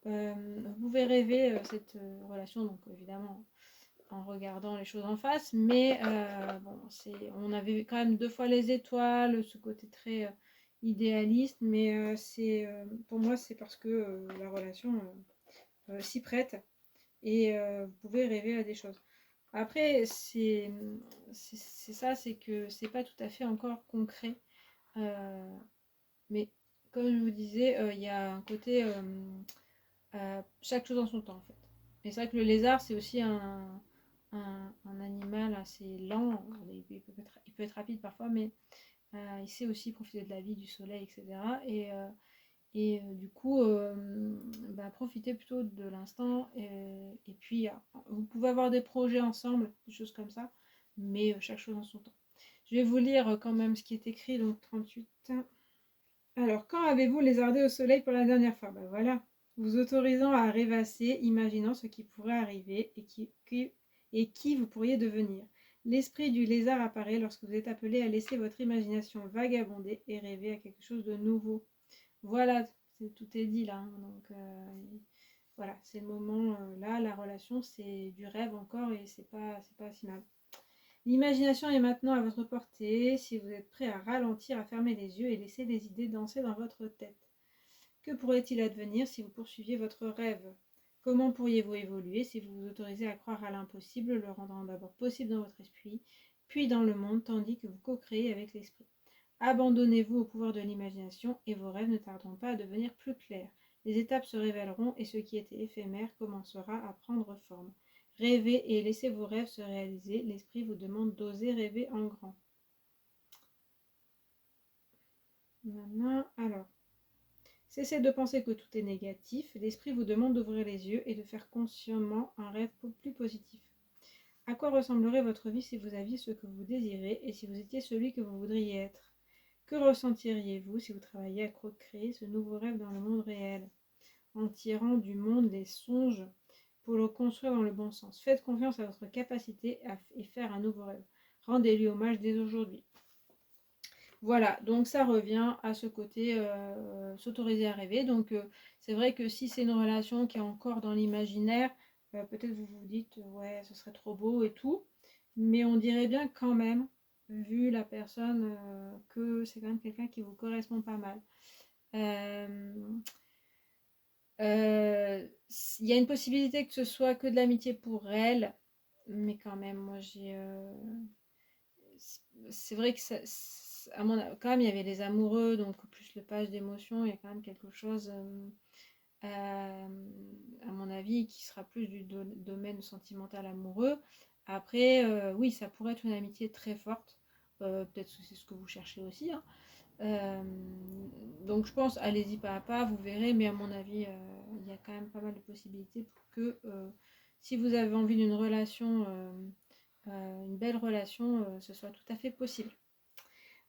Vous pouvez rêver cette relation, donc évidemment en regardant les choses en face. Mais bon, on avait quand même 2 fois les étoiles, ce côté très idéaliste. Mais pour moi, c'est parce que la relation s'y prête et vous pouvez rêver à des choses. Après, c'est ça, c'est que c'est pas tout à fait encore concret. Mais comme je vous disais, il y a un côté chaque chose en son temps en fait. Et c'est vrai que le lézard, c'est aussi un animal assez lent. Il peut être rapide parfois, mais il sait aussi profiter de la vie, du soleil, etc. Du coup, bah, profitez plutôt de l'instant. Et puis, vous pouvez avoir des projets ensemble, des choses comme ça, mais chaque chose en son temps. Je vais vous lire quand même ce qui est écrit, donc 38. Alors, quand avez-vous lézardé au soleil pour la dernière fois? Ben voilà, vous autorisant à rêvasser, imaginant ce qui pourrait arriver et qui vous pourriez devenir. L'esprit du lézard apparaît lorsque vous êtes appelé à laisser votre imagination vagabonder et rêver à quelque chose de nouveau. Voilà, tout est dit là, hein, donc voilà, c'est le moment là, la relation, c'est du rêve encore et c'est pas si mal. L'imagination est maintenant à votre portée si vous êtes prêt à ralentir, à fermer les yeux et laisser les idées danser dans votre tête. Que pourrait-il advenir si vous poursuiviez votre rêve? Comment pourriez-vous évoluer si vous vous autorisez à croire à l'impossible, le rendant d'abord possible dans votre esprit, puis dans le monde, tandis que vous co-créez avec l'esprit? Abandonnez-vous au pouvoir de l'imagination et vos rêves ne tarderont pas à devenir plus clairs. Les étapes se révéleront et ce qui était éphémère commencera à prendre forme. Rêvez et laissez vos rêves se réaliser. L'esprit vous demande d'oser rêver en grand. Alors, cessez de penser que tout est négatif. L'esprit vous demande d'ouvrir les yeux et de faire consciemment un rêve plus positif. À quoi ressemblerait votre vie si vous aviez ce que vous désirez et si vous étiez celui que vous voudriez être? Que ressentiriez-vous si vous travailliez à créer ce nouveau rêve dans le monde réel, en tirant du monde les songes pour le construire dans le bon sens? Faites confiance à votre capacité à faire un nouveau rêve. Rendez-lui hommage dès aujourd'hui. Voilà, donc ça revient à ce côté s'autoriser à rêver. Donc c'est vrai que si c'est une relation qui est encore dans l'imaginaire, peut-être vous vous dites ouais, ce serait trop beau et tout, mais on dirait bien quand même, vu la personne, que c'est quand même quelqu'un qui vous correspond pas mal. Euh, il y a une possibilité que ce soit que de l'amitié pour elle, mais quand même, moi c'est vrai que quand même il y avait les amoureux, donc plus le page d'émotion, il y a quand même quelque chose, à mon avis, qui sera plus du domaine sentimental amoureux. Après, oui, ça pourrait être une amitié très forte, peut-être que c'est ce que vous cherchez aussi, hein. Euh, donc je pense, allez-y pas à pas, vous verrez, mais à mon avis, il y a quand même pas mal de possibilités pour que si vous avez envie d'une relation, une belle relation, ce soit tout à fait possible.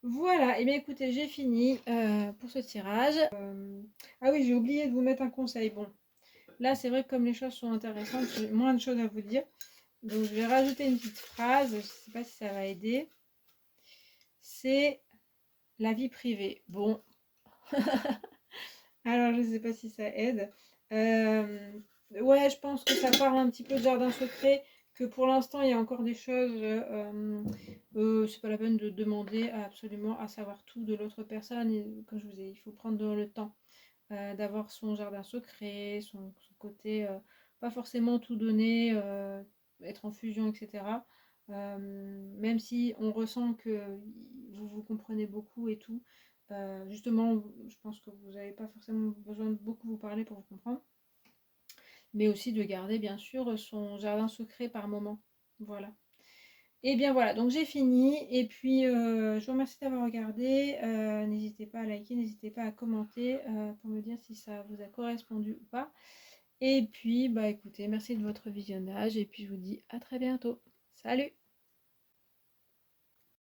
Voilà, et bien écoutez, j'ai fini pour ce tirage. Ah oui, j'ai oublié de vous mettre un conseil. Bon, là c'est vrai que comme les choses sont intéressantes, j'ai moins de choses à vous dire. Donc je vais rajouter une petite phrase, je ne sais pas si ça va aider. C'est la vie privée. Bon, alors je ne sais pas si ça aide. Ouais, je pense que ça parle un petit peu de jardin secret, que pour l'instant il y a encore des choses, c'est pas la peine de demander absolument à savoir tout de l'autre personne. Et, comme je vous ai dit, il faut prendre le temps d'avoir son jardin secret, son côté, pas forcément tout donner, être en fusion, etc. Même si on ressent que vous vous comprenez beaucoup et tout, justement, je pense que vous n'avez pas forcément besoin de beaucoup vous parler pour vous comprendre, mais aussi de garder bien sûr son jardin secret par moment. Voilà. Et bien voilà, donc j'ai fini. Et puis je vous remercie d'avoir regardé. N'hésitez pas à liker, n'hésitez pas à commenter pour me dire si ça vous a correspondu ou pas. Et puis bah écoutez, merci de votre visionnage et puis je vous dis à très bientôt. Salut!